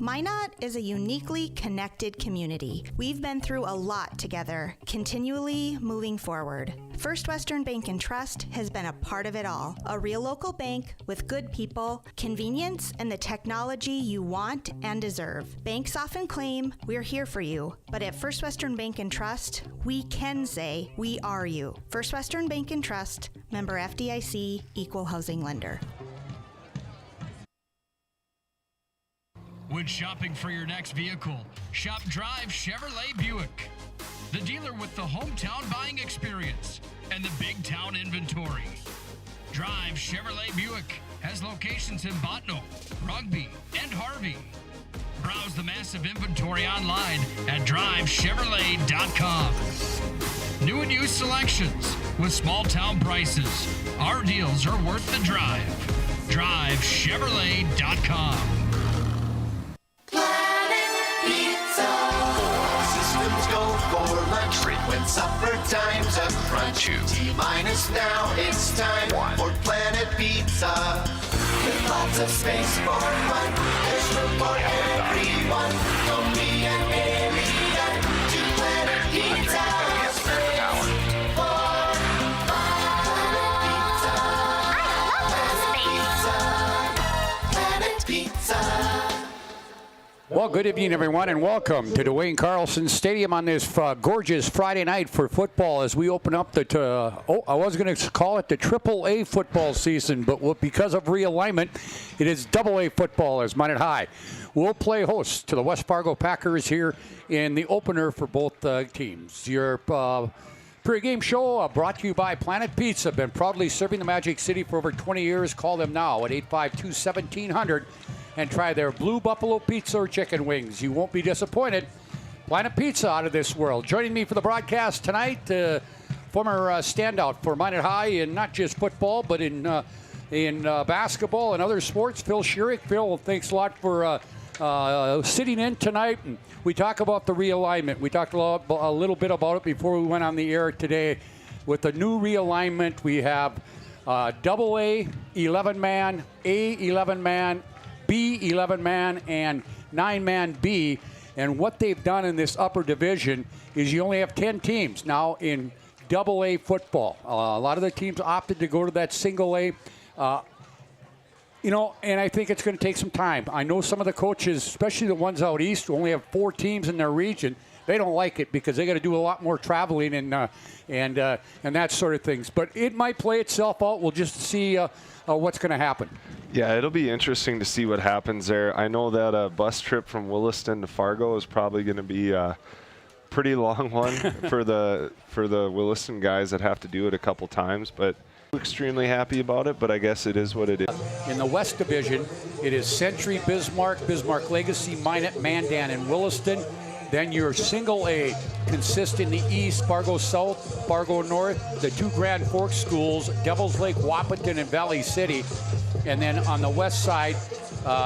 Minot is a uniquely connected community. We've been through a lot together, continually moving forward. First Western Bank and Trust has been a part of it all. A real local bank with good people, convenience, and the technology you want and deserve. Banks often claim we're here for you, but at First Western Bank and Trust, we can say we are you. First Western Bank and Trust, member FDIC, equal housing lender. When shopping for your next vehicle, shop Drive Chevrolet Buick, the dealer with the hometown buying experience and the big town inventory. Drive Chevrolet Buick has locations in Botno, Rugby, and Harvey. Browse the massive inventory online at drivechevrolet.com. New and used selections with small town prices. Our deals are worth the drive. drivechevrolet.com. When supper time's a crunch, T-minus now, it's time for Planet Pizza. With lots of space for fun, there's room for everyone. From me and Marianne to Planet Pizza. Space for Planet Pizza. Well, good evening, everyone, and welcome to Dwayne Carlson Stadium on this gorgeous Friday night for football as we open up the, I was going to call it the AAA football season, but because of realignment, it is AA football as Minot High will play host to the West Fargo Packers here in the opener for both teams. Your pre-game show brought to you by Planet Pizza, been proudly serving the Magic City for over 20 years. Call them now at 852-1700. And try their Blue Buffalo Pizza or chicken wings. You won't be disappointed. Planet Pizza out of this world. Joining me for the broadcast tonight, former standout for Minot High in not just football, but in basketball and other sports, Phil Schierick. Phil, thanks a lot for sitting in tonight. And we talk about the realignment. We talked a little bit about it before we went on the air today. With the new realignment, we have AA 11-man, A 11-man, B 11-man, and 9-man B. And what they've done in this upper division is you only have 10 teams now in AA football. A lot of the teams opted to go to that single A. And I think it's going to take some time. I know some of the coaches, especially the ones out east, who only have 4 teams in their region. They don't like it because they got to do a lot more traveling and that sort of things. But it might play itself out. We'll just see what's going to happen. Yeah, it'll be interesting to see what happens there. I know that a bus trip from Williston to Fargo is probably going to be a pretty long one for the Williston guys that have to do it a couple times. But extremely happy about it, but I guess it is what it is. In the West Division, it is Century, Bismarck, Bismarck Legacy, Minot, Mandan, and Williston. Then your single A consists in the East, Fargo South, Fargo North, the 2 Grand Forks schools, Devils Lake, Wahpeton, and Valley City. And then on the west side,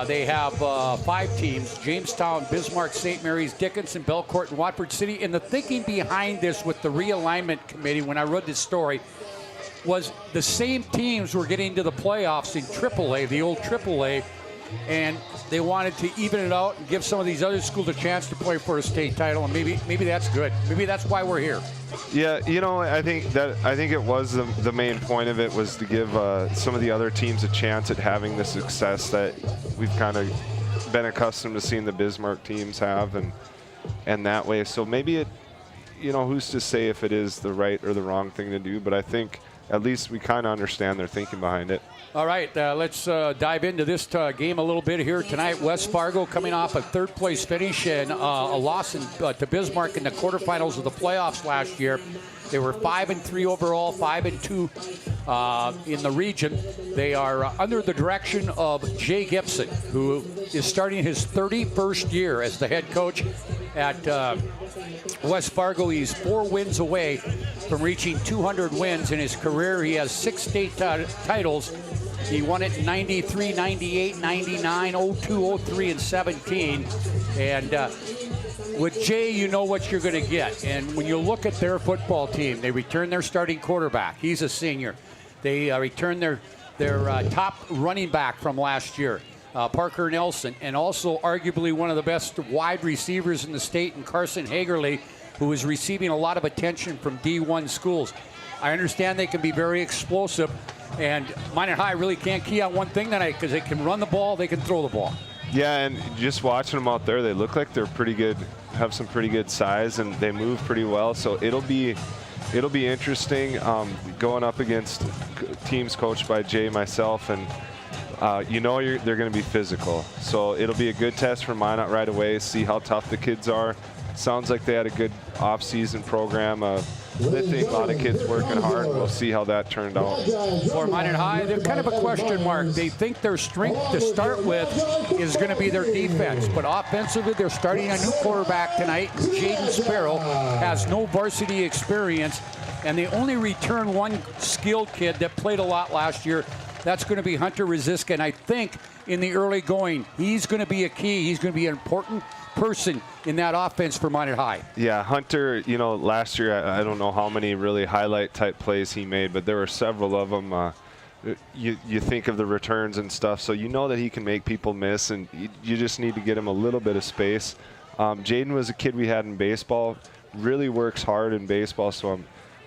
they have 5 teams: Jamestown, Bismarck, St. Mary's, Dickinson, Belcourt, and Watford City. And the thinking behind this with the realignment committee, when I read this story, was the same teams were getting to the playoffs in AAA, the old AAA, and they wanted to even it out and give some of these other schools a chance to play for a state title. And maybe that's good. Maybe that's why we're here. Yeah, I think it was the main point of it was to give some of the other teams a chance at having the success that we've kind of been accustomed to seeing the Bismarck teams have, and that way. So maybe it, who's to say if it is the right or the wrong thing to do? But I think at least we kind of understand their thinking behind it. All right, let's dive into this game a little bit here tonight. West Fargo coming off a third-place finish and a loss to Bismarck in the quarterfinals of the playoffs last year. They were 5-3 overall, 5-2 in the region. They are under the direction of Jay Gibson, who is starting his 31st year as the head coach at West Fargo. He's 4 wins away from reaching 200 wins in his career. He has 6 state titles. He won it in 93, 98, 99, 02, 03, and 17. And with Jay, you know what you're going to get. And when you look at their football team, they return their starting quarterback. He's a senior. They return their top running back from last year. Parker Nelson, and also arguably one of the best wide receivers in the state in Carson Hagerly, who is receiving a lot of attention from D1 schools. I understand they can be very explosive, and Minot High really can't key on one thing tonight because they can run the ball, they can throw the ball. Yeah, and just watching them out there, they look like they're pretty good, have some pretty good size, and they move pretty well. So it'll be interesting going up against teams coached by Jay, myself, and they're going to be physical. So it'll be a good test for Minot right away, see how tough the kids are. Sounds like they had a good off-season program. They think a lot of kids working hard. We'll see how that turned out. For Minot High, they're kind of a question mark. They think their strength to start with is going to be their defense, but offensively, they're starting a new quarterback tonight. Jaden Sparrow has no varsity experience, and they only return one skilled kid that played a lot last year. That's going to be Hunter Rosiska, and I think in the early going, he's going to be a key. He's going to be an important person in that offense for Minot High. Yeah, Hunter, last year, I don't know how many really highlight type plays he made, but there were several of them. You think of the returns and stuff, so you know that he can make people miss, and you just need to get him a little bit of space. Jaden was a kid we had in baseball, really works hard in baseball, so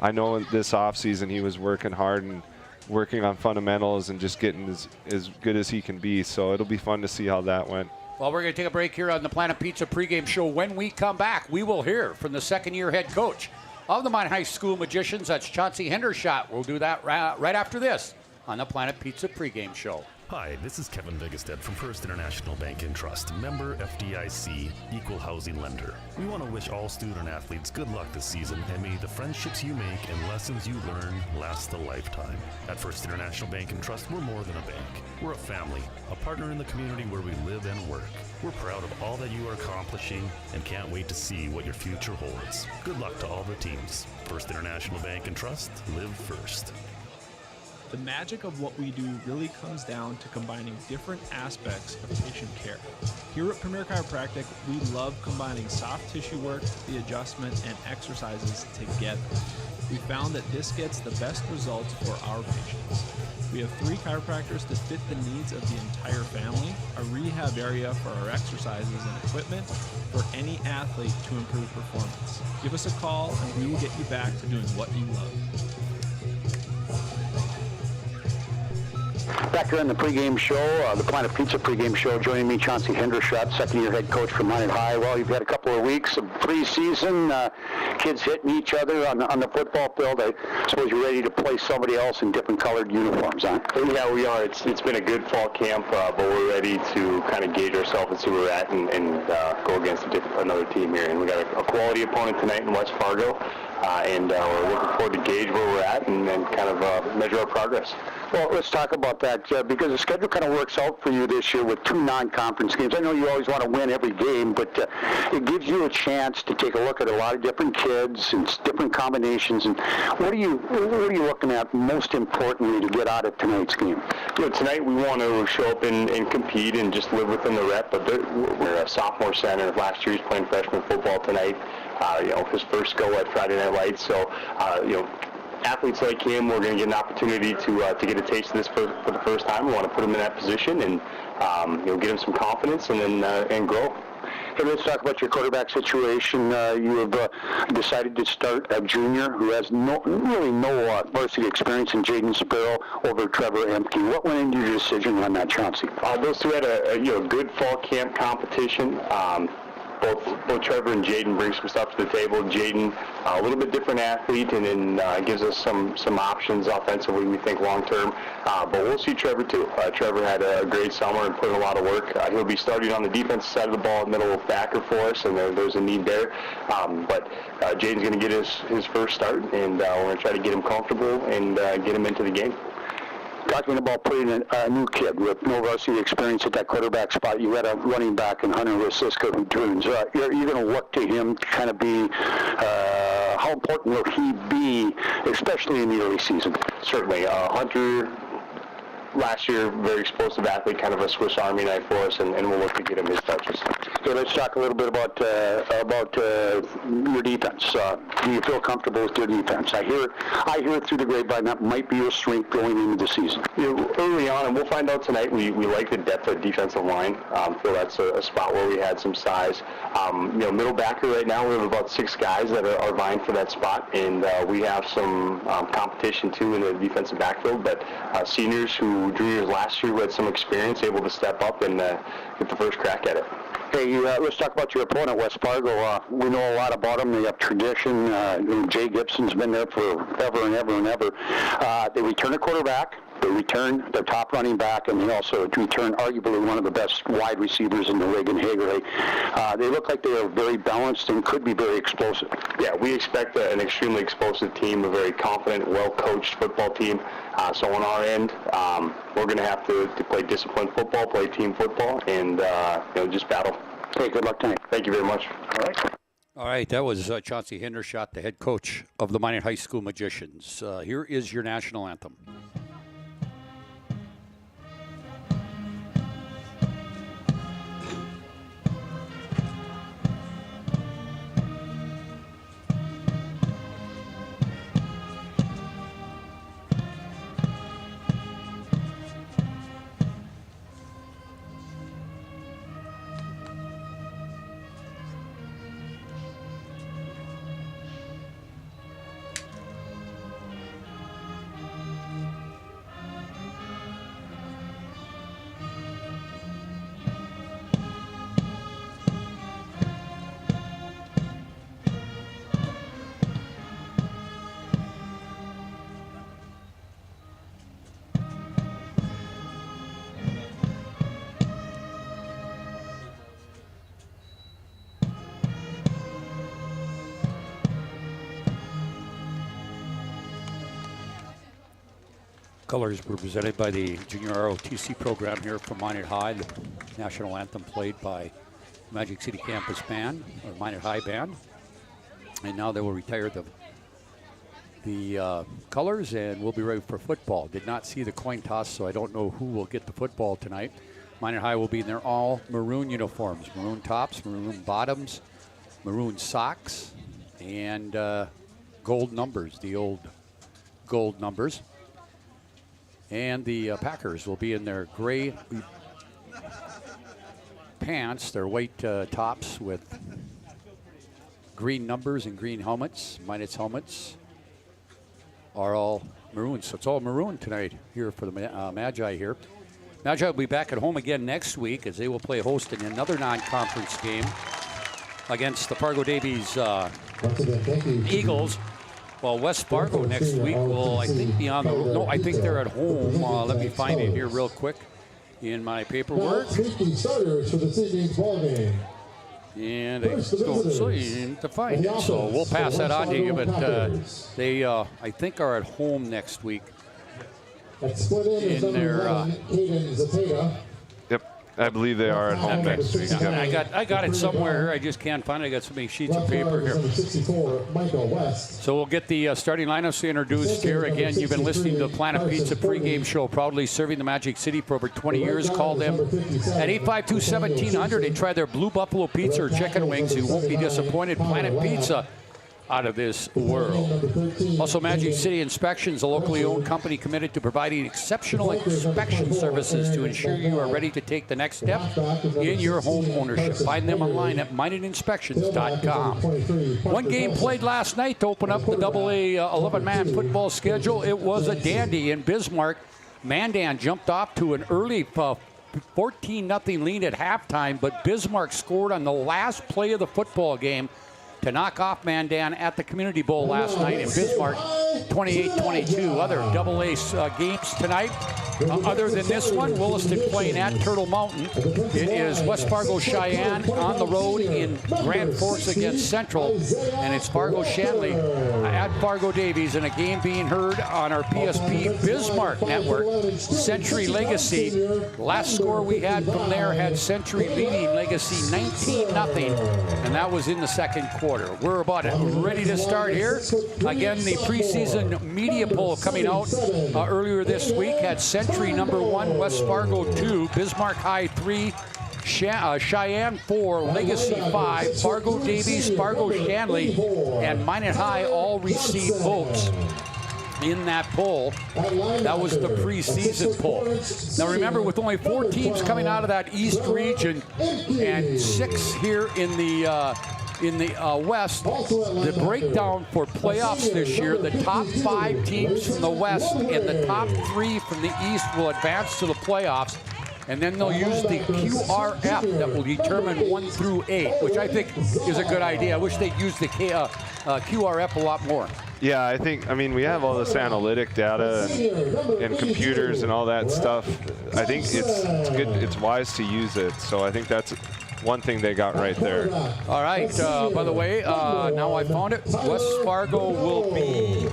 I know this offseason he was working hard and working on fundamentals and just getting as good as he can be, so it'll be fun to see how that went. Well, we're going to take a break here on the Planet Pizza pregame show. When we come back, we will hear from the second-year head coach of the Minot High School Magicians. That's Chauncey Hendershot. We'll do that right after this on the Planet Pizza pregame show. Hi, this is Kevin Vigestead from First International Bank and Trust, member FDIC, equal housing lender. We want to wish all student athletes good luck this season, and may the friendships you make and lessons you learn last a lifetime. At First International Bank and Trust, we're more than a bank. We're a family, a partner in the community where we live and work. We're proud of all that you are accomplishing and can't wait to see what your future holds. Good luck to all the teams. First International Bank and Trust, live first. The magic of what we do really comes down to combining different aspects of patient care. Here at Premier Chiropractic, we love combining soft tissue work, the adjustment, and exercises together. We found that this gets the best results for our patients. We have 3 chiropractors that fit the needs of the entire family, a rehab area for our exercises and equipment for any athlete to improve performance. Give us a call and we will get you back to doing what you love. Back here on the pregame show, the Planet Pizza pregame show. Joining me, Chauncey Hendershot, second-year head coach for Minot High. Well, you've had a couple of weeks of preseason, kids hitting each other on the football field. I suppose you're ready to play somebody else in different colored uniforms, huh? Yeah, we are. It's been a good fall camp, but we're ready to kind of gauge ourselves and see where we're at and go against another team here. And we got a quality opponent tonight in West Fargo, and we're looking forward to gauge where we're at and kind of measure our progress. Well, let's talk about that, because the schedule kind of works out for you this year with 2 non-conference games. I know you always want to win every game, but it gives you a chance to take a look at a lot of different kids and different combinations. And what are you looking at most importantly to get out of tonight's game? Tonight we want to show up and compete and just live within the rep. But we're a sophomore center. Last year he's playing freshman football tonight. His first go at Friday Night Lights. So, athletes like him, we're going to get an opportunity to get a taste of this for the first time. We want to put him in that position and get him some confidence and then grow. Hey, let's talk about your quarterback situation. You have decided to start a junior who has no varsity experience in Jaden Sparrow over Trevor Emke. What went into your decision on that, Chauncey? Those two had a good fall camp competition. Both Trevor and Jaden bring some stuff to the table. Jaden, a little bit different athlete, and then gives us some options offensively, we think, long-term. But we'll see Trevor, too. Trevor had a great summer and put in a lot of work. He'll be starting on the defensive side of the ball, middle backer for us, and there's a need there. But Jaden's going to get his first start, and we're going to try to get him comfortable and get him into the game. Talking about putting a new kid with no varsity experience at that quarterback spot, you had a running back in Hunter Rosiska who turns. You're going to look to him to kind of be, how important will he be, especially in the early season? Certainly. Hunter last year, very explosive athlete, kind of a Swiss Army knife for us, and we'll look to get him his touches. Okay, let's talk a little bit about your defense. Do you feel comfortable with your defense? I hear through the grapevine that might be your strength going into the season. Early on, and we'll find out tonight, we like the depth of defensive line. Feel that's a spot where we had some size. Middle backer right now, we have about 6 guys that are vying for that spot, and we have some competition too in the defensive backfield, but seniors who juniors last year who had some experience able to step up and get the first crack at it. Hey, let's talk about your opponent, West Fargo. We know a lot about them. They have tradition. Jay Gibson's been there for ever and ever and ever. They return a quarterback. They return their top running back, and they also return arguably one of the best wide receivers in the league in Hager. They look like they are very balanced and could be very explosive. Yeah, we expect an extremely explosive team, a very confident, well-coached football team. So on our end, we're going to have to play disciplined football, play team football, and just battle. Hey, good luck tonight. Thank you very much. All right. All right, that was Chauncey Hendershot, the head coach of the Minot High School Magicians. Here is your national anthem. Colors were presented by the Junior ROTC program here from Minot High. The national anthem played by Magic City Campus Band, or Minot High Band. And now they will retire the colors, and we'll be ready for football. Did not see the coin toss, so I don't know who will get the football tonight. Minot High will be in their all maroon uniforms, maroon tops, maroon bottoms, maroon socks, and gold numbers, the old gold numbers. And the Packers will be in their gray pants, their white tops with green numbers and green helmets. Minot's helmets are all maroon, so it's all maroon tonight here for the Magi here. Magi will be back at home again next week as they will play host in another non-conference game against the Fargo Davies Eagles. Well, West Fargo next week will, I think, be on the road. No, I think they're at home. Let me find it here real quick in my paperwork. Starters for this evening's ball game. And I don't seem to find it. So we'll pass that on to you. But they, I think, are at home next week. In their. I believe they are at home next week. Yeah. I got it somewhere. I just can't find it. I got so many sheets of paper here. So we'll get the starting lineups introduced here. Again, you've been listening to the Planet Pizza pregame show, proudly serving the Magic City for over 20 years. Call them at 852-1700 and try their Blue Buffalo Pizza or chicken wings. You won't be disappointed. Planet Pizza, out of this world. Also, Magic City Inspections, a locally owned company committed to providing exceptional inspection services to ensure you are ready to take the next step in your home ownership. Find them online at mindotinspections.com. One game played last night to open up the AA 11-man football schedule. It was a dandy in Bismarck. Mandan jumped off to an early 14-0 lead at halftime, but Bismarck scored on the last play of the football game to knock off Mandan at the Community Bowl last night in Bismarck, 28-22. Other AA games tonight, other than this one, Williston playing at Turtle Mountain. It is West Fargo Cheyenne on the road in Grand Forks against Central, and it's Fargo Shanley at Fargo Davies in a game being heard on our PSP Bismarck network. Century Legacy, last score we had from there had Century leading Legacy 19-0, and that was in the second quarter. We're about ready to start here. Again, the preseason media poll coming out earlier this week had Century Century number 1, West Fargo 2, Bismarck High 3, Cheyenne 4, Legacy 5, Fargo Davies, Fargo Shanley, and Minot High all received votes in that poll. That was the preseason poll. Now remember, with only 4 teams coming out of that East region and 6 here in the West, the breakdown for playoffs this year, the top 5 teams from the West and the top 3 from the East will advance to the playoffs. And then they'll use the QRF that will determine 1 through 8, which I think is a good idea. I wish they'd use the QRF a lot more. Yeah, I mean, we have all this analytic data and computers and all that stuff. I think it's good, it's wise to use it. So I think that's one thing they got right there. All right, by the way, now I found it. West Fargo will be...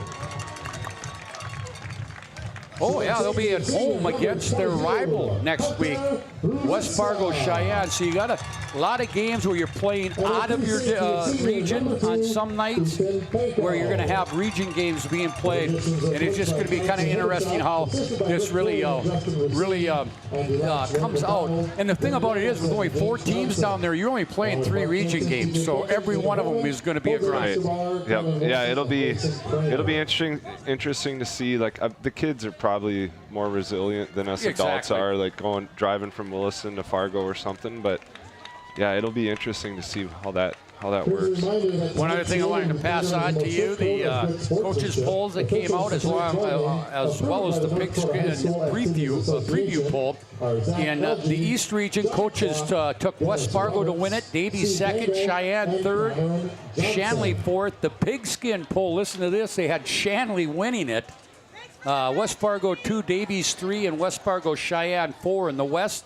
Oh, yeah, they'll be at home against their rival next week, West Fargo Cheyenne. So you got a lot of games where you're playing out of your region on some nights, where you're going to have region games being played. And it's just going to be kind of interesting how this really comes out. And the thing about it is, with only 4 teams down there, you're only playing 3 region games. So every one of them is going to be a grind. Yep. Yeah, it'll be interesting to see. Like the kids are probably more resilient than us adults are, like driving from Williston to Fargo or something. But yeah, it'll be interesting to see how that works. One other thing I wanted to pass on to you, the coaches polls that came out, as well as the pigskin preview poll. In the East region, coaches took West Fargo to win it, Davies second, Cheyenne third, Shanley fourth. The pigskin poll, listen to this, they had Shanley winning it. West Fargo 2, Davies 3, and West Fargo Cheyenne 4 in the West.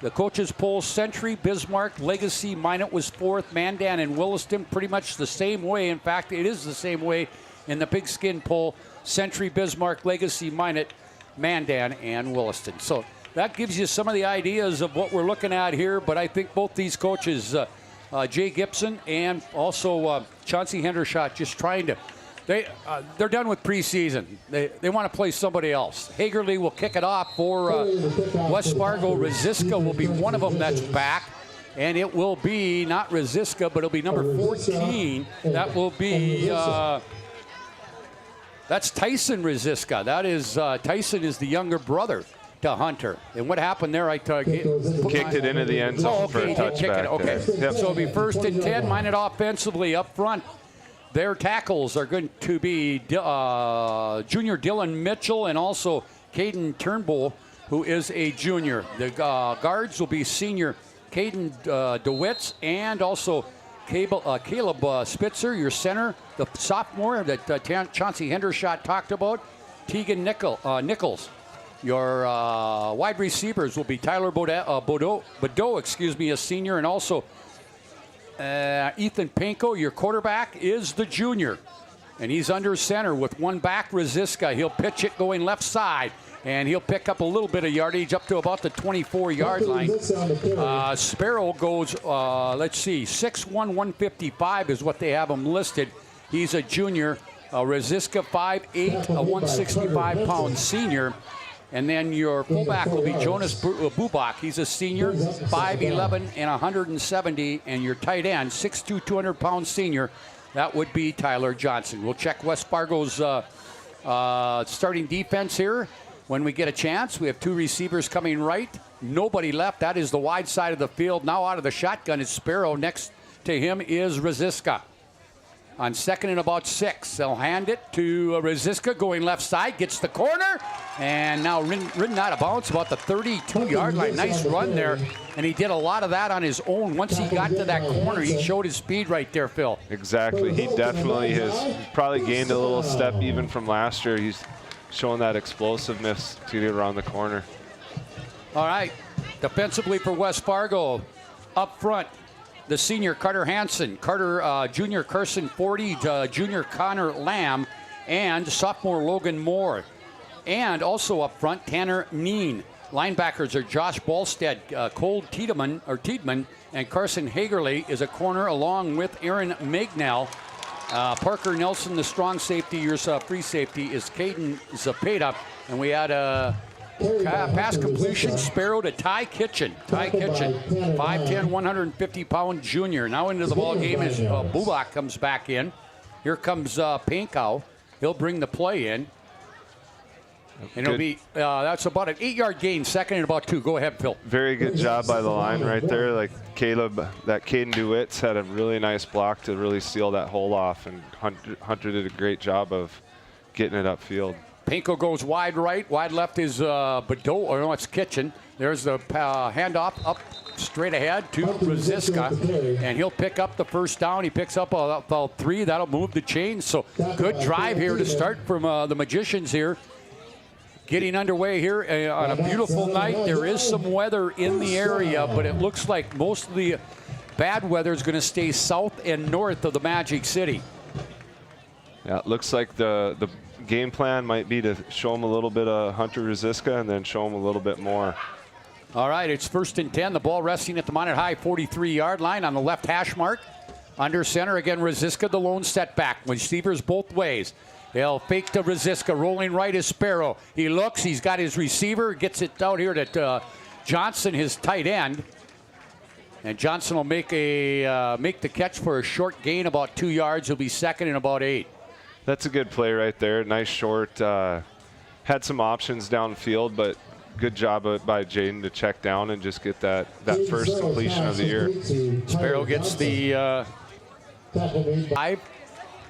The coaches poll, Century, Bismarck, Legacy, Minot was 4th, Mandan and Williston pretty much the same way. In fact, it is the same way in the pigskin poll. Century, Bismarck, Legacy, Minot, Mandan, and Williston. So that gives you some of the ideas of what we're looking at here, but I think both these coaches, Jay Gibson and also Chauncey Hendershot, just trying to... They're done with preseason. They want to play somebody else. Hagerly will kick it off for West Fargo. Resiska will be one of them that's back. And it will be not Resiska, but it'll be number 14. That will be, that's Tyson Resiska. That is, Tyson is the younger brother to Hunter. And what happened there, kicked it into the end zone for a touchback. Okay. Yep. So it'll be 1st and 10. Minot offensively up front. Their tackles are going to be junior Dylan Mitchell and also Caden Turnbull, who is a junior. The guards will be senior Caden DeWitts and also Caleb Spitzer, your center, the sophomore that Chauncey Hendershot talked about, Tegan Nichols. Your wide receivers will be Tyler Badeau, a senior, and also Ethan Pinko, your quarterback, is the junior. And he's under center with one back, Resiska. He'll pitch it going left side. And he'll pick up a little bit of yardage up to about the 24-yard line. Sparrow goes, 6'1", 155 is what they have him listed. He's a junior. Resiska, 5'8", a 165-pound senior. And then your fullback will be Jonas Bubak. He's a senior, 5'11" and 170. And your tight end, 6'2", 200-pound senior, that would be Tyler Johnson. We'll check West Fargo's starting defense here when we get a chance. We have 2 receivers coming right. Nobody left. That is the wide side of the field. Now out of the shotgun is Sparrow. Next to him is Resiska. On 2nd and about 6, they'll hand it to Resiska going left side, gets the corner, and now ridden out of bounds about the 32-yard line. Nice run there, and he did a lot of that on his own. Once he got to that corner, he showed his speed right there, Phil. Exactly. He definitely has probably gained a little step even from last year. He's showing that explosiveness to get around the corner. All right, defensively for West Fargo, up front, the senior Carter Hansen, junior Carson Forty, junior Connor Lamb, and sophomore Logan Moore. And also up front, Tanner Neen. Linebackers are Josh Ballstead, Cole Tiedemann, and Carson Hagerly is a corner along with Aaron Magnell. Parker Nelson, the strong safety, your free safety is Caden Zapata. And we had Pass completion, Sparrow to Ty Kitchen. Ty Kitchen, 5'10", 150-pound junior. Now into the ball game as Bubak comes back in. Here comes Pankow. He'll bring the play in. And it'll be, that's about an 8-yard gain, second and about 2. Go ahead, Phil. Very good job by the line right there. Like Caleb, that Caden DeWitt's had a really nice block to really seal that hole off, and Hunter did a great job of getting it upfield. Pankow goes wide right, wide left is Badeau, or no, it's Kitchen. There's the handoff up straight ahead to Rosiska, and he'll pick up the first down. He picks up about 3. That'll move the chains. So good drive here to start from the Magicians here. Getting underway here on a beautiful night. There is some weather in the area, but it looks like most of the bad weather is going to stay south and north of the Magic City. Yeah, it looks like the game plan might be to show him a little bit of Hunter Rosiska and then show him a little bit more. All right, it's 1st and 10. The ball resting at the Minot High 43-yard line on the left hash mark. Under center again, Rosiska, the lone setback. Receivers both ways. He'll fake to Rosiska. Rolling right is Sparrow. He looks. He's got his receiver. Gets it out here to Johnson, his tight end. And Johnson will make the catch for a short gain, about 2 yards. He'll be second and about 8. That's a good play right there. Nice short. Had some options downfield, but good job by Jaden to check down and just get that first completion of the year. Sparrow gets the 5.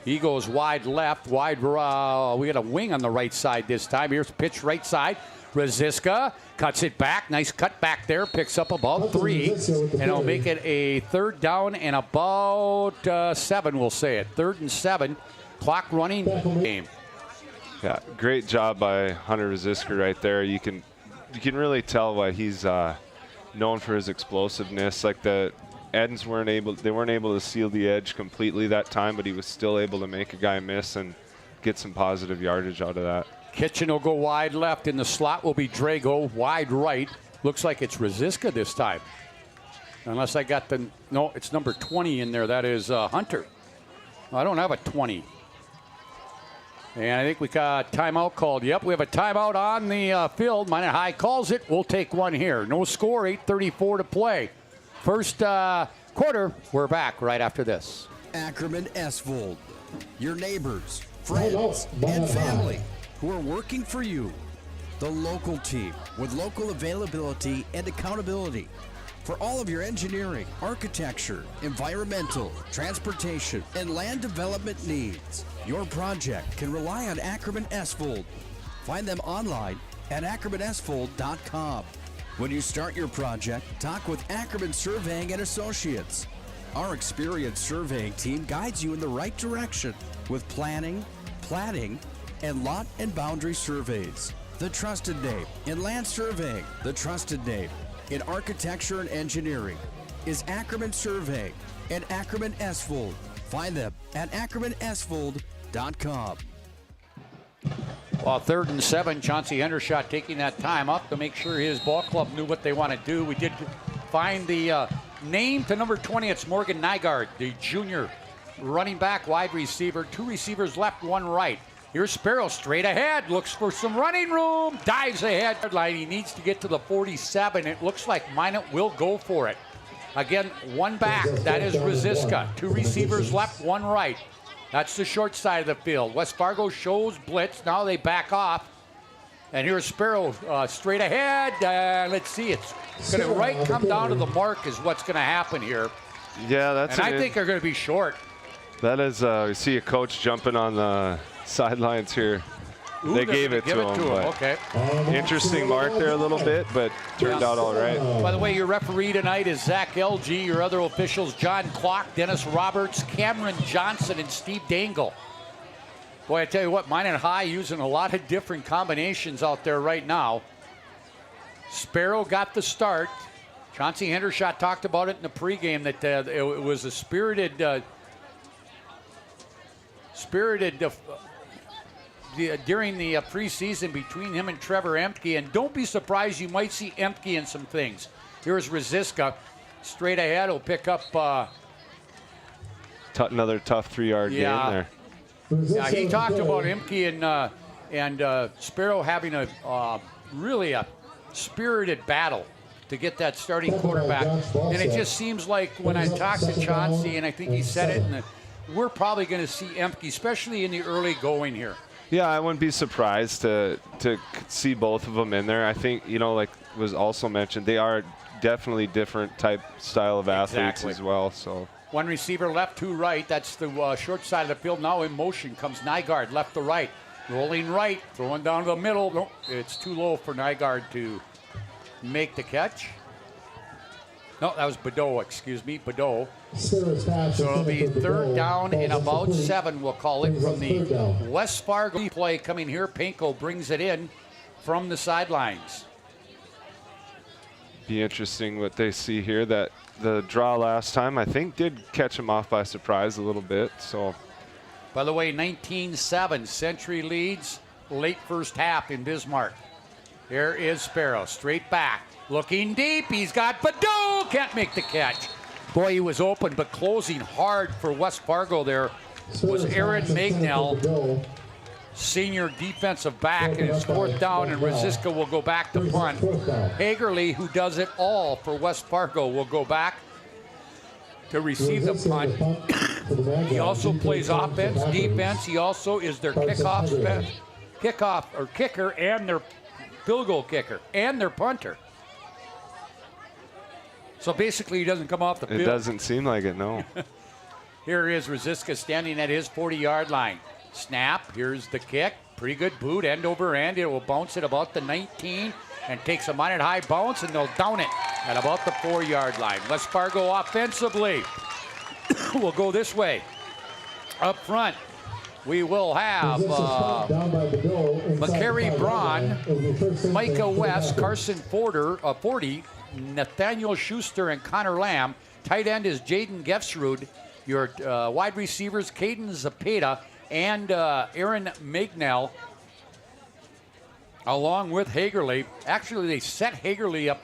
He goes wide left, wide. We got a wing on the right side this time. Here's pitch right side. Rosiska cuts it back. Nice cut back there. Picks up about 3. And it'll make it a 3rd down and about 7, we'll say it. 3rd and 7. Clock running game. Yeah, great job by Hunter Rosiska right there. You can really tell why he's known for his explosiveness. Like the Edens weren't able to seal the edge completely that time, but he was still able to make a guy miss and get some positive yardage out of that. Kitchen will go wide left. In the slot will be Drago. Wide right. Looks like it's Rosiska this time. Unless I got no, it's number 20 in there. That is Hunter. I don't have a 20. And I think we got timeout called. Yep, we have a timeout on the field. Minot High calls it. We'll take one here. No score, 8:34 to play. First quarter, we're back right after this. Ackerman Esvold, your neighbors, friends, and family who are working for you. The local team with local availability and accountability for all of your engineering, architecture, environmental, transportation, and land development needs. Your project can rely on Ackerman Esvold. Find them online at ackermanesvold.com. When you start your project, talk with Ackerman Surveying and Associates. Our experienced surveying team guides you in the right direction with planning, platting, and lot and boundary surveys. The trusted name in land surveying, the trusted name in architecture and engineering is Ackerman Surveying and Ackerman Esvold. Find them at ackermanesvold.com. Well, 3rd and 7, Chauncey Hendershot taking that time up to make sure his ball club knew what they want to do. We did find the name to number 20. It's Morgan Nygaard, the junior running back, wide receiver. 2 receivers left, 1 right. Here's Sparrow straight ahead, looks for some running room, dives ahead. Line. He needs to get to the 47. It looks like Minot will go for it. Again, 1 back, that is Rosiska. 2 receivers left, 1 right. That's the short side of the field. West Fargo shows blitz. Now they back off. And here's Sparrow straight ahead. Let's see. It's going to come down to the mark is what's going to happen here. Yeah, that's. And I think they're going to be short. That is. We see a coach jumping on the sidelines here. Ooh, they gave it to him. Okay. Interesting mark there a little bit, but turned out all right. By the way, your referee tonight is Zach LG. Your other officials, John Clark, Dennis Roberts, Cameron Johnson, and Steve Dangle. Boy, I tell you what, Minot High using a lot of different combinations out there right now. Sparrow got the start. Chauncey Hendershot talked about it in the pregame that it was a spirited during the preseason between him and Trevor Emke, and don't be surprised, you might see Emke in some things. Here's Rosiska, straight ahead, he'll pick up another tough 3-yard gain there. Yeah, he talked about Emke and Sparrow having a really a spirited battle to get that starting quarterback. And it just seems like when I talked to Chauncey, and I think he said it, we're probably going to see Emke, especially in the early going here. Yeah, I wouldn't be surprised to see both of them in there. I think, like was also mentioned, they are definitely different style of athletes as well. So one receiver left, two right. That's the short side of the field. Now in motion comes Nygaard, left to right. Rolling right, throwing down the middle. Nope, it's too low for Nygaard to make the catch. No, that was Badeau, excuse me, Badeau. So it'll be third down and about 7, we'll call it, from the West Fargo play coming here. Pinko brings it in from the sidelines. Be interesting what they see here. That the draw last time, I think, did catch him off by surprise a little bit. So, by the way, 19-7, Century leads late first half in Bismarck. Here is Sparrow, straight back, looking deep. He's got Badeau, can't make the catch. Boy, he was open, but closing hard for West Fargo there was Aaron Magnell, senior defensive back, and it's fourth down, and Rosiska will go back to punt. Hagerly, who does it all for West Fargo, will go back to receive the punt. He also plays offense, defense. He also is their kicker and their field goal kicker and their punter. So basically, he doesn't come off the field. It doesn't seem like it, no. Here is Rosiska standing at his 40-yard line. Snap, here's the kick. Pretty good boot, end over end. It will bounce at about the 19 and takes a minute high bounce, and they'll down it at about the 4-yard line. West Fargo offensively will go this way. Up front, we will have McCary Braun, Micah West, Carson 40, Nathaniel Schuster, and Connor Lamb. Tight end is Jaden Gefsrud. Your wide receivers, Caden Zapata and Aaron Magnell, along with Hagerly. Actually, they set Hagerly up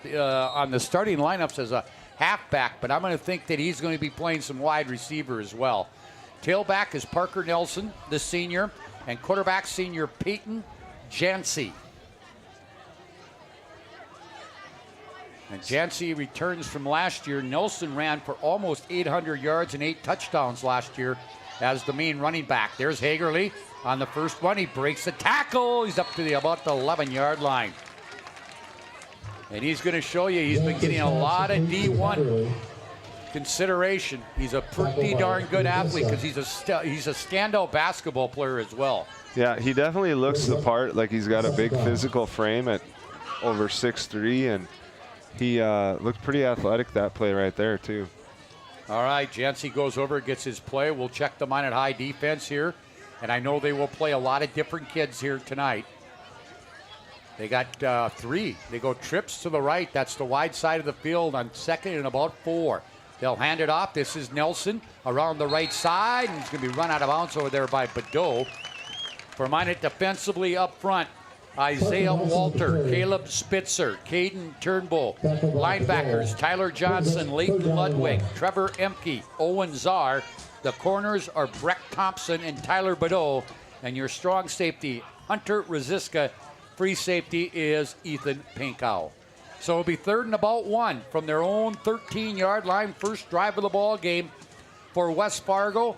on the starting lineups as a halfback, but I'm going to think that he's going to be playing some wide receiver as well. Tailback is Parker Nelson, the senior, and quarterback senior Peyton Jancy. And Jancy returns from last year. Nelson ran for almost 800 yards and 8 touchdowns last year as the main running back. There's Hagerly on the first one. He breaks the tackle. He's up to about the 11-yard line. And he's going to show you he's been getting a lot of D1 consideration. He's a pretty darn good athlete because he's a standout basketball player as well. Yeah, he definitely looks the part. Like he's got a big physical frame at over 6'3", and he looked pretty athletic that play right there too. All right, Jancy goes over, gets his play. We'll check them on at high defense here. And I know they will play a lot of different kids here tonight. They got 3. They go trips to the right. That's the wide side of the field on second and about 4. They'll hand it off. This is Nelson around the right side. And he's going to be run out of bounds over there by Badeau. For Minot defensively up front, Isaiah Walter, Caleb Spitzer, Caden Turnbull. Linebackers, Tyler Johnson, Leighton Ludwig, Trevor Emke, Owen Czar. The corners are Breck Thompson and Tyler Badeau. And your strong safety, Hunter Rosiska. Free safety is Ethan Pinkow. So it'll be third and about 1 from their own 13-yard line. First drive of the ball game for West Fargo.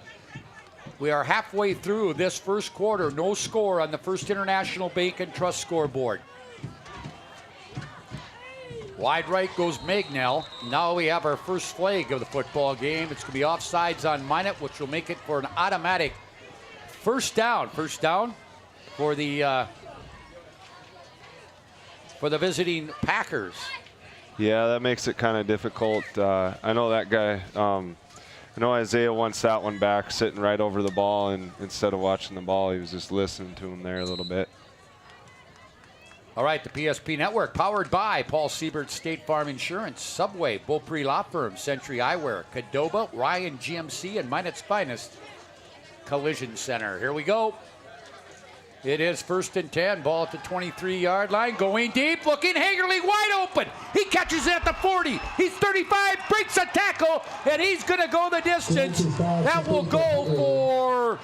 We are halfway through this first quarter. No score on the First International Bank and Trust scoreboard. Wide right goes Magnell. Now we have our first flag of the football game. It's going to be offsides on Minot, which will make it for an automatic first down. First down for the visiting Packers. Yeah, that makes it kind of difficult. I know that guy. I know Isaiah wants that one back, sitting right over the ball, and instead of watching the ball, he was just listening to him there a little bit. All right, the PSP Network, powered by Paul Siebert State Farm Insurance, Subway, Beaupre Law Firm, Century Eyewear, Cadoba, Ryan GMC, and Minot's Finest Collision Center. Here we go. It is 1st and 10, ball at the 23-yard line, going deep, looking, Hagerly wide open. He catches it at the 40. He's 35, breaks a tackle, and he's going to go the distance. That will go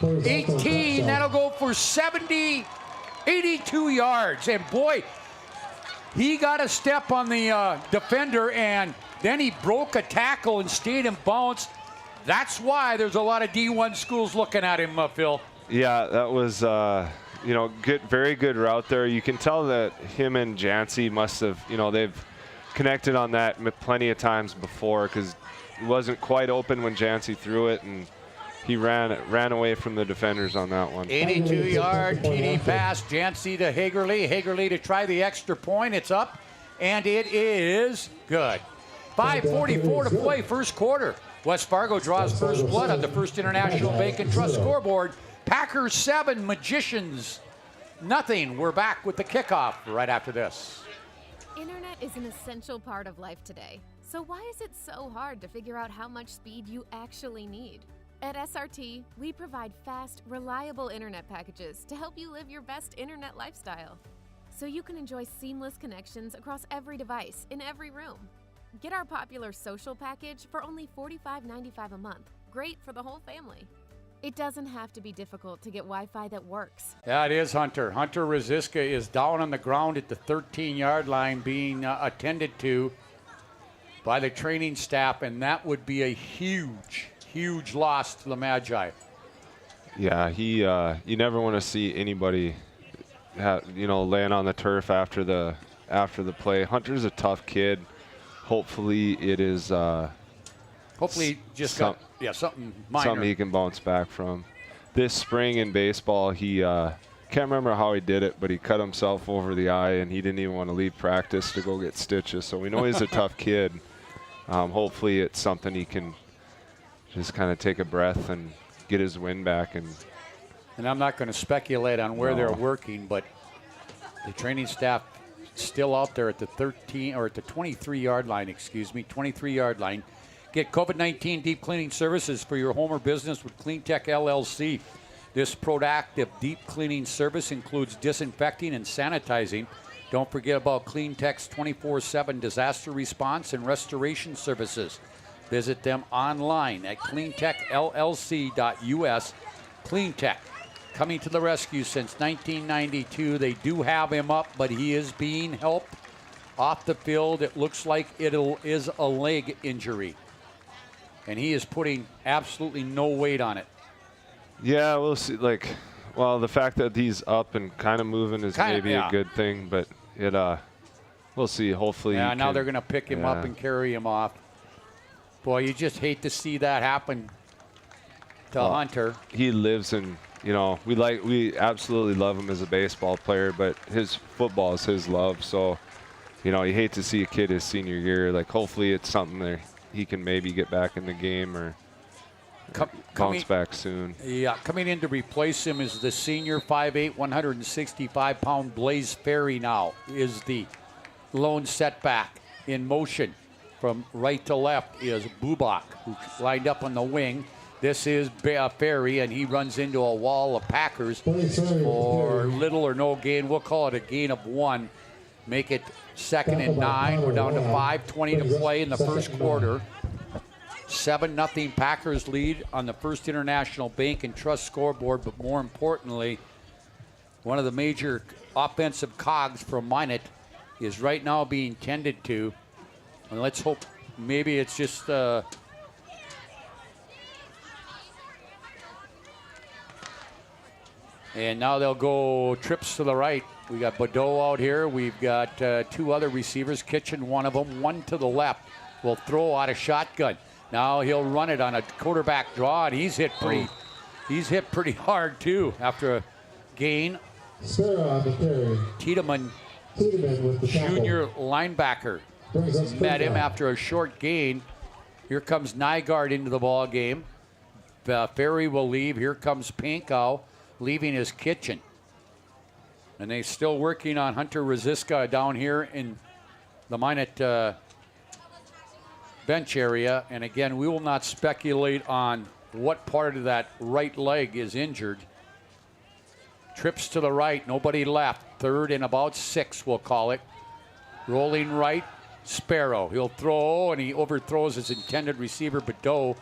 for 18. That'll go for 70 82 yards. And boy, he got a step on the defender, and then he broke a tackle and stayed in bounds. That's why there's a lot of D1 schools looking at him, Phil. Yeah, that was, good, very good route there. You can tell that him and Jancy must have, they've connected on that plenty of times before, because it wasn't quite open when Jancy threw it, and he ran away from the defenders on that one. 82-yard TD pass, Jancy to Hagerly. Hagerly to try the extra point. It's up, and it is good. 5:44 to play, first quarter. West Fargo draws first blood on the First International Bank and Trust scoreboard. Packers 7, Magicians nothing. We're back with the kickoff right after this. Internet is an essential part of life today. So why is it so hard to figure out how much speed you actually need? At SRT, we provide fast, reliable internet packages to help you live your best internet lifestyle. So you can enjoy seamless connections across every device in every room. Get our popular social package for only $45.95 a month. Great for the whole family. It doesn't have to be difficult to get Wi-Fi that works. Yeah, it is Hunter. Hunter Rosiska is down on the ground at the 13-yard line being attended to by the training staff, and that would be a huge loss to the Magi. Yeah, you never want to see anybody, laying on the turf after the play. Hunter's a tough kid. Hopefully it is. Hopefully just something minor. Something he can bounce back from. This spring in baseball, he can't remember how he did it, but he cut himself over the eye, and he didn't even want to leave practice to go get stitches. So we know he's a tough kid. Hopefully it's something he can just kind of take a breath and get his wind back. And I'm not going to speculate on where they're working, but the training staff still out there at the 23-yard line, 23-yard line. Get COVID-19 deep cleaning services for your home or business with CleanTech LLC. This proactive deep cleaning service includes disinfecting and sanitizing. Don't forget about CleanTech's 24/7 disaster response and restoration services. Visit them online at cleantechllc.us. CleanTech, coming to the rescue since 1992. They do have him up, but he is being helped off the field. It looks like it is a leg injury, and he is putting absolutely no weight on it. Yeah, we'll see. The fact that he's up and kind of moving is maybe a good thing, but we'll see. Hopefully, now they're going to pick him up and carry him off. Boy, you just hate to see that happen to Hunter. He lives in, we absolutely love him as a baseball player, but his football is his love. So, you hate to see a kid his senior year. Hopefully it's something that he can maybe get back in the game or bounce back soon. Yeah, coming in to replace him is the senior 5'8", 165-pound Blaze Ferry now is the lone setback. In motion from right to left is Bubak, who lined up on the wing. This is Ferry, and he runs into a wall of Packers for little or no gain. We'll call it a gain of 1. Make it 2nd and 9. We're down to 5:20 to play in the first quarter. 7-0 Packers lead on the First International Bank and Trust scoreboard, but more importantly, one of the major offensive cogs from Minot is right now being tended to. And let's hope maybe it's just and now they'll go trips to the right. We got Badeau out here. We've got 2 other receivers, Kitchen one of them, one to the left. Will throw out a shotgun. Now he'll run it on a quarterback draw, and he's hit pretty hard too after a gain. Tiedemann, junior linebacker, met him after a short gain. Here comes Nygaard into the ball game. Ferry will leave. Here comes Pankow, leaving his Kitchen. And they're still working on Hunter Rosiska down here in the Minot bench area. And again, we will not speculate on what part of that right leg is injured. Trips to the right, nobody left. 3rd and about 6, we'll call it. Rolling right, Sparrow. He'll throw, and he overthrows his intended receiver, Badeau.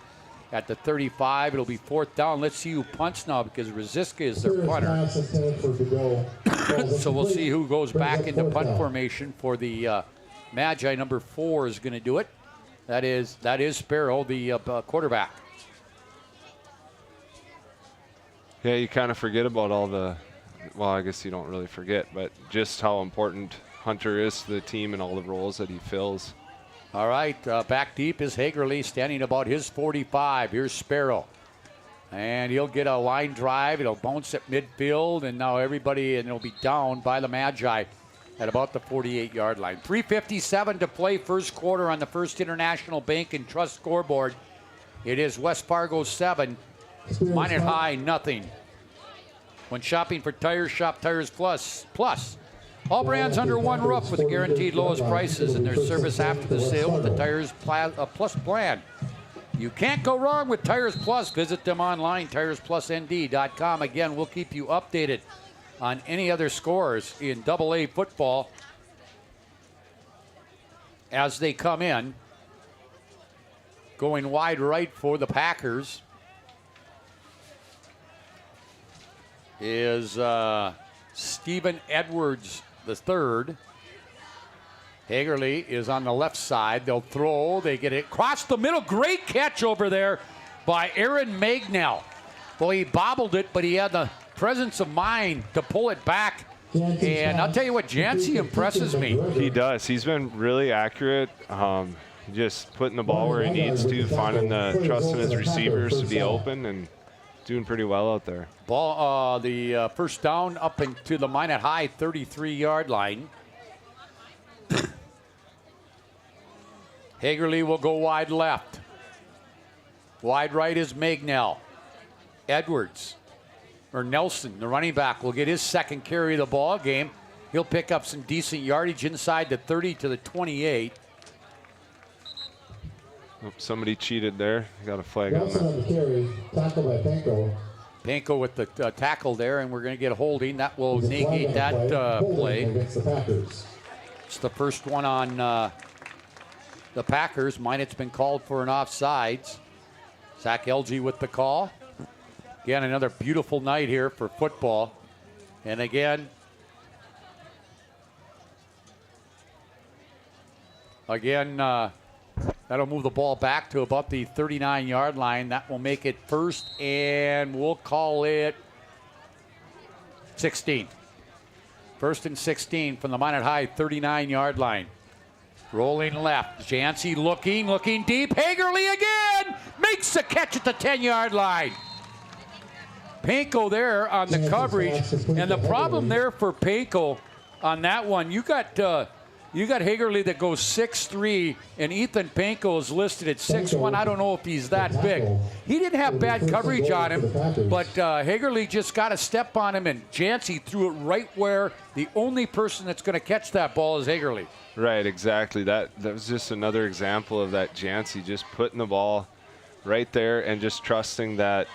at the 35. It'll be 4th down. Let's see who punts now because Rosiska is their punter. So we'll see who goes back into punt formation for the Magi. Number 4 is going to do it. That is Sparrow, the quarterback. Yeah, you kind of forget about all the, well, I guess you don't really forget, but just how important Hunter is to the team and all the roles that he fills. All right, back deep is Hagerly, standing about his 45. Here's Sparrow. And he'll get a line drive. It'll bounce at midfield, and now everybody, and it'll be down by the Magi at about the 48-yard line. 3:57 to play, first quarter on the First International Bank and Trust scoreboard. It is West Fargo 7, Minot High nothing. When shopping for tires, shop Tires Plus. All brands under one roof with the guaranteed lowest prices and their service after the sale with the Tires Plus plan. You can't go wrong with Tires Plus. Visit them online, TiresPlusND.com. Again, we'll keep you updated on any other scores in AA football as they come in. Going wide right for the Packers is Stephen Edwards III. Hagerly is on the left side. They'll throw. They get it across the middle. Great catch over there by Aaron Magnell. Well, he bobbled it, but he had the presence of mind to pull it back. And I'll tell you what, Jancy impresses me. He does. He's been really accurate. Just putting the ball where he needs to, finding trusting his receivers to be open, and doing pretty well out there. Ball, the first down up into the Minot High 33-yard line. Hagerly will go wide left. Wide right is Magnell. Edwards, or Nelson, the running back, will get his second carry of the ball game. He'll pick up some decent yardage inside the 30 to the 28. Oh, somebody cheated there. Got a flag on Nelson on the carry, tackled by Panko. Panko with the tackle there, and we're going to get a holding. That will negate that play. Against the Packers. It's the first one on the Packers. Minot's been called for an offsides. Zach Elgie with the call. Again, another beautiful night here for football. And again, that'll move the ball back to about the 39-yard line. That will make it first, and we'll call it 16. First and 16 from the Minot High 39-yard line. Rolling left. Jancy looking deep. Hagerly again makes the catch at the 10-yard line. Panko there on the coverage, and the problem there for Panko on that one, you got Hagerly that goes 6'3", and Ethan Panko is listed at 6'1". I don't know if he's that big. He didn't have bad coverage on him, but Hagerly just got a step on him, and Jancy threw it right where the only person that's going to catch that ball is Hagerly. Right, exactly. That was just another example of that Jancy just putting the ball right there and just trusting that,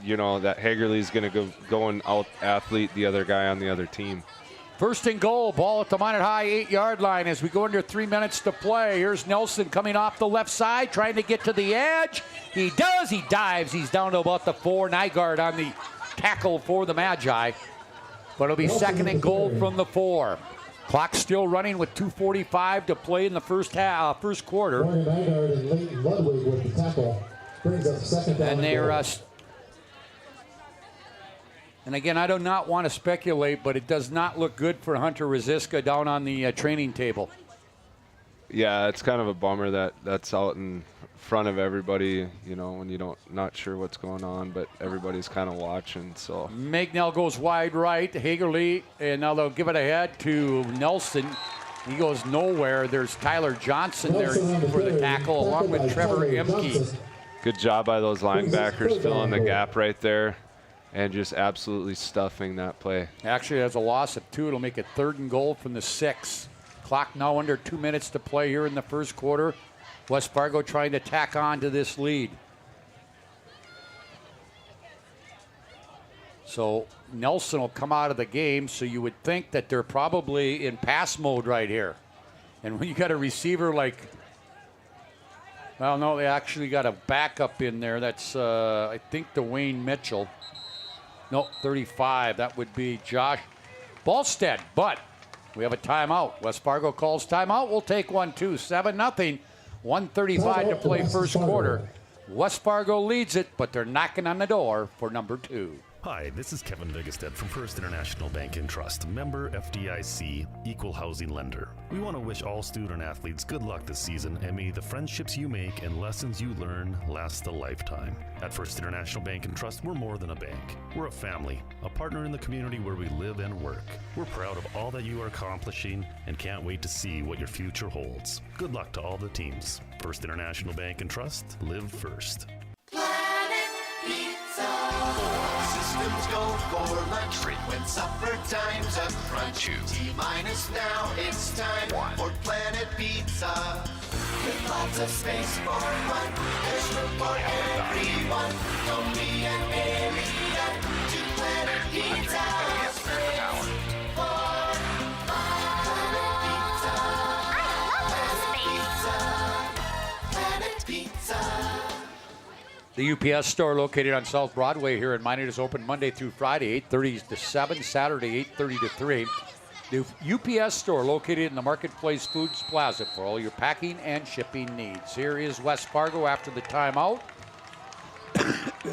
that Hagerly's going to go and out-athlete the other guy on the other team. First and goal, ball at the Minot High 8-yard line as we go under 3 minutes to play. Here's Nelson coming off the left side, trying to get to the edge. He does, he dives. He's down to about the 4. Nygaard on the tackle for the Magi. But it'll be second and goal from the 4. Clock still running with 2:45 to play in the first quarter. Nygaard and Leighton Ludwig with the tackle. Brings up second down. And they're and again, I do not want to speculate, but it does not look good for Hunter Rosiska down on the training table. Yeah, it's kind of a bummer that that's out in front of everybody, when you not sure what's going on, but everybody's kind of watching. So Magnell goes wide right, Hagerly, and now they'll give it ahead to Nelson. He goes nowhere. There's Tyler Johnson there for the tackle, along with Trevor Emke. Good job by those linebackers filling the gap right there and just absolutely stuffing that play. Actually, that's a loss of 2. It'll make it 3rd and goal from the 6. Clock now under 2 minutes to play here in the first quarter. West Fargo trying to tack on to this lead. So Nelson will come out of the game, so you would think that they're probably in pass mode right here. And when you got a receiver like Well, no, they actually got a backup in there. That's, I think, Dwayne Mitchell. No, 35. That would be Josh Ballstead. But we have a timeout. West Fargo calls timeout. We'll take one, too. 7-0. 1:35 to play first quarter. West Fargo leads it, but they're knocking on the door for number 2. Hi, this is Kevin Vigestead from First International Bank and Trust, member FDIC, equal housing lender. We want to wish all student athletes good luck this season, and may the friendships you make and lessons you learn last a lifetime. At First International Bank and Trust, we're more than a bank. We're a family, a partner in the community where we live and work. We're proud of all that you are accomplishing and can't wait to see what your future holds. Good luck to all the teams. First International Bank and Trust, live first. Systems go for lunch when supper time's a crunch. T-minus now, it's time for Planet Pizza. With lots of space for fun, there's room for everyone. From me and Elliot to Planet Pizza. Space for Planet Pizza. Planet Pizza. The UPS store located on South Broadway here in Minot is open Monday through Friday, 8:30 to 7, Saturday 8:30 to 3. The UPS store located in the Marketplace Foods Plaza for all your packing and shipping needs. Here is West Fargo after the timeout.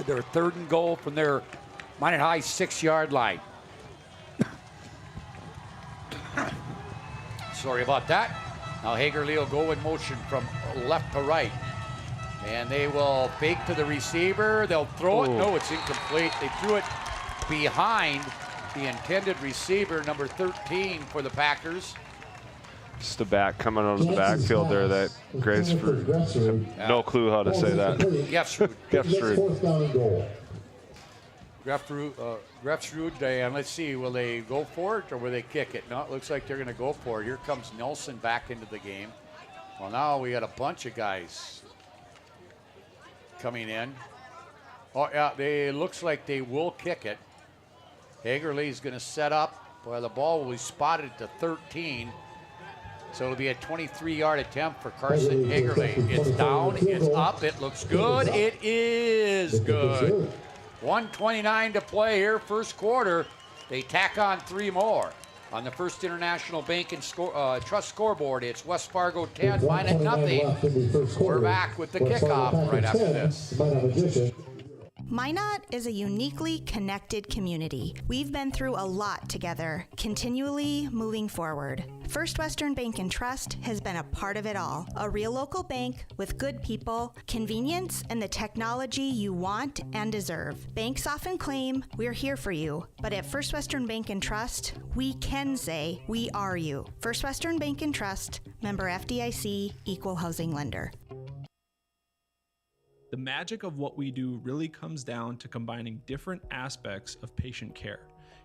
Their 3rd and goal from their Minot High 6-yard line. Sorry about that. Now Hagerly will go in motion from left to right. And they will fake to the receiver. They'll throw it. No, it's incomplete. They threw it behind the intended receiver, number 13 for the Packers. Just a back coming out of the backfield there that Grapesrud. No clue how to say that. Grapesrud. Grapesrud. And let's see, will they go for it or will they kick it? No, it looks like they're going to go for it. Here comes Nelson back into the game. Well, now we got a bunch of guys coming in. Oh, yeah, it looks like they will kick it. Hagerly's going to set up. Well, the ball will be spotted at the 13. So it'll be a 23-yard attempt for Carson Hagerly. It's down, it's up, it looks good. It is good. 1:29 to play here, first quarter. They tack on 3 more. On the First International Bank and Trust scoreboard, it's West Fargo 10, Minot nothing. We're back with the kickoff right after this. Minot is a uniquely connected community. We've been through a lot together, continually moving forward. First Western Bank and Trust has been a part of it all. A real local bank with good people, convenience, and the technology you want and deserve. Banks often claim we're here for you, but at First Western Bank and Trust, we can say we are you. First Western Bank and Trust, member FDIC, equal housing lender. The magic of what we do really comes down to combining different aspects of patient care.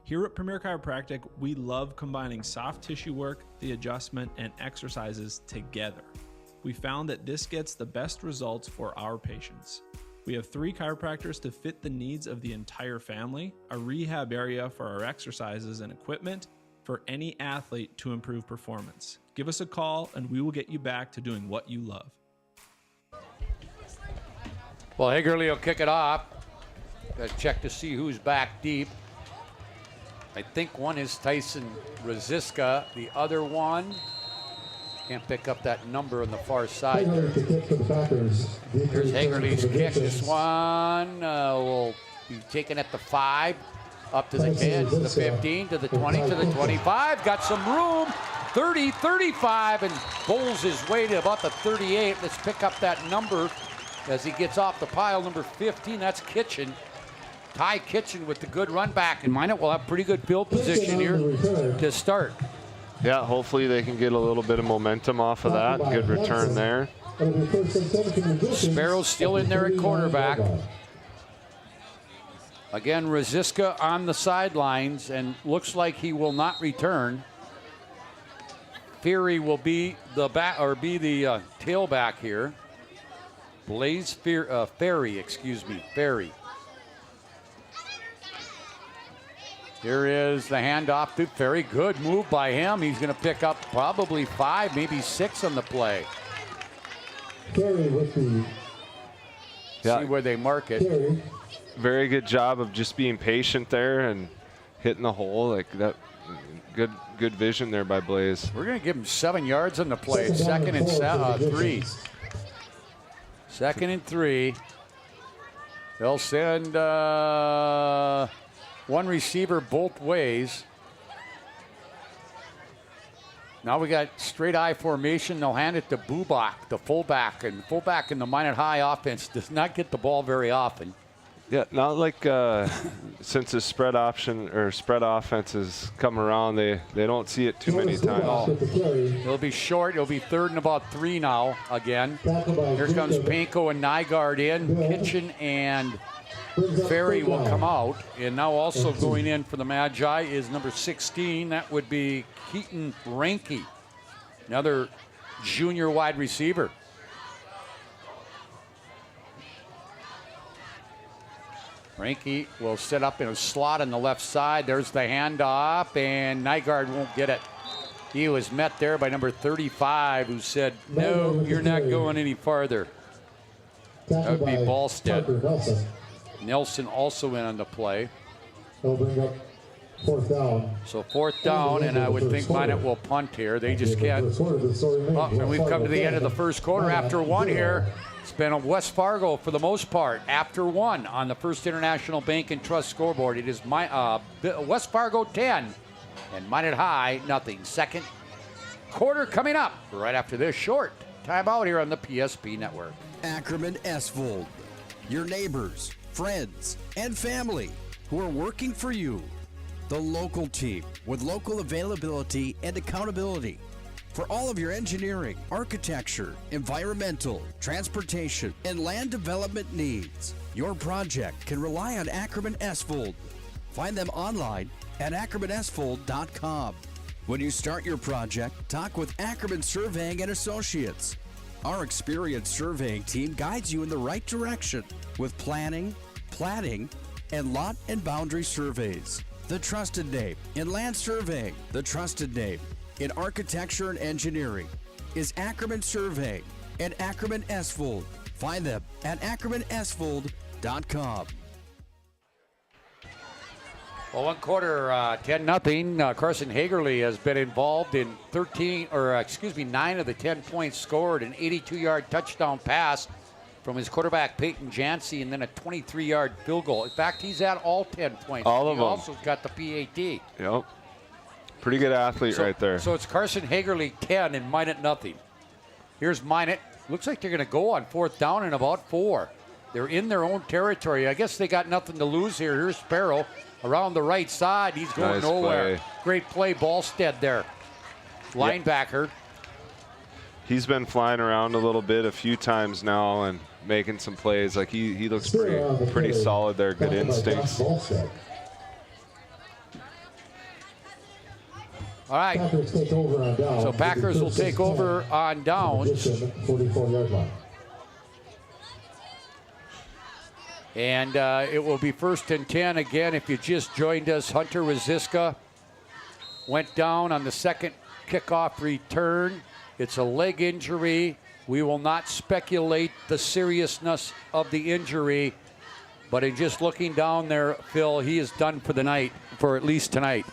Here at Premier Chiropractic, we love combining soft tissue work, the adjustment, and exercises together. We found that this gets the best results for our patients. We have 3 chiropractors to fit the needs of the entire family, a rehab area for our exercises and equipment for any athlete to improve performance. Give us a call and we will get you back to doing what you love. Well, Hagerly will kick it off. Got to check to see who's back deep. I think one is Tyson Rosiska. The other one, can't pick up that number on the far side. There's Hagerly's kick. This one will be taken at the 5, up to the 10, to the 15, to the 20, to the 25. Got some room. 30, 35, and bowls his way to about the 38. Let's pick up that number as he gets off the pile, number 15, that's Kitchen. Ty Kitchen with the good run back. And Minot will have pretty good field position here to start. Yeah, hopefully they can get a little bit of momentum off of that. Good return there. Sparrow's still in there at quarterback. Again, Rosiska on the sidelines, and looks like he will not return. Ferry will be the tailback here. Ferry. Here is the handoff to Ferry. Good move by him. He's going to pick up probably 5, maybe 6 on the play. Carey with the See where they mark it. carry. Very good job of just being patient there and hitting the hole like that. Good vision there by Blaze. We're going to give him 7 yards on the play. It's Second second down and and 4 for the 3. Egyptians. Second and 3. They'll send one receiver both ways. Now we got straight eye formation. They'll hand it to Bubak, the fullback. And fullback in the Minot High offense does not get the ball very often. Yeah, not like since the spread option or spread offense has come around, they don't see it too many times. With the carry. It'll be short. It'll be 3rd and about 3 now again. Tackled by Here comes Jacob. Panko and Nygaard in. Kitchen and Brings up Ferry third will down. come out. And now also going in for the Magi is number 16. That would be Keaton Ranke, another junior wide receiver. Ranke will set up in a slot on the left side. There's the handoff, and Nygaard won't get it. He was met there by number 35, who said, no, you're not going any farther. That would be Tackled by Ballstead. Parker Nelson. Nelson also in on the play. They'll bring up 4th down. So 4th down, and I would think Minot will punt here. They just can't. Oh, and we've come to the end of the first quarter. After 1 here, it's been a West Fargo for the most part. After 1 on the First International Bank and Trust scoreboard, it is West Fargo 10 and Minot High nothing. Second quarter coming up right after this short timeout here on the PSP Network. Ackerman Esvold, your neighbors, friends, and family who are working for you. The local team with local availability and accountability for all of your engineering, architecture, environmental, transportation, and land development needs. Your project can rely on Ackerman Esvold. Find them online at ackermanesvold.com. When you start your project, talk with Ackerman Surveying and Associates. Our experienced surveying team guides you in the right direction with planning, platting, and lot and boundary surveys. The trusted name in land surveying, the trusted name in architecture and engineering is Ackerman Surveying and Ackerman Esvold. Find them at ackermanesvold.com. Well, 1 quarter, 10-0. Carson Hagerly has been involved in 9 of the 10 points scored, an 82-yard touchdown pass from his quarterback, Peyton Jancy, and then a 23-yard field goal. In fact, he's at all 10 points. All of them. He also got the PAT. Yep. Pretty good athlete right there. So it's Carson Hagerly 10 and Minot nothing. Here's Minot. Looks like they're going to go on 4th down and about 4. They're in their own territory. I guess they got nothing to lose here. Here's Sparrow around the right side. He's going Nice nowhere. play. Great play, Ballstead there. Linebacker. He's been flying around a little bit a few times now and making some plays. Like he looks pretty solid there. Good instincts. All right. Packers take over on down. So Packers will take over on downs. 44-yard line. And it will be 1st and 10 again. If you just joined us, Hunter Waziska went down on the second kickoff return. It's a leg injury. We will not speculate the seriousness of the injury, but in just looking down there, Phil, he is done for the night, for at least tonight.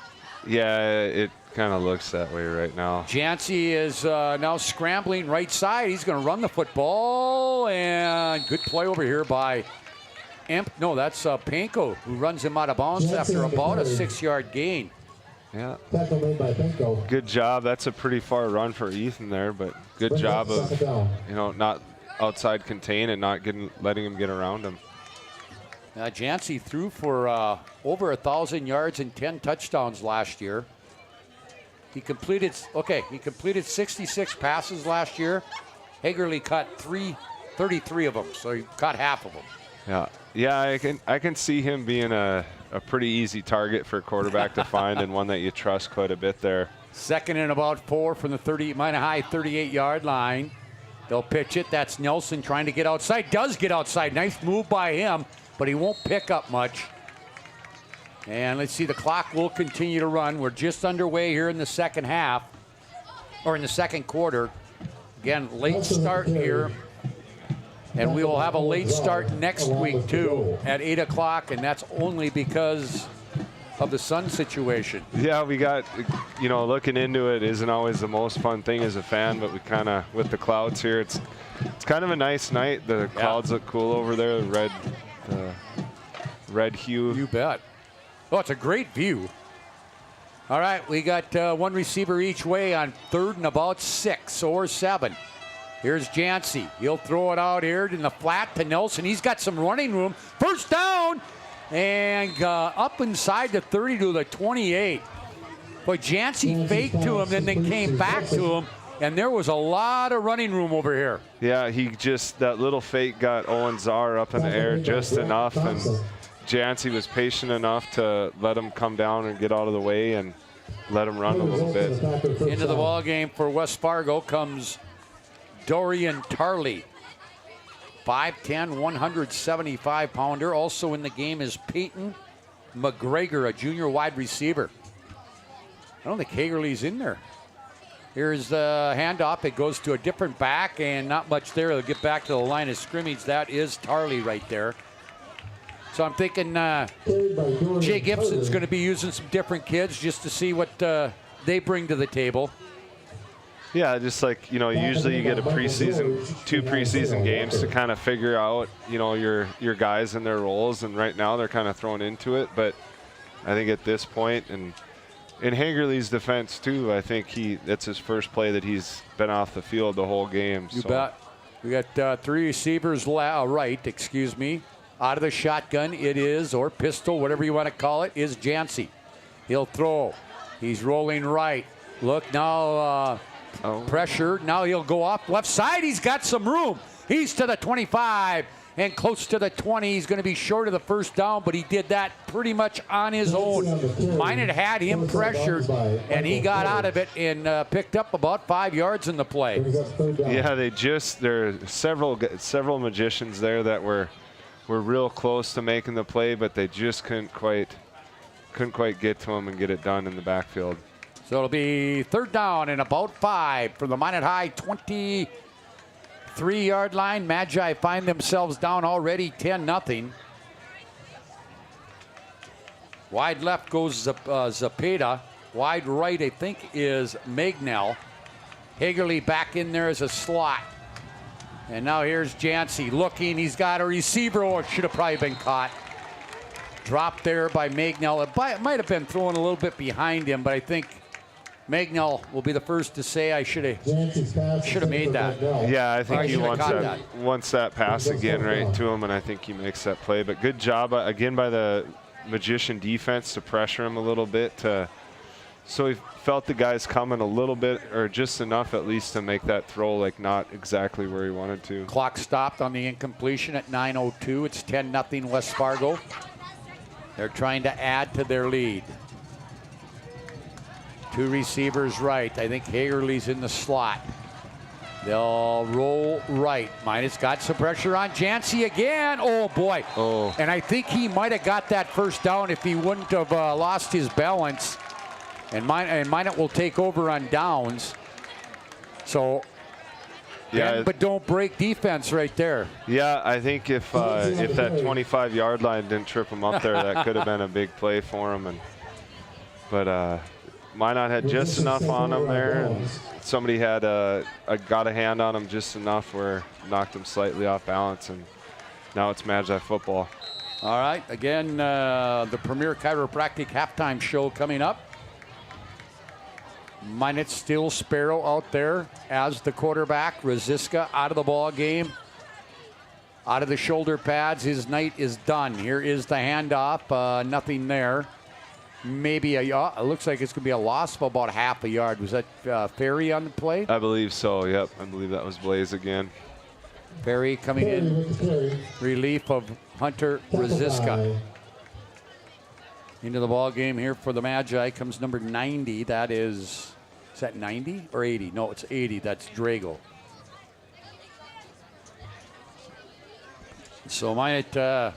Yeah, it kind of looks that way right now. Jancy is now scrambling right side. He's going to run the football, and good play over here by that's Panko, who runs him out of bounds after about a 6-yard gain. Yeah. Tackle made by Panko. Good job. That's a pretty far run for Ethan there, but good job of not outside contain and not letting him get around him. Jancy threw for over 1,000 yards and 10 touchdowns last year. He completed 66 passes last year. Hagerly caught 33 of them, so he caught half of them. Yeah, I can see him being a pretty easy target for a quarterback to find and one that you trust quite a bit there. 2nd and about 4 from the Minot High 38-yard line. They'll pitch it. That's Nelson trying to get outside. Does get outside. Nice move by him, but he won't pick up much. And let's see, the clock will continue to run. We're just underway here in the second half, or in the second quarter. Again, late start here And we will have a late start next week, too, at 8 o'clock, and that's only because of the sun situation. Yeah, we got, looking into it isn't always the most fun thing as a fan, but we kind of, with the clouds here, it's kind of a nice night. The clouds look cool over there, the red hue. You bet. Oh, it's a great view. All right, we got one receiver each way on 3rd and about 6 or 7. Here's Jancy. He'll throw it out here in the flat to Nelson. He's got some running room. First down, and up inside the 30 to the 28. But Jancy faked to him and then came back to him, and there was a lot of running room over here. Yeah, that little fake got Owen Czar up in the air just enough, and Jancy was patient enough to let him come down and get out of the way and let him run a little bit. Into the ball game for West Fargo comes Dorian Tarley, 5'10", 175-pounder. Also in the game is Peyton McGregor, a junior wide receiver. I don't think Hagerly's in there. Here's the handoff. It goes to a different back, and not much there. They'll get back to the line of scrimmage. That is Tarley right there. So I'm thinking Jay Gibson's going to be using some different kids just to see what they bring to the table. Yeah, just like, usually you get two preseason games to kind of figure out, your guys and their roles. And right now they're kind of thrown into it. But I think at this point, and in Hagerly's defense too, I think that's his first play that he's been off the field the whole game. You bet. We got 3 receivers right, out of the shotgun. It is, or pistol, whatever you want to call it, is Jancy. He'll throw. He's rolling right. Look now, pressure. Now he'll go off left side. He's got some room. He's to the 25 and close to the 20. He's going to be short of the first down, but he did that pretty much on his own. Minot had him pressured, and he got out of it and picked up about 5 yards in the play. Yeah, there are several magicians there that were real close to making the play, but they just couldn't quite get to him and get it done in the backfield. So it'll be 3rd down and about 5 from the Minot High 23-yard line. Magi find themselves down already 10-0. Wide left goes Zapata. Wide right, I think, is Magnell. Hagerly back in there as a slot. And now here's Jancy looking. He's got a receiver. Oh, it should have probably been caught. Dropped there by Magnell. It might have been thrown a little bit behind him, but I think Magnell will be the first to say I should have made that. Yeah, I think he wants that pass again right to him, and I think he makes that play. But good job again by the Magician defense to pressure him a little bit. So he felt the guys coming a little bit, or just enough at least to make that throw, like not exactly where he wanted to. Clock stopped on the incompletion at 9:02. It's 10-0 West Fargo. They're trying to add to their lead. 2 receivers right. I think Hagerly's in the slot. They'll roll right. Minot's got some pressure on Jancy again. Oh, boy. Oh. And I think he might have got that first down if he wouldn't have lost his balance. And Minot will take over on downs. So, yeah, but don't break defense right there. Yeah, I think if that 25-yard line didn't trip him up there, that could have been a big play for him. But Minot had just enough on him there, and somebody had got a hand on him just enough where knocked him slightly off balance, and now it's Magi football. All right, again, the Premier Chiropractic halftime show coming up. Minot still Sparrow out there as the quarterback. Rosiska out of the ball game. Out of the shoulder pads. His night is done. Here is the handoff. Nothing there. Maybe it looks like it's going to be a loss of about half a yard. Was that Ferry on the play? I believe so, yep. I believe that was Blaze again. Ferry coming in. Relief of Hunter Rosiska. Into the ball game here for the Magi comes number 90. That is that 90 or 80? No, it's 80. That's Drago. So Minot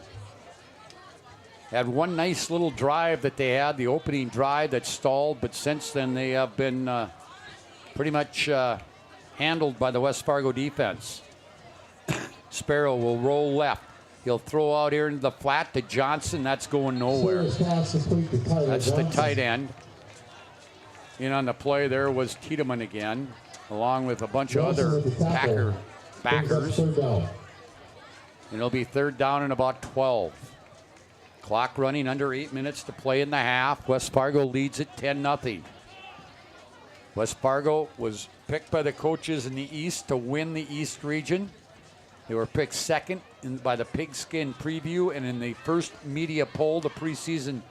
had one nice little drive that they had, the opening drive that stalled, but since then they have been pretty much handled by the West Fargo defense. Sparrow will roll left. He'll throw out here into the flat to Johnson. That's going nowhere. That's the tight end. In on the play there was Tiedemann again, along with a bunch of other Packer backers. And it'll be third down and about 12. Clock running, under 8 minutes to play in the half. West Fargo leads at 10-0. West Fargo was picked by the coaches in the East to win the East region. They were picked second by the Pigskin Preview, and in the first media poll, the preseason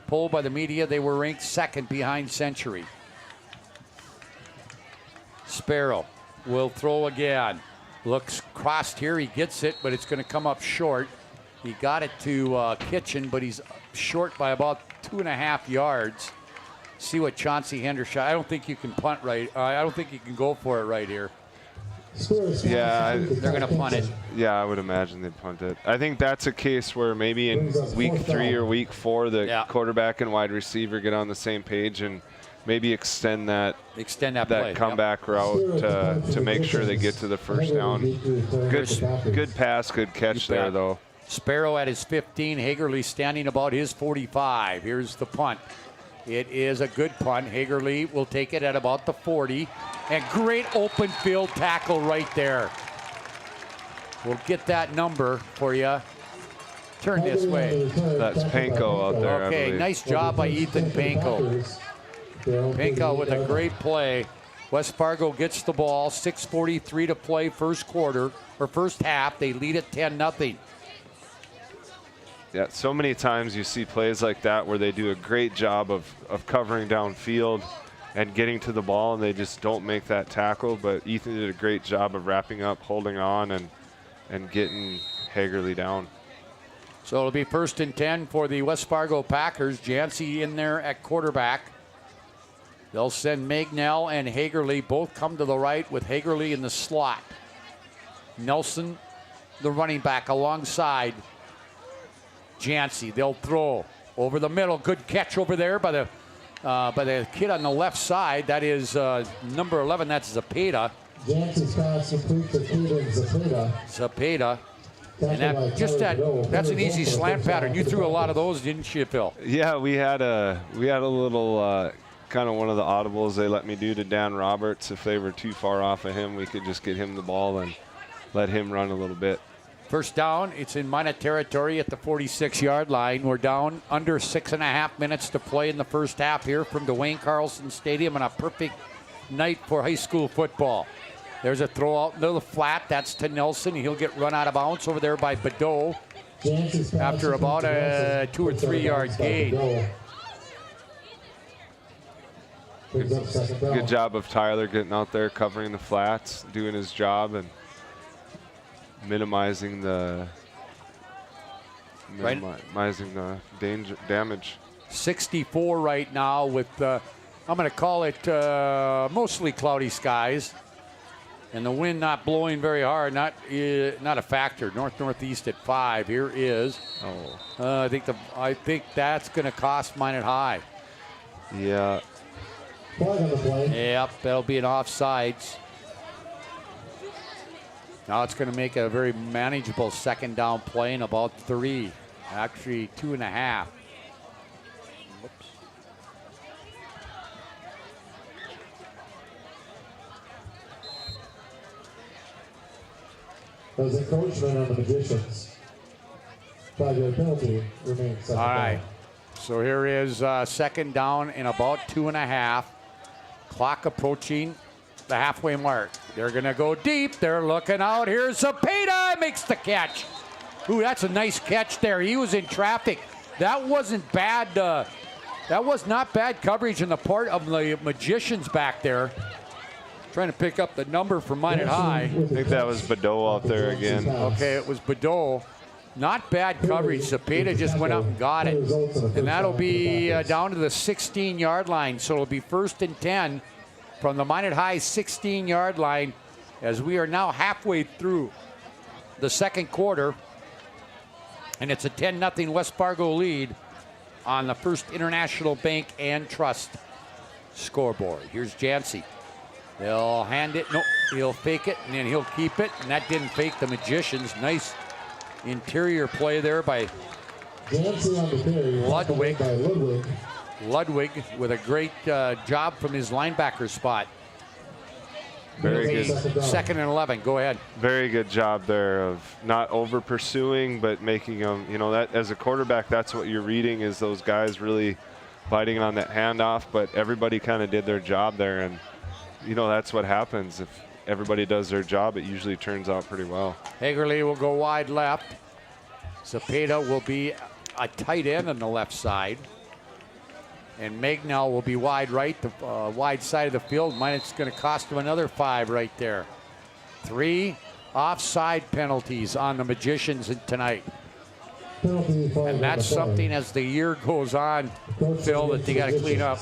poll by the media, they were ranked second behind Century. Sparrow will throw again. Looks crossed here. He gets it, but it's going to come up short. He got it to Kitchen, but he's short by about 2.5 yards. See what Chauncey Hendershot. I don't think you can punt right. I don't think you can go for it right here. Yeah, they're going to punt it. Yeah, I would imagine they'd punt it. I think that's a case where maybe in week 3 or week 4, the quarterback and wide receiver get on the same page and maybe extend that play. comeback route to make sure they get to the first down. Good pass, good catch there, though. Sparrow at his 15, Hagerly standing about his 45. Here's the punt. It is a good punt. Hagerly will take it at about the 40. And great open field tackle right there. We'll get that number for you. Turn this way. That's Panko out there. Okay, nice job by Ethan Panko. Panko with a great play. West Fargo gets the ball. 6:43 to play first quarter, or first half. They lead at 10-0. Yeah, so many times you see plays like that where they do a great job of covering downfield and getting to the ball, and they just don't make that tackle. But Ethan did a great job of wrapping up, holding on, and getting Hagerly down. So it'll be 1st and 10 for the West Fargo Packers. Jancy in there at quarterback. They'll send Magnell and Hagerly. Both come to the right with Hagerly in the slot. Nelson, the running back, alongside Jancy. They'll throw over the middle. Good catch over there by the kid on the left side. That is number 11. That's Zapata. Jancy's pass complete to Zapata. Zapata. And that's an easy slant pattern. You threw a lot of those, didn't you, Phil? Yeah, we had a little kind of one of the audibles they let me do to Dan Roberts. If they were too far off of him, we could just get him the ball and let him run a little bit. First down, it's in Minot territory at the 46-yard line. We're down under 6.5 minutes to play in the first half here from Dwayne Carlson Stadium on a perfect night for high school football. There's a throw out into the flat. That's to Nelson. He'll get run out of bounds over there by Badeau after about a 2 or 3 yard gain. Good job of Tyler getting out there, covering the flats, doing his job, and minimizing the damage. 64 right now with I'm going to call it mostly cloudy skies, and the wind not blowing very hard. Not a factor. Northeast at 5. Here is. I think that's going to cost Minot High. Yeah. Yep, that'll be an offsides. Now it's going to make a very manageable second down play in about 3. Actually, 2.5. Whoops. There's encroachment on the Magicians. 5-yard penalty remains second down. All right. So here is second down in about 2.5. Clock approaching the halfway mark. They're going to go deep. They're looking out. Here's Zapata. Makes the catch. Ooh, that's a nice catch there. He was in traffic. That wasn't bad. That was not bad coverage on the part of the Magicians back there. Trying to pick up the number for Minot High. I think that was Badeau out there again. Okay, it was Badeau. Not bad coverage. Zapata just went up and got it. And that'll be down to the 16-yard line. So it'll be 1st and 10 from the Minot High 16-yard line as we are now halfway through the second quarter. And it's a 10-0 West Fargo lead on the First International Bank and Trust scoreboard. Here's Jancy. They'll hand it. Nope. He'll fake it, and then he'll keep it. And that didn't fake the Magicians. Nice interior play there by Ludwig. Ludwig with a great job from his linebacker spot. Very good. Second and 11. Go ahead. Very good job there of not over pursuing, but making them, that as a quarterback, that's what you're reading is those guys really fighting on that handoff, but everybody kind of did their job there. And, that's what happens. If everybody does their job, it usually turns out pretty well. Hagerly will go wide left. Zapata will be a tight end on the left side. And Magnell will be wide right, the wide side of the field. It's going to cost him another 5 right there. 3 offside penalties on the Magicians tonight. And that's something as the year goes on, Phil, that they got to clean up.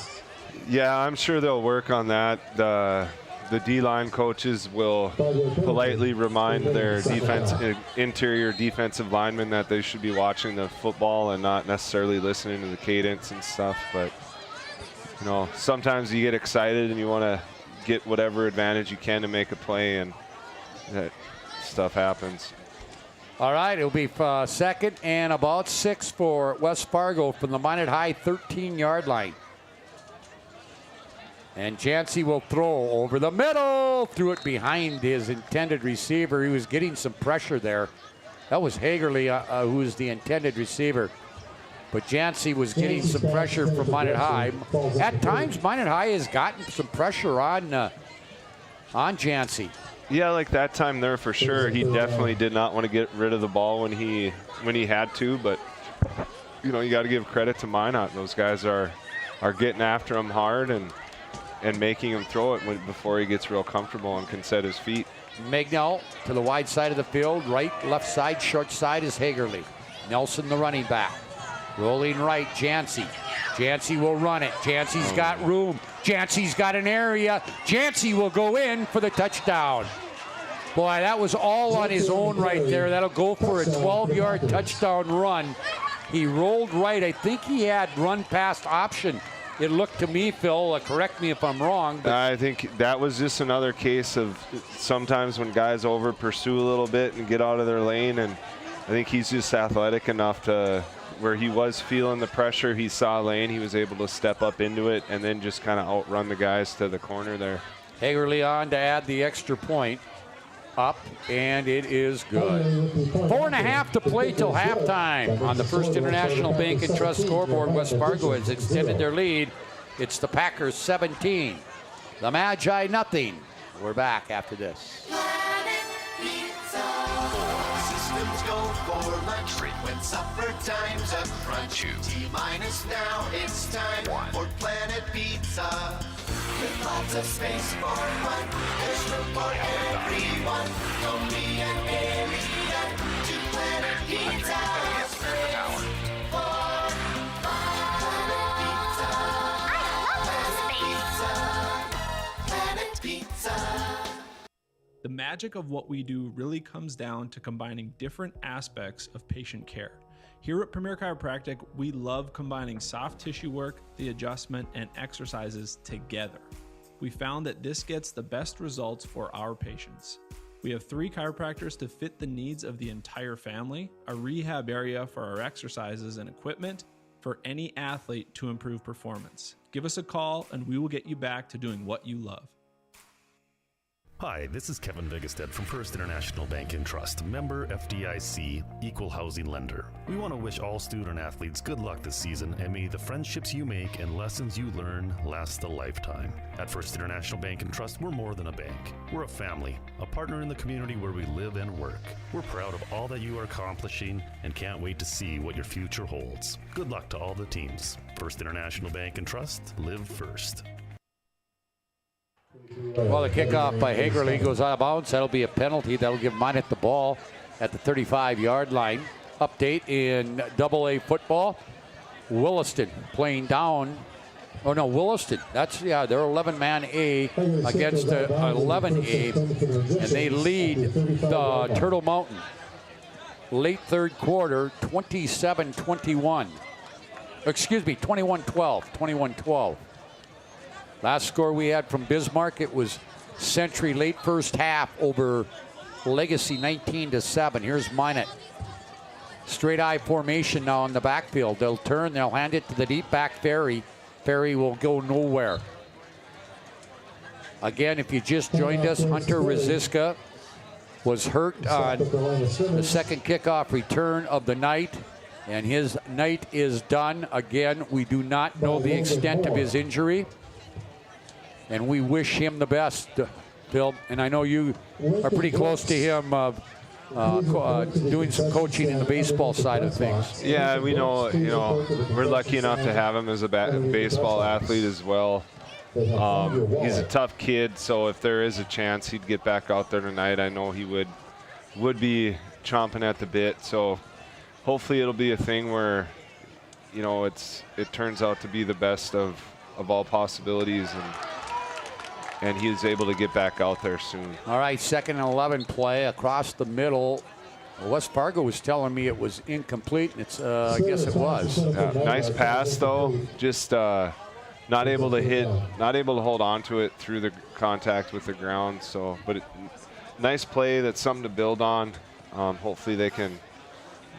Yeah, I'm sure they'll work on that. The D-line coaches will politely remind their interior defensive linemen that they should be watching the football and not necessarily listening to the cadence and stuff. But, sometimes you get excited and you want to get whatever advantage you can to make a play, and that stuff happens. All right, it'll be second and about 6 for West Fargo from the Minot High 13-yard line. And Jancy will throw over the middle. Threw it behind his intended receiver. He was getting some pressure there. That was Hagerly, who was the intended receiver. But Jancy was getting some pressure from Minot High. At times, Minot High has gotten some pressure on Jancy. Yeah, like that time there for sure. He definitely did not want to get rid of the ball when he had to. But, you got to give credit to Minot. Those guys are getting after him hard and making him throw it before he gets real comfortable and can set his feet. Magnell to the wide side of the field. Right, left side, short side is Hagerly. Nelson, the running back. Rolling right, Jancy. Jancy will run it. Jancy's got room. Jancy's got an area. Jancy will go in for the touchdown. Boy, that was all on his own right there. That'll go for a 12-yard touchdown run. He rolled right. I think he had run past option. It looked to me, Phil, correct me if I'm wrong. But I think that was just another case of sometimes when guys over pursue a little bit and get out of their lane, and I think he's just athletic enough to where he was feeling the pressure. He saw a lane, he was able to step up into it and then just kind of outrun the guys to the corner there. Hagerly on to add the extra point. Up, and it is good. 4.5 to play till halftime on the First International Bank and Trust scoreboard. West Fargo has extended their lead. It's the Packers 17, the Magi nothing. We're back after this. Systems go for lunch when supper time's a crunch. T-minus now, it's time for Planet Pizza. With lots of space for fun, there's room for everyone. From me and Marianne to Planet Pizza. Space for fun. Planet Pizza. The magic of what we do really comes down to combining different aspects of patient care. Here at Premier Chiropractic, we love combining soft tissue work, the adjustment, and exercises together. We found that this gets the best results for our patients. We have 3 chiropractors to fit the needs of the entire family, a rehab area for our exercises and equipment for any athlete to improve performance. Give us a call and we will get you back to doing what you love. Hi, this is Kevin Vigestead from First International Bank and Trust, member FDIC, equal housing lender. We want to wish all student athletes good luck this season, and may the friendships you make and lessons you learn last a lifetime. At First International Bank and Trust, we're more than a bank. We're a family, a partner in the community where we live and work. We're proud of all that you are accomplishing and can't wait to see what your future holds. Good luck to all the teams. First International Bank and Trust, live first. Well, the kickoff by Hagerly goes out of bounds. That'll be a penalty. That'll give Minot the ball at the 35-yard line. Update in AA football. Williston playing down. Oh, no, Williston. They're 11-man A against 11A, and they lead the Turtle Mountain. Late third quarter, 27-21. Excuse me, 21-12. 21-12. Last score we had from Bismarck, it was Century late first half over Legacy 19-7. Here's Minot. Straight eye formation now in the backfield. They'll turn, they'll hand it to the deep back Ferry. Ferry will go nowhere. Again, if you just joined us, Hunter Rosiska was hurt on the second kickoff return of the night, and his night is done. Again, we do not know the extent of his injury, and we wish him the best, Phil. And I know you are pretty close to him, doing some coaching in the baseball side of things. Yeah, we know, we're lucky enough to have him as a baseball athlete as well. He's a tough kid, so if there is a chance he'd get back out there tonight, I know he would be chomping at the bit. So hopefully it'll be a thing where, it turns out to be the best of all possibilities, and he's able to get back out there soon. All right, 2nd and 11 play across the middle. West Fargo was telling me it was incomplete, and it's I guess it was. Nice pass though, just not able to hold on to it through the contact with the ground. So, but nice play. That's something to build on. Hopefully they can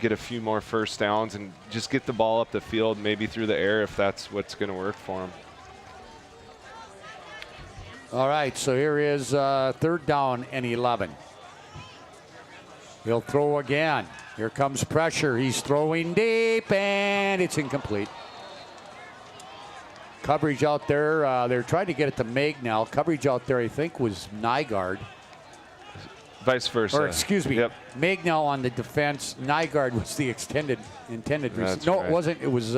get a few more first downs and just get the ball up the field, maybe through the air if that's what's going to work for them. All right, so here is 3rd down and 11. He'll throw again. Here comes pressure. He's throwing deep, and it's incomplete. Coverage out there, they're trying to get it to Magnell. Coverage out there, I think, was Nygaard. Vice versa. Or excuse me, yep. Magnell on the defense. Nygaard was the intended receiver. No, right. It wasn't. It was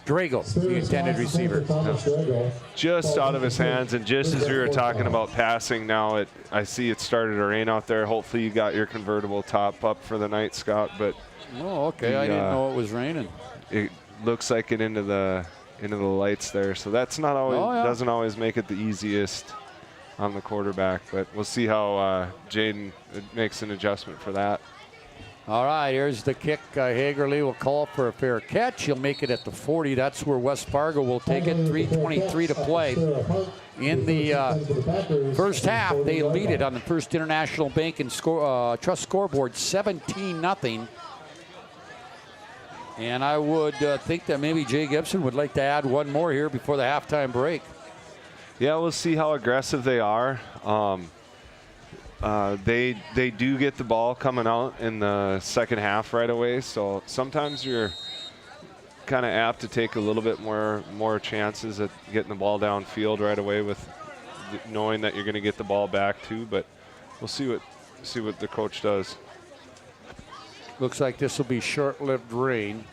Drago, the intended receiver. No. Just out of his hands, and just as we were talking about passing, now I see it started to rain out there. Hopefully you got your convertible top up for the night, Scott. But oh, okay, I didn't know it was raining. It looks like it into the lights there, so that's not always doesn't always make it the easiest on the quarterback, but we'll see how Jaden makes an adjustment for that. All right, here's the kick. Hagerly will call for a fair catch. He'll make it at the 40. That's where West Fargo will take it. 3:23 to play in the first half. They lead it on the First International Bank and Trust scoreboard, 17-0. And I would think that maybe Jay Gibson would like to add one more here before the halftime break. Yeah, we'll see how aggressive they are. They do get the ball coming out in the second half right away, so sometimes you're kind of apt to take a little bit more chances at getting the ball downfield right away with knowing that you're going to get the ball back too. But we'll see what the coach does. Looks like this will be short-lived rain.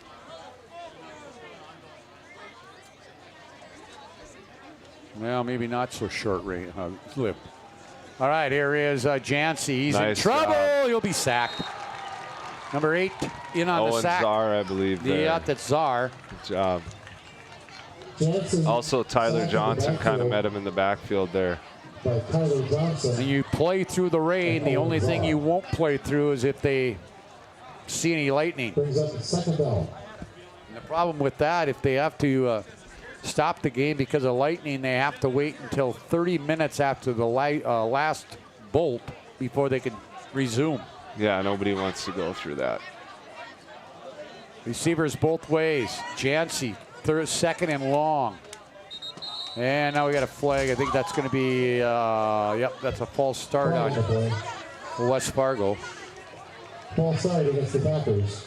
Well, maybe not so short rain. Lived. All right, here is Jancy. He's nice in trouble. job. He'll be sacked. Number 8 in on the sack. Czar, I believe. Yeah, that's Czar. Good job. Also, Tyler Johnson kind of met him in the backfield there. And you play through the rain. The only thing you won't play through is if they see any lightning. And the problem with that, if they have to stop the game because of lightning, they have to wait until 30 minutes after the last bolt before they can resume. Yeah, nobody wants to go through that. Receivers both ways. Jancy, 2nd and long. And now we got a flag. I think that's going to be, that's a false start on West Fargo. False start against the Packers.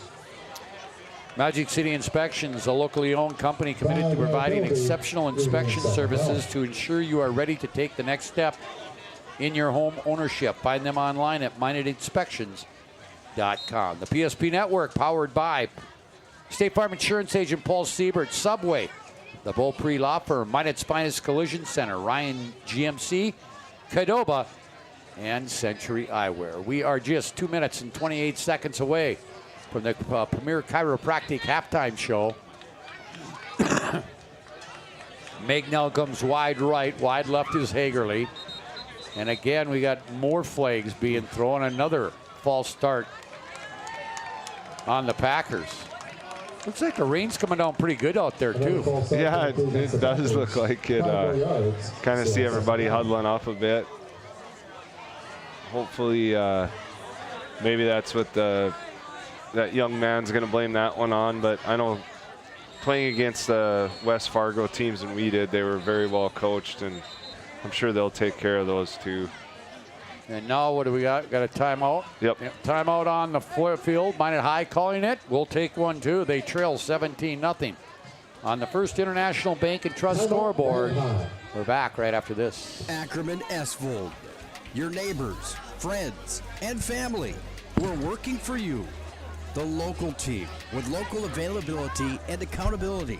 Magic City Inspections, a locally owned company committed to providing exceptional inspection services to ensure you are ready to take the next step in your home ownership. Find them online at MinutInspections.com. The PSP Network, powered by State Farm Insurance Agent Paul Siebert, Subway, the Beaupre Law Firm, Minut's Finest Collision Center, Ryan GMC, Cadoba, and Century Eyewear. We are just 2 minutes and 28 seconds away from the Premier Chiropractic halftime show. Magnell comes wide right, wide left is Hagerly. And again, we got more flags being thrown. Another false start on the Packers. Looks like the rain's coming down pretty good out there, too. Yeah, it does look like it. Kind of see everybody huddling up a bit. hopefully maybe that's what that young man's going to blame that one on. But I know playing against the West Fargo teams and we did, they were very well coached, and I'm sure they'll take care of those too. And now what do we got? Got a timeout? Yep. Timeout on the field. Minot High calling it. We'll take one too. They trail 17-0 on the First International Bank and Trust scoreboard. We're back right after this. Ackerman Esvold, your neighbors, friends, and family who are working for you. The local team with local availability and accountability.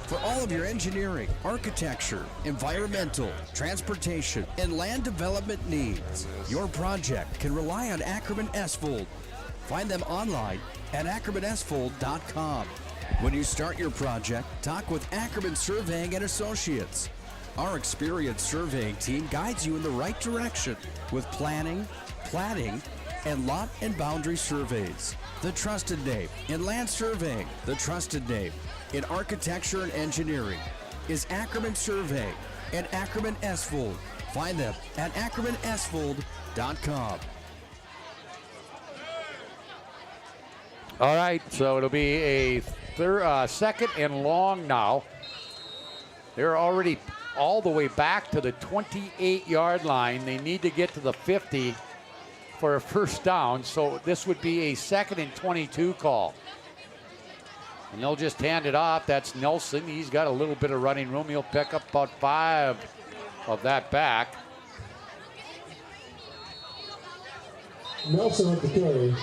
For all of your engineering, architecture, environmental, transportation, and land development needs, your project can rely on Ackerman Esvold. Find them online at ackermanesvold.com. When you start your project, talk with Ackerman Surveying and Associates. Our experienced surveying team guides you in the right direction with planning, platting, and lot and boundary surveys. The trusted name in land surveying, the trusted name in architecture and engineering is Ackerman Survey and Ackerman Esvold. Find them at ackermanesvold.com. All right, so it'll be a second and long now. They're already all the way back to the 28-yard line. They need to get to the 50 for a first down, so this would be a 2nd and 22 call. And they'll just hand it off. That's Nelson. He's got a little bit of running room. He'll pick up about 5 of that back. Nelson with the carry.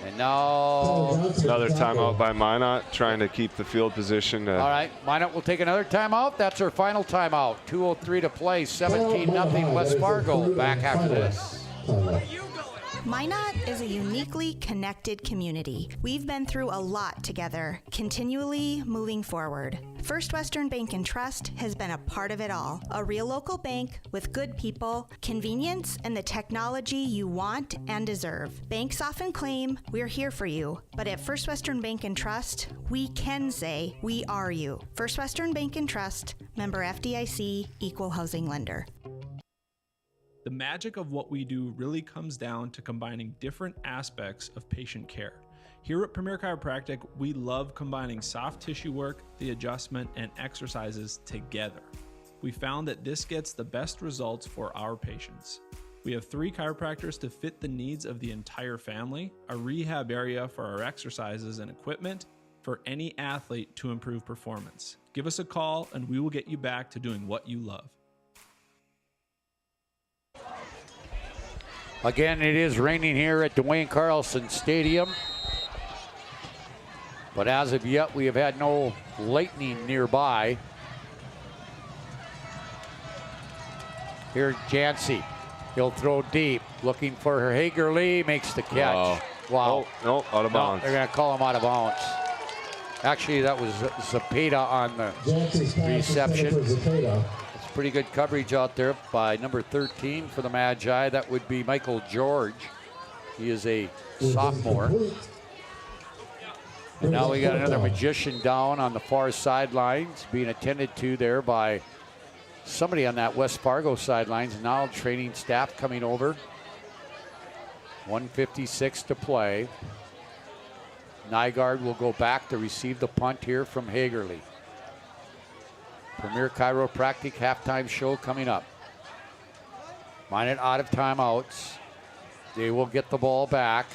And now another timeout by Minot, trying to keep the field position. All right, Minot will take another timeout. That's our final timeout. 2:03 to play. 17-0 West Fargo. Back after this. Minot is a uniquely connected community. We've been through a lot together, continually moving forward. First Western Bank and Trust has been a part of it all. A real local bank with good people, convenience, and the technology you want and deserve. Banks often claim we're here for you, but at First Western Bank and Trust, we can say we are you. First Western Bank and Trust, member FDIC, equal housing lender. The magic of what we do really comes down to combining different aspects of patient care. Here at Premier Chiropractic, we love combining soft tissue work, the adjustment, and exercises together. We found that this gets the best results for our patients. We have 3 chiropractors to fit the needs of the entire family, a rehab area for our exercises and equipment, for any athlete to improve performance. Give us a call and we will get you back to doing what you love. Again, it is raining here at Dwayne Carlson Stadium. But as of yet, we have had no lightning nearby. Here's Jancy. He'll throw deep, looking for her. Hagerly makes the catch. Wow. Oh, no, out of bounds. They're going to call him out of bounds. Actually, that was Zapata on the reception. It's pretty good coverage out there by number 13 for the Magi. That would be Michael George. He is a sophomore. And now we got another magician down on the far sidelines, being attended to there by somebody on that West Fargo sidelines. Now training staff coming over. 1:56 to play. Nygaard will go back to receive the punt here from Hagerly. Premier Chiropractic halftime show coming up. Minot out of timeouts. They will get the ball back.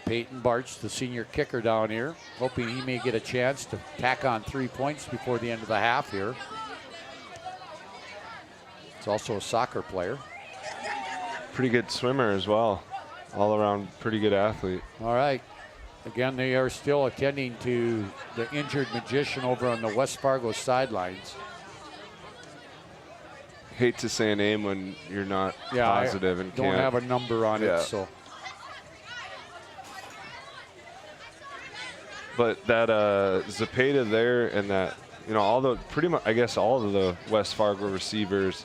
Peyton Barch, the senior kicker down here, hoping he may get a chance to tack on 3 points before the end of the half here. He's also a soccer player. Pretty good swimmer as well. All around pretty good athlete. All right. Again, they are still attending to the injured magician over on the West Fargo sidelines. Hate to say a name when you're not positive and don't can't. have a number on it, so. But that Zapata there and that, you know, all the pretty much, I guess all of the West Fargo receivers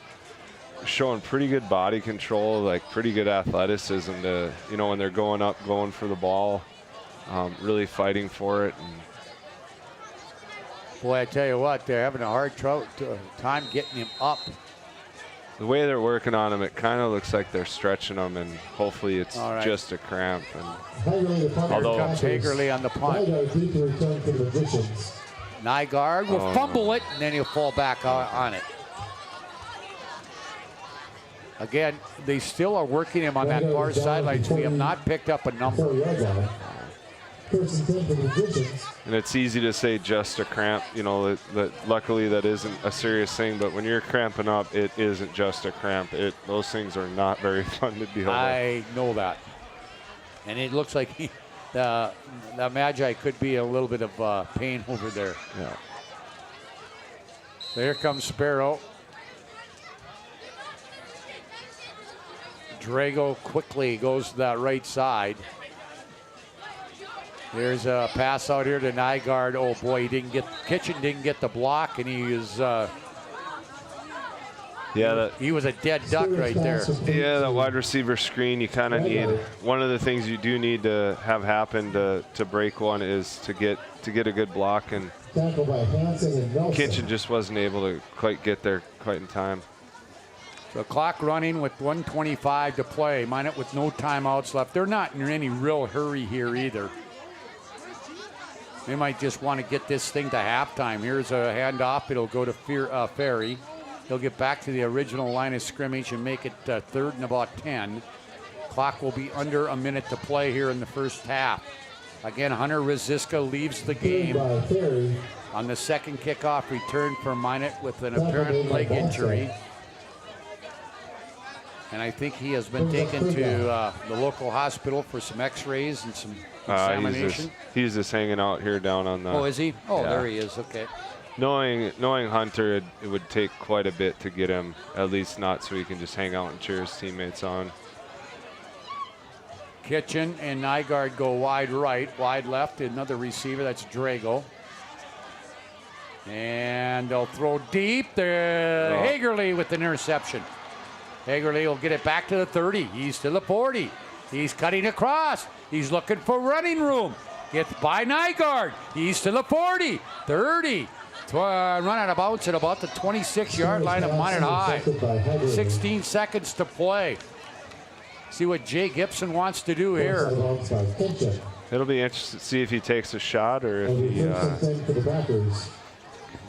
showing pretty good body control, like pretty good athleticism to, you know, when they're going up, going for the ball, really fighting for it. And Boy, I tell you what, they're having a hard time getting him up. The way they're working on him, it kind of looks like they're stretching him, and hopefully it's just a cramp. And although comes Hagerly on the punt. Nygaard will fumble it, and then he'll fall back on it. Again, they still are working him on that far sideline, so we have not picked up a number. And it's easy to say just a cramp, that luckily that isn't a serious thing, but when you're cramping up, it isn't just a cramp. Those things are not very fun to deal with. I know that. And it looks like the Magi could be a little bit of pain over there. Yeah. So here comes Sparrow. Drago quickly goes to that right side. There's a pass out here to Nygaard. Oh boy, Kitchen didn't get the block, and he was he was a dead duck right there. Yeah, that wide receiver screen, you kind of need. One of the things you do need to have happen to break one is to get a good block, and Kitchen just wasn't able to quite get there quite in time. The clock running with 1:25 to play. Minot with no timeouts left. They're not in any real hurry here either. They might just want to get this thing to halftime. Here's a handoff. It'll go to Ferry. He'll get back to the original line of scrimmage and make it 3rd and about 10. Clock will be under a minute to play here in the first half. Again, Hunter Rosiska leaves the game on the second kickoff return for Minot with an apparent leg injury. And I think he has been taken to the local hospital for some x-rays and some examination. He's just hanging out here down on the... Oh, is he? Oh, yeah. There he is. Okay. Knowing Hunter, it would take quite a bit to get him, at least not so he can just hang out and cheer his teammates on. Kitchen and Nygaard go wide right, wide left. Another receiver, that's Drago. And they'll throw deep. Hagerly with an interception. Hagerly will get it back to the 30. He's to the 40. He's cutting across. He's looking for running room. Gets by Nygaard. He's to the 40, 30. Run out of bounds at about the 26-yard line of Minot High. 16 seconds to play. See what Jay Gibson wants to do here. It'll be interesting to see if he takes a shot or if he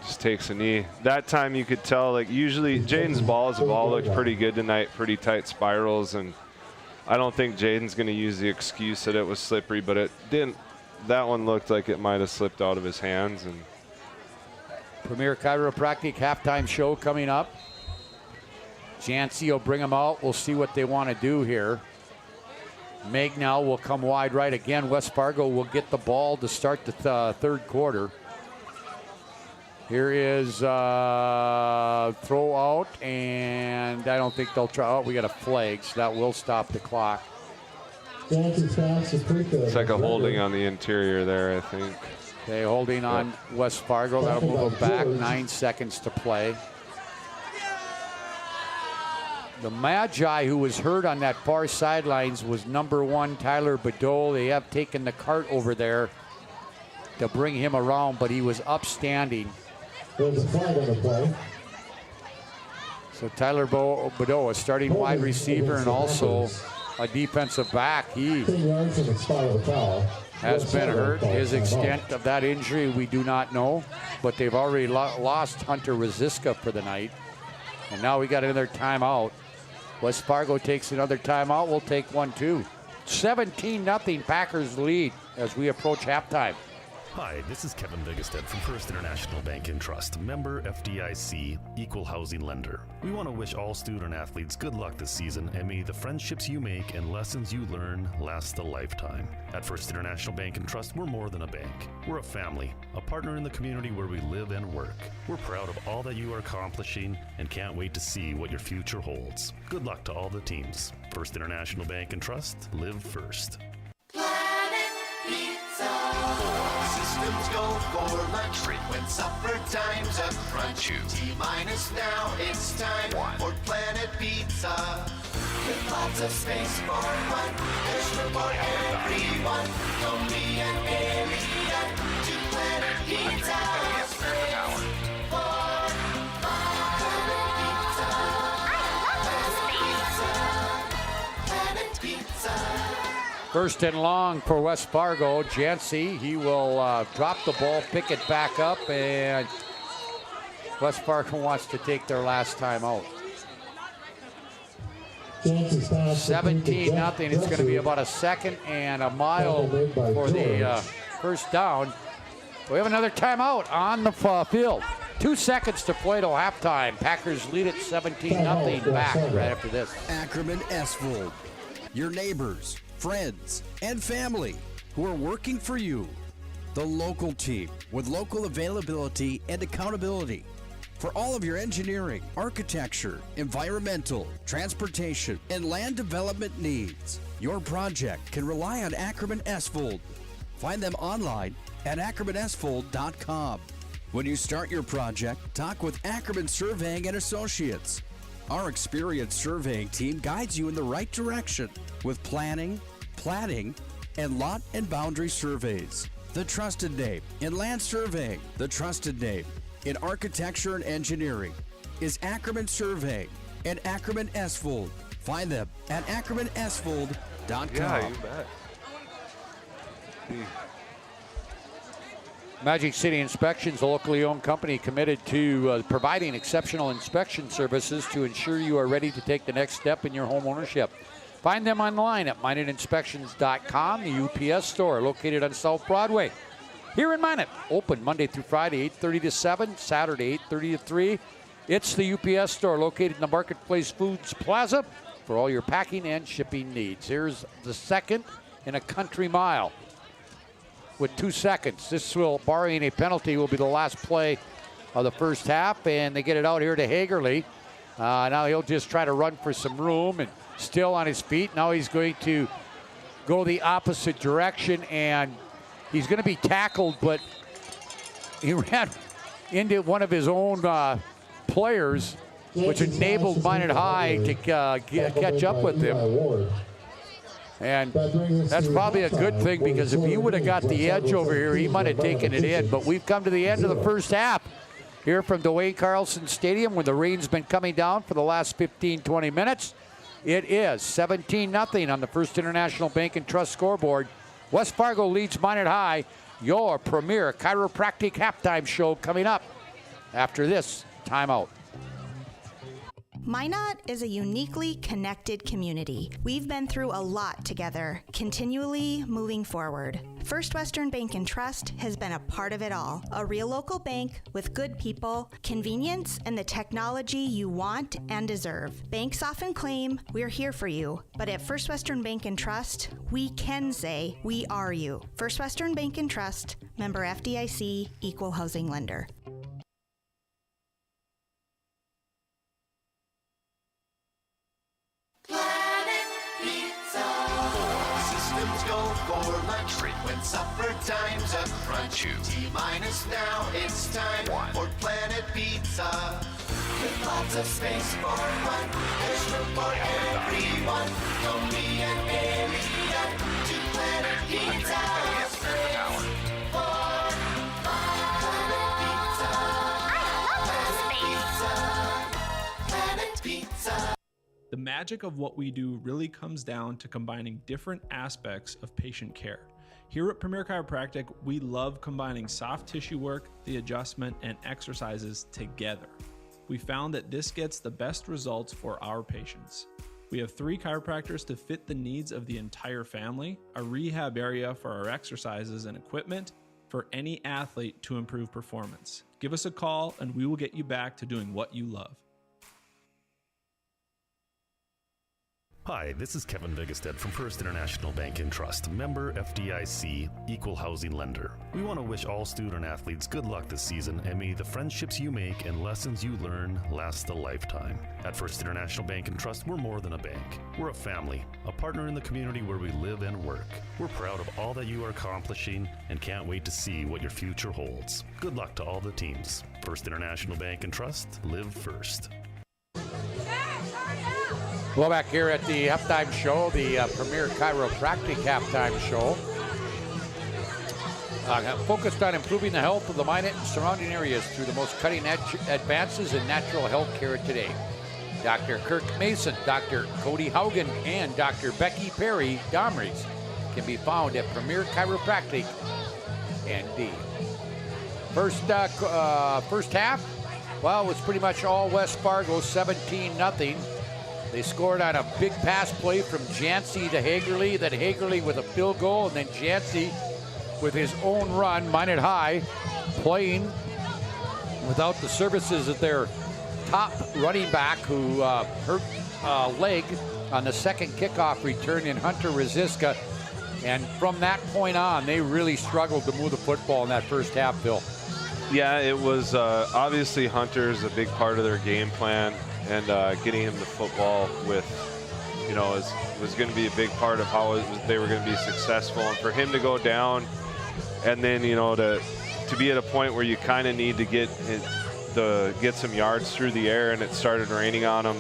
just takes a knee. That time you could tell, like usually Jaden's balls have all looked pretty good tonight, pretty tight spirals, and I don't think Jaden's going to use the excuse that it was slippery, but it didn't. That one looked like it might have slipped out of his hands. And Premier Chiropractic halftime show coming up. Jancy will bring them out. We'll see what they want to do here. Magnell will come wide right again. West Fargo will get the ball to start the third quarter. Here is throw out, and I don't think they'll try. Oh, we got a flag, so that will stop the clock. It's like a holding on the interior there, I think. Okay, holding on West Fargo. That'll move them back. 9 seconds to play. The Magi, who was hurt on that far sidelines, was number 1, Tyler Bedole. They have taken the cart over there to bring him around, but he was upstanding. There's a flag on the play. So Tyler Bedole, a starting wide receiver and also a defensive back. He has been hurt. His extent of that injury, we do not know, but they've already lost Hunter Rosiska for the night. And now we got another timeout. West Fargo takes another timeout. We'll take one too. 17-0 Packers lead as we approach halftime. Hi, this is Kevin Biggestead from First International Bank and Trust, member FDIC, equal housing lender. We want to wish all student athletes good luck this season, and may the friendships you make and lessons you learn last a lifetime. At First International Bank and Trust, we're more than a bank. We're a family, a partner in the community where we live and work. We're proud of all that you are accomplishing and can't wait to see what your future holds. Good luck to all the teams. First International Bank and Trust, live first. Systems go for lunch when supper time's a crunch. T-minus now, it's time for Planet Pizza. With lots of space for fun, there's room for everyone. Tony and Harry to Planet Pizza. First and long for West Fargo. Jancy, he will drop the ball, pick it back up, and West Fargo wants to take their last time out. 17-0. It's going to be about a second and a mile for the first down. We have another timeout on the field. 2 seconds to play till halftime. Packers lead it 17-0 back right after this. Ackerman Esvold, your neighbors, friends, and family who are working for you. The local team with local availability and accountability. For all of your engineering, architecture, environmental, transportation, and land development needs, your project can rely on Ackerman Esvold. Find them online at ackermanesvold.com. When you start your project, talk with Ackerman Surveying and Associates. Our experienced surveying team guides you in the right direction with planning, platting, and lot and boundary surveys. The trusted name in land surveying, the trusted name in architecture and engineering is Ackerman Surveying and Ackerman Esvold. Find them at ackermanesvold.com. Yeah, you bet. Magic City Inspections, a locally owned company committed to providing exceptional inspection services to ensure you are ready to take the next step in your home ownership. Find them online at MinotInspections.com, the UPS store located on South Broadway. Here in Minot, open Monday through Friday, 8:30 to 7, Saturday, 8:30 to 3. It's the UPS store located in the Marketplace Foods Plaza for all your packing and shipping needs. Here's the second in a country mile with 2 seconds. This will, barring a penalty, will be the last play of the first half, and they get it out here to Hagerly. Now he'll just try to run for some room and still on his feet. Now he's going to go the opposite direction, and he's going to be tackled, but he ran into one of his own players, which enabled Minot High to catch up with him. And that's probably a good thing, because if he would have got the edge over here, he might have taken it in. But we've come to the end of the first half here from Dwayne Carlson Stadium, where the rain's been coming down for the last 15, 20 minutes. It is 17-0 on the First International Bank and Trust scoreboard. West Fargo leads Minot High. Your premier chiropractic halftime show coming up after this timeout. Minot is a uniquely connected community. We've been through a lot together, continually moving forward. First Western Bank and Trust has been a part of it all. A real local bank with good people, convenience, and the technology you want and deserve. Banks often claim we're here for you, but at First Western Bank and Trust, we can say we are you. First Western Bank and Trust, member FDIC, equal housing lender. When supper time's a crunch, T-minus now, it's time for Planet Pizza. With lots of space for one, there's room for everyone. Don't be an alien to Planet Pizza. Space for Planet Pizza. I love space. Planet Pizza. The magic of what we do really comes down to combining different aspects of patient care. Here at Premier Chiropractic, we love combining soft tissue work, the adjustment, and exercises together. We found that this gets the best results for our patients. We have 3 chiropractors to fit the needs of the entire family, a rehab area for our exercises and equipment for any athlete to improve performance. Give us a call and we will get you back to doing what you love. Hi, this is Kevin Vigestad from First International Bank and Trust, member FDIC, equal housing lender. We want to wish all student athletes good luck this season, and may the friendships you make and lessons you learn last a lifetime. At First International Bank and Trust, we're more than a bank. We're a family, a partner in the community where we live and work. We're proud of all that you are accomplishing and can't wait to see what your future holds. Good luck to all the teams. First International Bank and Trust, live first. Well, back here at the halftime show, the Premier Chiropractic halftime show, focused on improving the health of the Minot and surrounding areas through the most cutting-edge advances in natural health care today. Dr. Kirk Mason, Dr. Cody Haugen, and Dr. Becky Perry Domries can be found at Premier Chiropractic ND. First half, well, it was pretty much all West Fargo, 17-0. They scored on a big pass play from Jancy to Hagerly, then Hagerly with a field goal, and then Jancy with his own run, Minot High, playing without the services of their top running back who hurt leg on the second kickoff return in Hunter Resiska. And from that point on, they really struggled to move the football in that first half, Bill. Yeah, it was obviously Hunter's a big part of their game plan, and getting him the football with, was going to be a big part of how they were going to be successful. And for him to go down and then, to be at a point where you kind of need to get some yards through the air, and it started raining on him.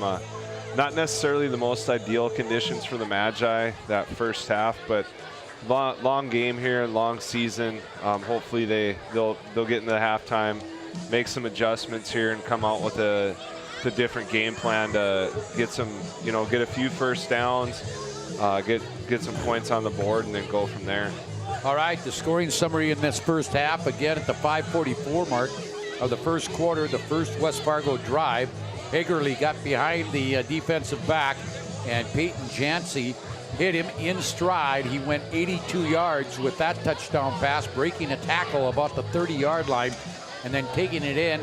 Not necessarily the most ideal conditions for the Magi that first half, but long game here, long season. Hopefully they'll get into the halftime, make some adjustments here, and come out with a different game plan to get some, get a few first downs, get some points on the board, and then go from there. All right, the scoring summary in this first half, again at the 5:44 mark of the first quarter, the first West Fargo drive. Hagerly got behind the defensive back, and Peyton Jancy hit him in stride. He went 82 yards with that touchdown pass, breaking a tackle about the 30-yard line, and then taking it in.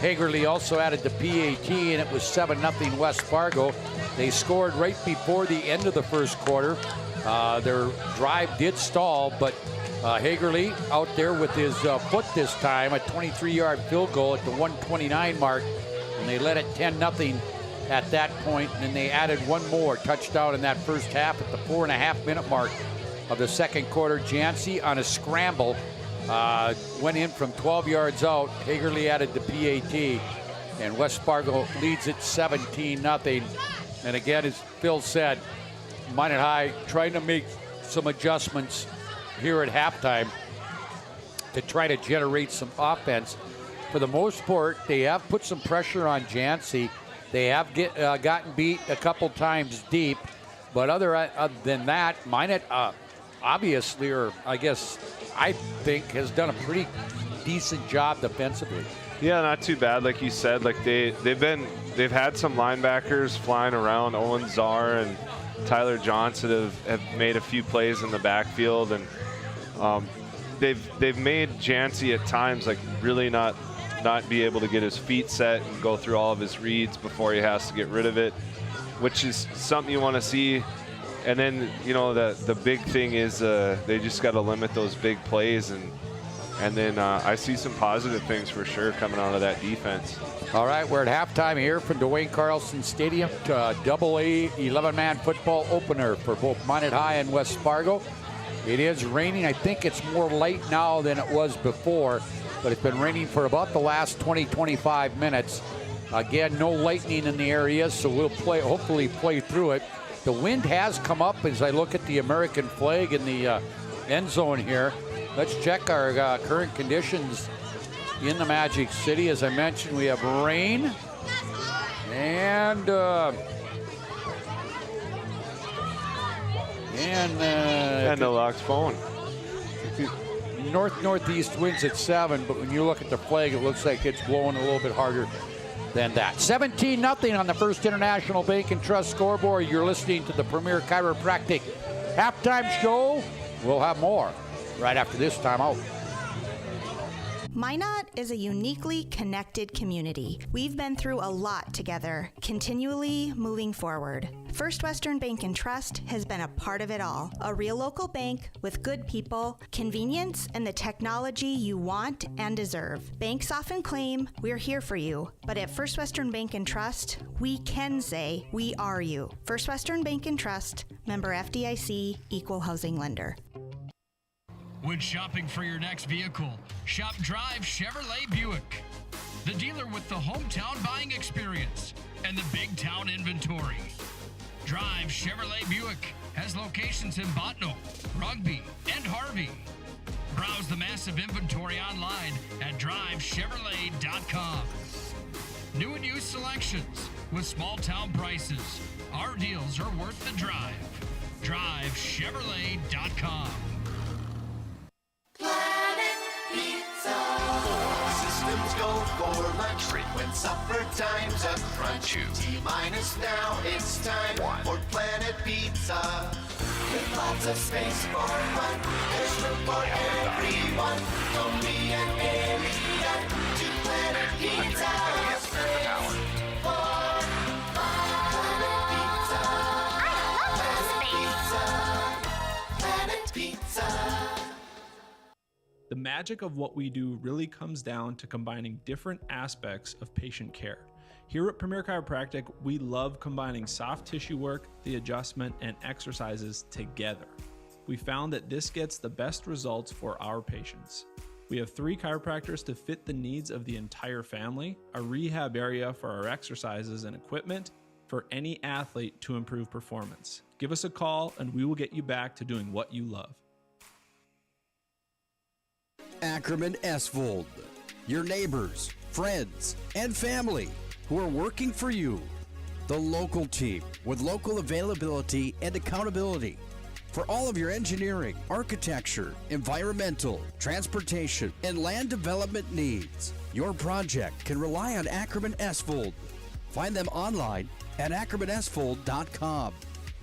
Hagerly also added the PAT, and it was 7-0 West Fargo. They scored right before the end of the first quarter. Their drive did stall, but Hagerly out there with his foot this time, a 23-yard field goal at the 129 mark, and they led it 10-0 at that point, and then they added one more touchdown in that first half at the 4.5-minute mark of the second quarter. Jancy on a scramble went in from 12 yards out. Hagerly added the PAT, and West Fargo leads it 17-0. And again, as Phil said, Minot High trying to make some adjustments here at halftime to try to generate some offense. For the most part, they have put some pressure on Jancy. They have gotten beat a couple times deep, but other than that, Minot obviously, or I think, has done a pretty decent job defensively. Yeah, not too bad, like you said. Like they've had some linebackers flying around. Owen Czar and Tyler Johnson have made a few plays in the backfield, and they've made Jancy at times like really not be able to get his feet set and go through all of his reads before he has to get rid of it, which is something you want to see. And then, the big thing is they just got to limit those big plays, and then I see some positive things for sure coming out of that defense. All right, we're at halftime here from Dwayne Carlson Stadium to AA 11-man football opener for both Minot High and West Fargo. It is raining. I think it's more light now than it was before, but it's been raining for about the last 20-25 minutes. Again, no lightning in the area, so we'll hopefully play through it. The wind has come up as I look at the American flag in the end zone here. Let's check our current conditions in the Magic City. As I mentioned, we have rain and no locked phone. Northeast winds at 7, but when you look at the flag, it looks like it's blowing a little bit harder than that. 17-0 on the First International Bank and Trust scoreboard. You're listening to the Premier Chiropractic halftime show. We'll have more right after this time out. Minot is a uniquely connected community. We've been through a lot together, continually moving forward. First Western Bank and Trust has been a part of it all. A real local bank with good people, convenience, and the technology you want and deserve. Banks often claim we're here for you, but at First Western Bank and Trust, we can say we are you. First Western Bank and Trust, member FDIC, equal housing lender. When shopping for your next vehicle, shop Drive Chevrolet Buick, the dealer with the hometown buying experience and the big town inventory. Drive Chevrolet Buick has locations in Botno, Rugby, and Harvey. Browse the massive inventory online at drivechevrolet.com. New and used selections with small town prices. Our deals are worth the drive. DriveChevrolet.com. Planet Pizza. Systems go for lunch when supper time's a crunch. T-minus now, it's time for Planet Pizza. With lots of space for fun, there's room for everyone. From me and Elliot to Planet Pizza. Space for Planet Pizza. Planet Pizza. The magic of what we do really comes down to combining different aspects of patient care. Here at Premier Chiropractic, we love combining soft tissue work, the adjustment, and exercises together. We found that this gets the best results for our patients. We have 3 chiropractors to fit the needs of the entire family, a rehab area for our exercises and equipment for any athlete to improve performance. Give us a call and we will get you back to doing what you love. Ackerman Esvold, your neighbors, friends, and family who are working for you. The local team with local availability and accountability for all of your engineering, architecture, environmental, transportation, and land development needs. Your project can rely on Ackerman Esvold. Find them online at ackermanesvold.com.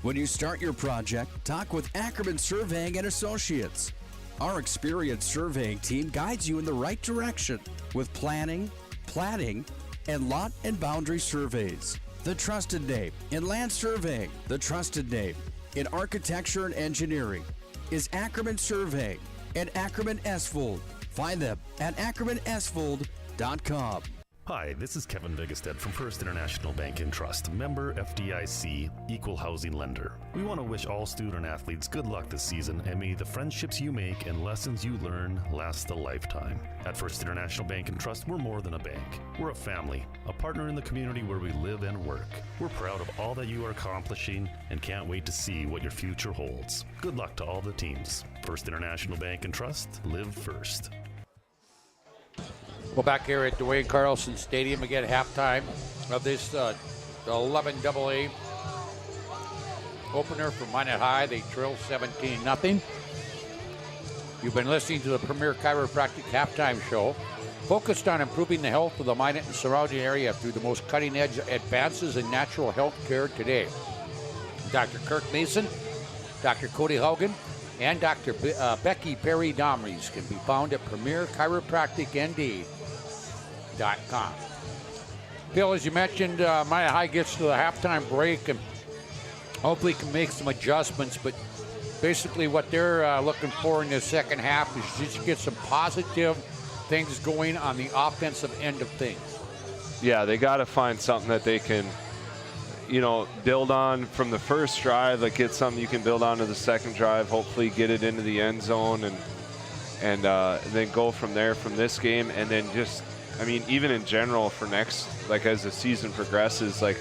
When you start your project, talk with Ackerman Surveying and Associates. Our experienced surveying team guides you in the right direction with planning, platting, and lot and boundary surveys. The trusted name in land surveying, the trusted name in architecture and engineering is Ackerman Surveying and Ackerman Esvold. Find them at ackermanesvold.com. Hi, this is Kevin Vigestead from First International Bank and Trust, member FDIC, equal housing lender. We want to wish all student athletes good luck this season, and may the friendships you make and lessons you learn last a lifetime. At First International Bank and Trust, we're more than a bank. We're a family, a partner in the community where we live and work. We're proud of all that you are accomplishing and can't wait to see what your future holds. Good luck to all the teams. First International Bank and Trust, live first. We're back here at Dwayne Carlson Stadium again, halftime of this 11 AA opener for Minot High. They trail 17-0. You've been listening to the Premier Chiropractic halftime show, focused on improving the health of the Minot and surrounding area through the most cutting-edge advances in natural health care today. Dr. Kirk Mason, Dr. Cody Haugen, and Dr. Becky Perry Domries can be found at PremierChiropracticND.com. Bill, as you mentioned, Minot High gets to the halftime break and hopefully can make some adjustments, but basically what they're looking for in the second half is just get some positive things going on the offensive end of things. Yeah, they got to find something that they can, build on from the first drive, like get something you can build on to the second drive, hopefully get it into the end zone and then go from there from this game. And then even in general for next, like as the season progresses, like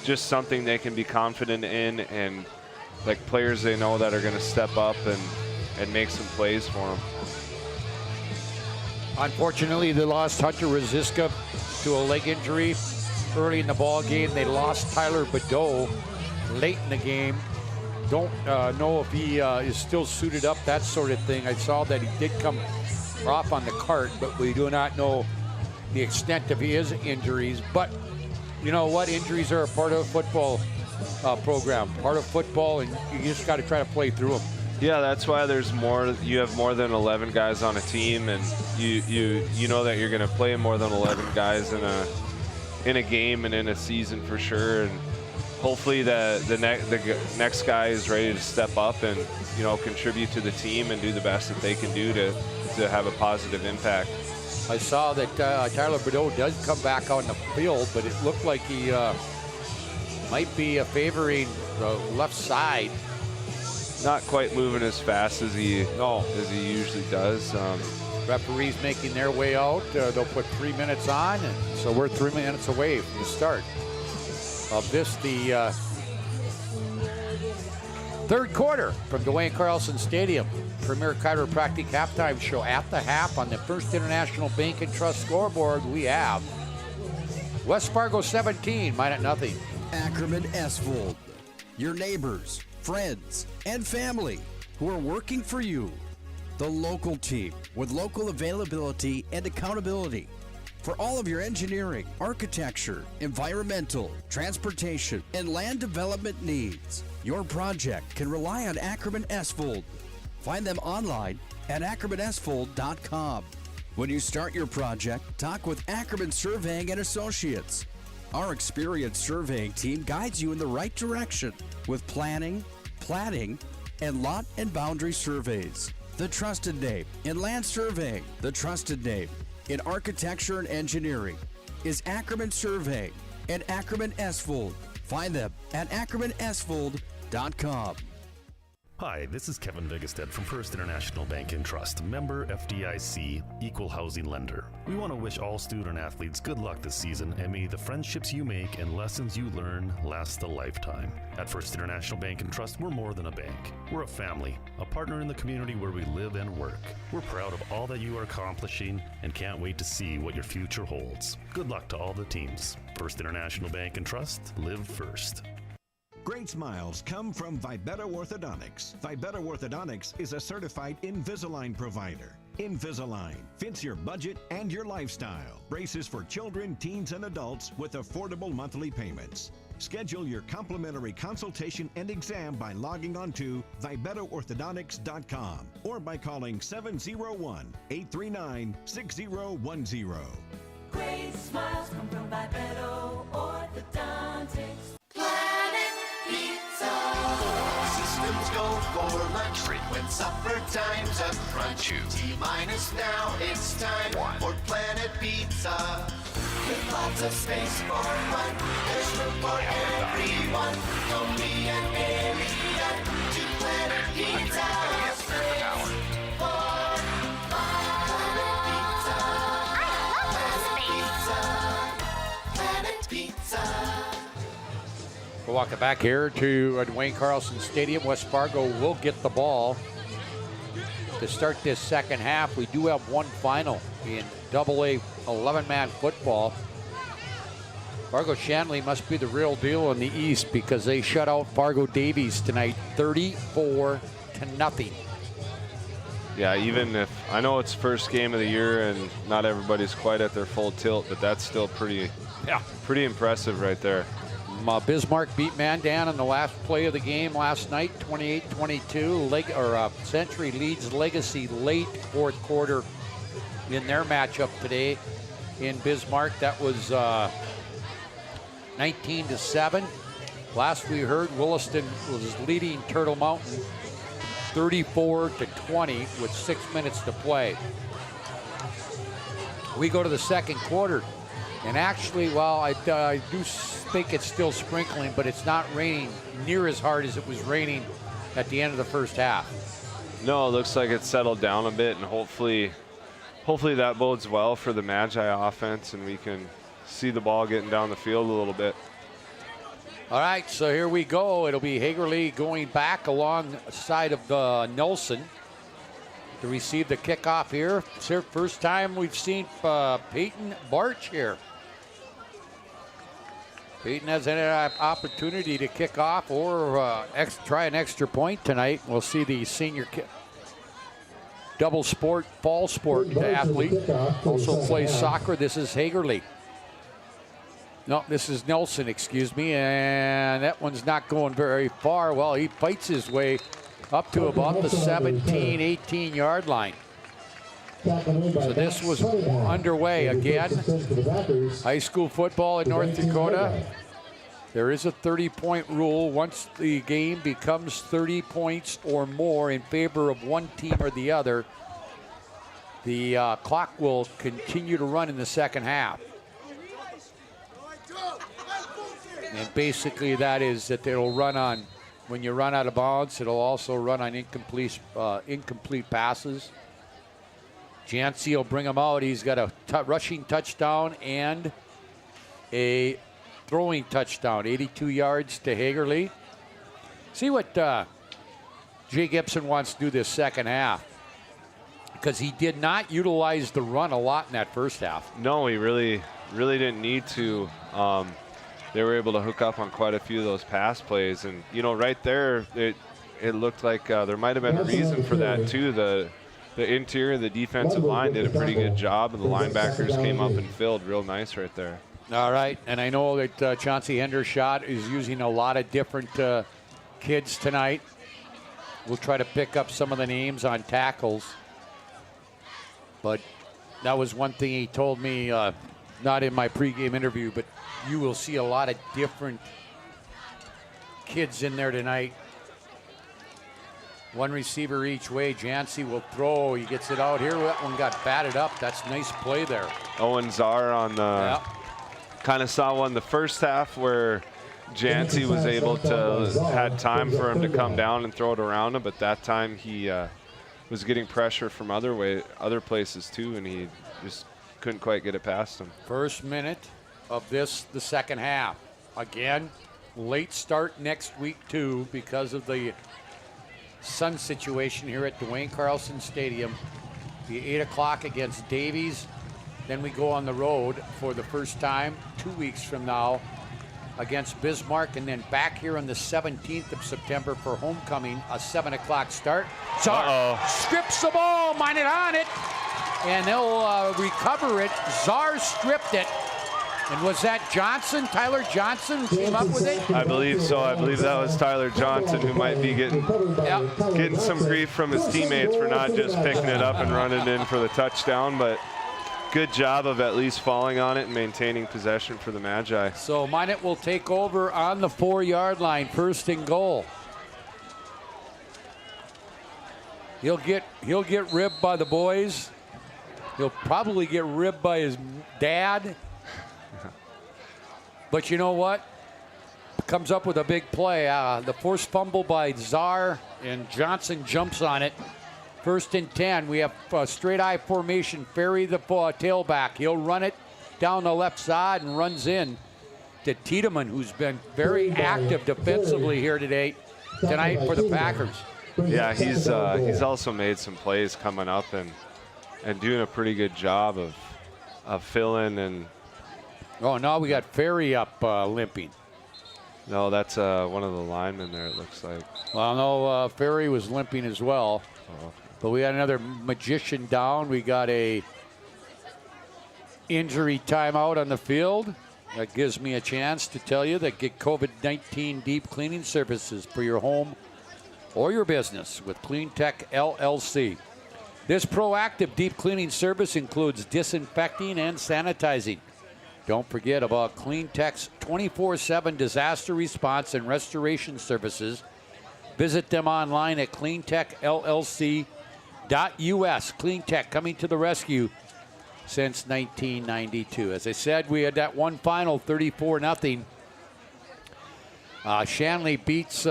just something they can be confident in and like players they know that are going to step up and make some plays for them. Unfortunately, they lost Hunter Rosiska to a leg injury early in the ball game. They lost Tyler Badeau late in the game. Don't know if he is still suited up, that sort of thing. I saw that he did come off on the cart, but we do not know the extent of his injuries. But you know what? Injuries are a part of a football program, part of football, and you just got to try to play through them. Yeah, that's why there's more. You have more than 11 guys on a team, and you know that you're going to play more than 11 guys in a game and in a season for sure. And hopefully the next guy is ready to step up and contribute to the team and do the best that they can do to have a positive impact. I saw that Tyler Badeau does come back on the field, but it looked like he might be favoring the left side. Not quite moving as fast as he usually does. Referees making their way out. They'll put 3 minutes on, and so we're 3 minutes away from the start of this, the third quarter from Dwayne Carlson Stadium. Premier Chiropractic halftime show. At the half on the First International Bank and Trust scoreboard, we have West Fargo 17, Minot nothing. Ackerman Esvold, your neighbors, friends, and family who are working for you. The local team with local availability and accountability. For all of your engineering, architecture, environmental, transportation, and land development needs, your project can rely on Ackerman Esvold. Find them online at ackermanesvold.com. When you start your project, talk with Ackerman Surveying and Associates. Our experienced surveying team guides you in the right direction with planning, platting, and lot and boundary surveys. The trusted name in land surveying, the trusted name in architecture and engineering is Ackerman Surveying and Ackerman Esvold. Find them at ackermanesvold.com. Hi, this is Kevin Vigestead from First International Bank and Trust, member FDIC, equal housing lender. We want to wish all student athletes good luck this season, and may the friendships you make and lessons you learn last a lifetime. At First International Bank and Trust, we're more than a bank. We're a family, a partner in the community where we live and work. We're proud of all that you are accomplishing and can't wait to see what your future holds. Good luck to all the teams. First International Bank and Trust, live first. Great smiles come from Vibetta Orthodontics. Vibetta Orthodontics is a certified Invisalign provider. Invisalign fits your budget and your lifestyle. Braces for children, teens, and adults with affordable monthly payments. Schedule your complimentary consultation and exam by logging on to VibettaOrthodontics.com or by calling 701-839-6010. Great smiles come from Vibetta Orthodontics. Planet Pizza. Systems go for lunch when supper time's a crunch. T-minus now, it's time for Planet Pizza. With lots of space for fun, there's room for everyone. From me and Elliot to Planet Pizza. Space for Planet Pizza. We're walking back here to Dwayne Carlson Stadium. West Fargo will get the ball to start this second half. We do have one final in AA 11-man football. Fargo Shanley must be the real deal in the East because they shut out Fargo Davies tonight 34-0. Yeah, even if I know it's first game of the year and not everybody's quite at their full tilt, but that's still pretty impressive right there. Bismarck beat Mandan in the last play of the game last night, 28-22. Century leads Legacy late fourth quarter in their matchup today in Bismarck. That was 19-7. Last we heard, Williston was leading Turtle Mountain 34-20 with 6 minutes to play. We go to the second quarter. And actually, well, I do think it's still sprinkling, but it's not raining near as hard as it was raining at the end of the first half. No, it looks like it's settled down a bit, and hopefully that bodes well for the Magi offense, and we can see the ball getting down the field a little bit. All right, so here we go. It'll be Hagerly going back alongside of Nelson to receive the kickoff here. It's the first time we've seen Peyton Barch here. Peyton has an opportunity to kick off or try an extra point tonight. We'll see the senior double sport, fall sport athlete. Also plays soccer. This is Hagerly. No, this is Nelson, excuse me. And that one's not going very far. Well, he fights his way up to about the 17, 18-yard line. So this was underway again. High school football in North Dakota. There is a 30-point rule. Once the game becomes 30 points or more in favor of one team or the other, the clock will continue to run in the second half. And basically that is that it'll run on, when you run out of bounds, it'll also run on incomplete passes. Jancy will bring him out. He's got a rushing touchdown and a throwing touchdown, 82 yards to Hagerly. See what Jay Gibson wants to do this second half, because he did not utilize the run a lot in that first half. No, he really didn't need to. they were able to hook up on quite a few of those pass plays. And, you know, right there, it looked like there might have been a reason for that, too. The interior, the defensive line did a pretty good job, and the linebackers came up and filled real nice right there. All right, and I know that Chauncey Hendershot is using a lot of different kids tonight. We'll try to pick up some of the names on tackles. But that was one thing he told me, not in my pregame interview, but you will see a lot of different kids in there tonight. One receiver each way. Jancy will throw. He gets it out here. That one got batted up. That's a nice play there. Owen Czar on the kind of saw one the first half where Jancy was able to, had time for him to come down and throw it around him, but that time he was getting pressure from other places too, and he just couldn't quite get it past him. First minute of the second half. Again, late start next week too because of the sun situation here at Dwayne Carlson Stadium. Be 8 o'clock against Davies. Then we go on the road for the first time 2 weeks from now against Bismarck, and then back here on the 17th of September for homecoming, a 7 o'clock start. Czar strips the ball, Minot on it, and they'll recover it. Czar stripped it. And was that Johnson, Tyler Johnson, who came up with it? I believe so. I believe that was Tyler Johnson, who might be getting some grief from his teammates for not just picking it up and running in for the touchdown, but good job of at least falling on it and maintaining possession for the Magi. So Minot will take over on the 4-yard line, first and goal. He'll get ribbed by the boys. He'll probably get ribbed by his dad. But you know what? Comes up with a big play. The forced fumble by Czar, and Johnson jumps on it. First and 10. We have straight eye formation. Ferry the tailback. He'll run it down the left side and runs in to Tiedemann, who's been very active defensively here tonight for the Packers. Yeah, he's also made some plays coming up and doing a pretty good job of filling and. Oh, now we got Ferry up limping. No, that's one of the linemen there, it looks like. Well, no, Ferry was limping as well. Oh. But we got another magician down. We got a injury timeout on the field. That gives me a chance to tell you that get COVID-19 deep cleaning services for your home or your business with Clean Tech LLC. This proactive deep cleaning service includes disinfecting and sanitizing. Don't forget about Clean Tech's 24/7 disaster response and restoration services. Visit them online at cleantechllc.us. Clean Tech coming to the rescue since 1992. As I said, we had that one final 34-0. Shanley beats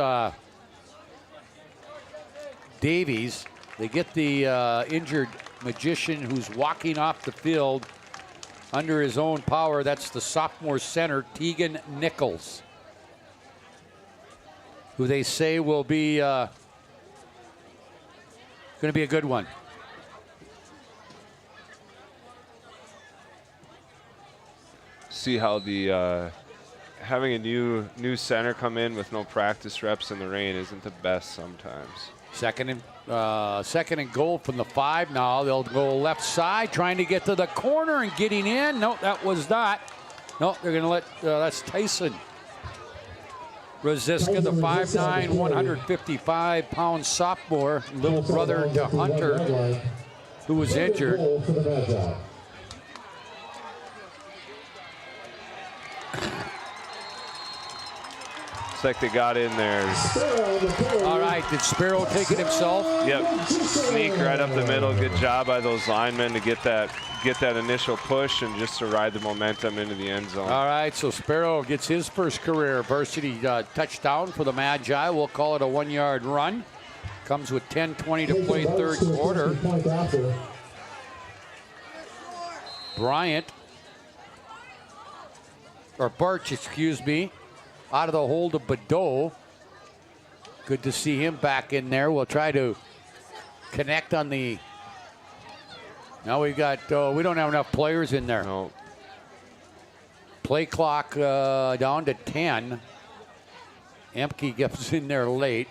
Davies. They get the injured magician who's walking off the field under his own power. That's the sophomore center, Tegan Nichols, who they say will be going to be a good one. See how the having a new center come in with no practice reps in the rain isn't the best sometimes. Second and goal from the 5 now. They'll go left side, trying to get to the corner and getting in. No, that was not. No, they're going to let, that's Tyson Rosiska, the 5'9", 155-pound sophomore, little brother to Hunter, who was injured. Looks like they got in there. All right, did Sparrow take it himself? Yep, sneak right up the middle. Good job by those linemen to get that initial push and just to ride the momentum into the end zone. All right, so Sparrow gets his first career varsity touchdown for the Magi. We'll call it a 1-yard run. Comes with 10:20 to play third quarter. Barch, excuse me, out of the hold of Badeau. Good to see him back in there. We'll try to connect on the. Now we got. We don't have enough players in there. No. Play clock down to 10. Emke gets in there late.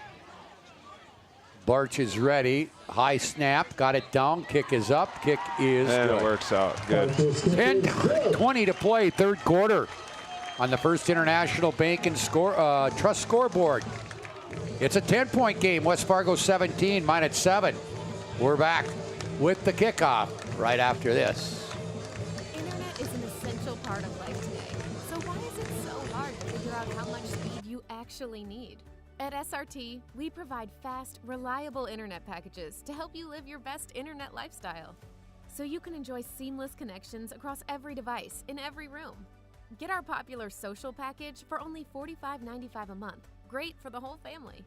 Barch is ready. High snap. Got it down. Kick is up. Kick is And good. it works out. Good. 10-20 to play, third quarter on the First International Bank and Trust scoreboard. It's a 10-point game. West Fargo 17, Minot 7. We're back with the kickoff right after this. Internet is an essential part of life today. So why is it so hard to figure out how much speed you actually need? At SRT, we provide fast, reliable internet packages to help you live your best internet lifestyle. So you can enjoy seamless connections across every device in every room. Get our popular social package for only $45.95 a month. Great for the whole family.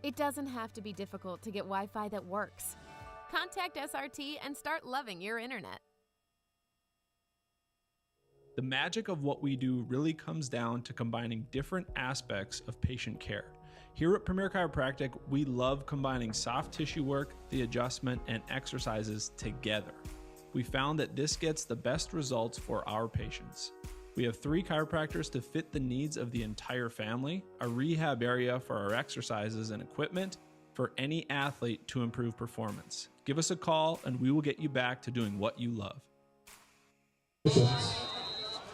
It doesn't have to be difficult to get Wi-Fi that works. Contact SRT and start loving your internet. The magic of what we do really comes down to combining different aspects of patient care. Here at Premier Chiropractic, we love combining soft tissue work, the adjustment, and exercises together. We found that this gets the best results for our patients. We have 3 chiropractors to fit the needs of the entire family, a rehab area for our exercises and equipment for any athlete to improve performance. Give us a call and we will get you back to doing what you love.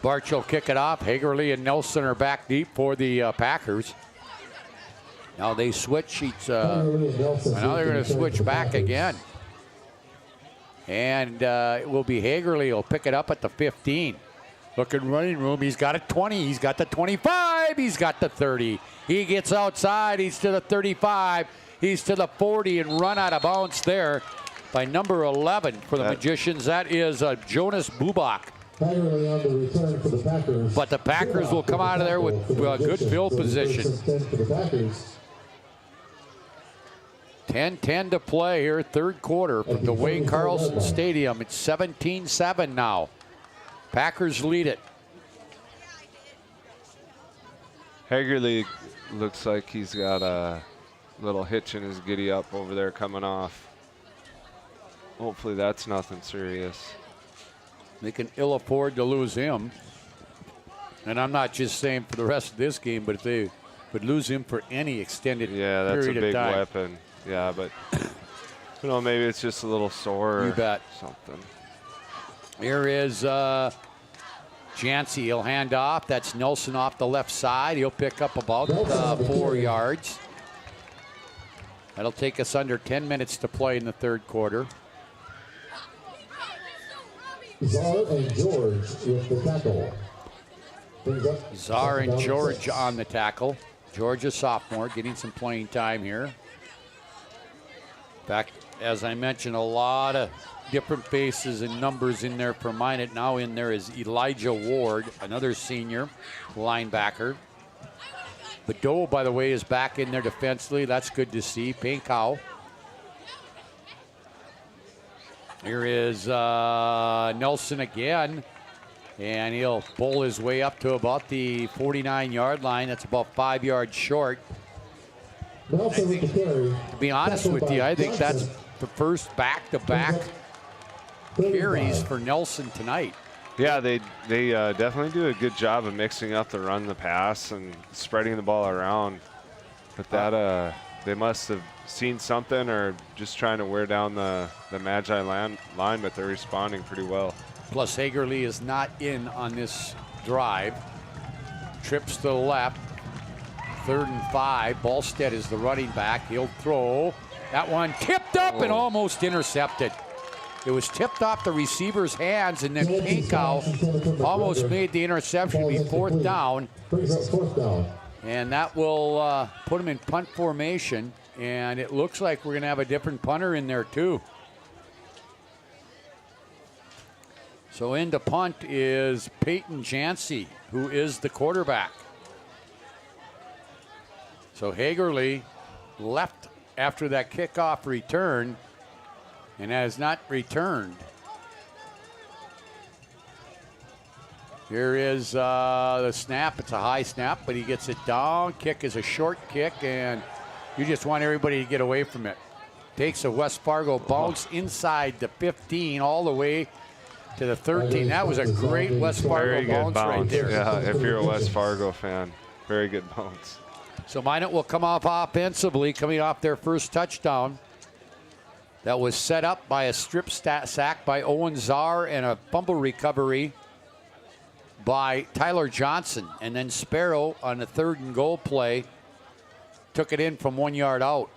Barch will kick it off. Hagerly and Nelson are back deep for the Packers. Now they switch. Now they're going to switch back again. And it will be Hagerly will pick it up at the 15. Looking running room. He's got a 20. He's got the 25. He's got the 30. He gets outside. He's to the 35. He's to the 40 and run out of bounds there by number 11 for the Magicians. That is Jonas Bubak. But the Packers will come out of there with good field position. 10-10 to play here, third quarter from the Wayne Carlson Stadium. It's 17-7 now. Packers lead it. Hagerly looks like he's got a little hitch in his giddy up over there coming off. Hopefully that's nothing serious. They can ill afford to lose him. And I'm not just saying for the rest of this game, but if they would lose him for any extended period of time. Yeah, that's a big weapon. Yeah, but you know, maybe it's just a little sore. You bet. Something. Here is Jancy. He'll hand off. That's Nelson off the left side. He'll pick up about 4 yards. That'll take us under 10 minutes to play in the third quarter. Czar and George with the tackle. Czar and George on the tackle. George, a sophomore, getting some playing time here. In fact, as I mentioned, a lot of different faces and numbers in there for Minot. Now in there is Elijah Ward, another senior linebacker. Badeau, by the way, is back in there defensively. That's good to see. Pinkow. Here is Nelson again. And he'll pull his way up to about the 49-yard line. That's about 5 yards short. To be honest with you, I think that's the first back-to-back carries for Nelson tonight. Yeah, they definitely do a good job of mixing up the run, the pass, and spreading the ball around. But that they must have seen something or just trying to wear down the Magi line, but they're responding pretty well. Plus, Hagerly is not in on this drive. Trips to the left. 3rd and 5. Ballstead is the running back. He'll throw. That one tipped up and almost intercepted. It was tipped off the receiver's hands, and then Pinkow almost made the interception. Be fourth down. And that will put him in punt formation. And it looks like we're going to have a different punter in there, too. So into punt is Peyton Jancy, who is the quarterback. So Hagerly left after that kickoff return and has not returned. Here is the snap. It's a high snap, but he gets it down. Kick is a short kick, and you just want everybody to get away from it. Takes a West Fargo bounce inside the 15 all the way to the 13. That was a great West Fargo bounce right there. Yeah, if you're a West Fargo fan, very good bounce. So Minot will come off offensively, coming off their first touchdown. That was set up by a strip sack by Owen Czar and a fumble recovery by Tyler Johnson. And then Sparrow on the 3rd and goal play took it in from 1 yard out.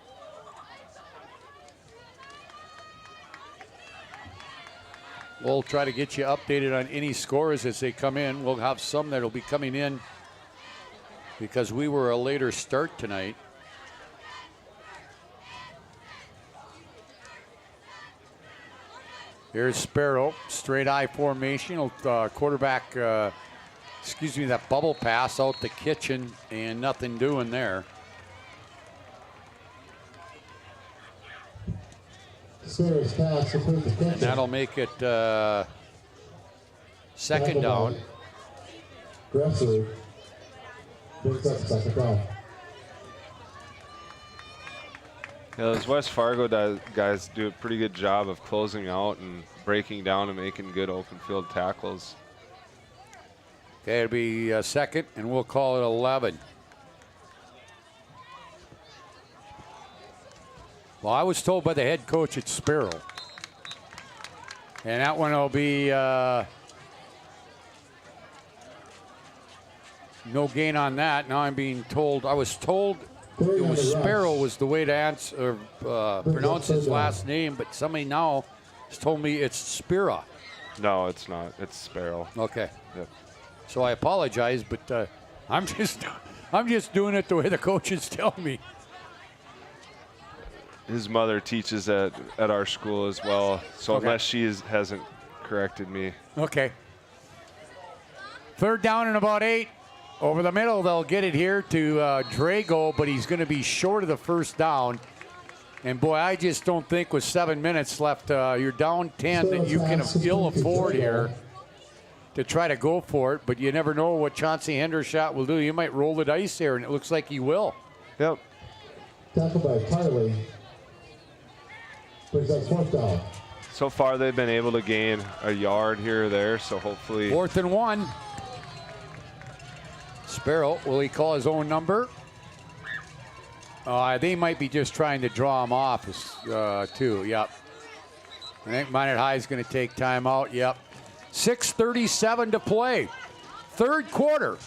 We'll try to get you updated on any scores as they come in. We'll have some that will be coming in because we were a later start tonight. Here's Sparrow, straight I formation. Quarterback, that bubble pass out the kitchen and nothing doing there. And that'll make it second down. Grasser brings up second down. Yeah, those West Fargo guys do a pretty good job of closing out and breaking down and making good open field tackles. Okay, it'll be second, and we'll call it 11. Well, I was told by the head coach it's Sparrow. And that one will be no gain on that. Now I'm being told, I was told it was Sparrow was the way to answer, pronounce his last name, but somebody now has told me it's Spira. No, it's not. It's Sparrow. Okay. Yep. So I apologize, but I'm just doing it the way the coaches tell me. His mother teaches at our school as well, so Okay. unless she hasn't corrected me. Okay. 3rd down and about 8. Over the middle, they'll get it here to Drago, but he's going to be short of the first down. And, boy, I just don't think with 7 minutes left, you're down 10, that you can ill afford here to try to go for it. But you never know what Chauncey Hendershot will do. You might roll the dice here, and it looks like he will. Yep. Tackled by Tiley. Brings up 4th down. So far, they've been able to gain a yard here or there, so hopefully. 4th and 1. Sparrow, will he call his own number? They might be just trying to draw him off, too. Yep. I think Minot High is going to take time out. Yep. 6:37 to play. 3rd quarter.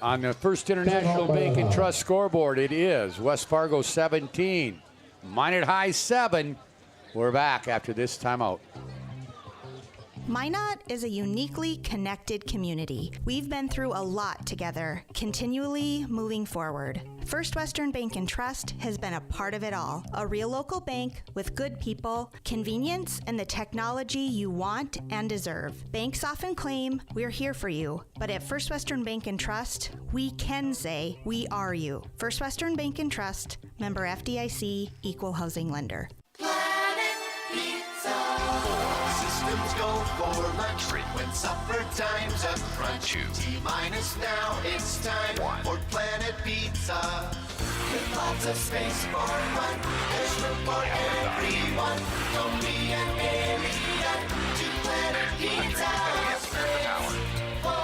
On the First International Bank and Trust scoreboard, it is West Fargo 17, Minot High 7. We're back after this timeout. Minot is a uniquely connected community. We've been through a lot together, continually moving forward. First Western Bank and Trust has been a part of it all. A real local bank with good people, convenience, and the technology you want and deserve. Banks often claim we're here for you, but at First Western Bank and Trust, we can say we are you. First Western Bank and Trust, member FDIC, equal housing lender. Systems go for lunch. When supper time's a crunch. T-minus now, it's time for Planet Pizza. With lots of space for fun, there's room for everyone. From me and Arian to Planet Pizza. Space for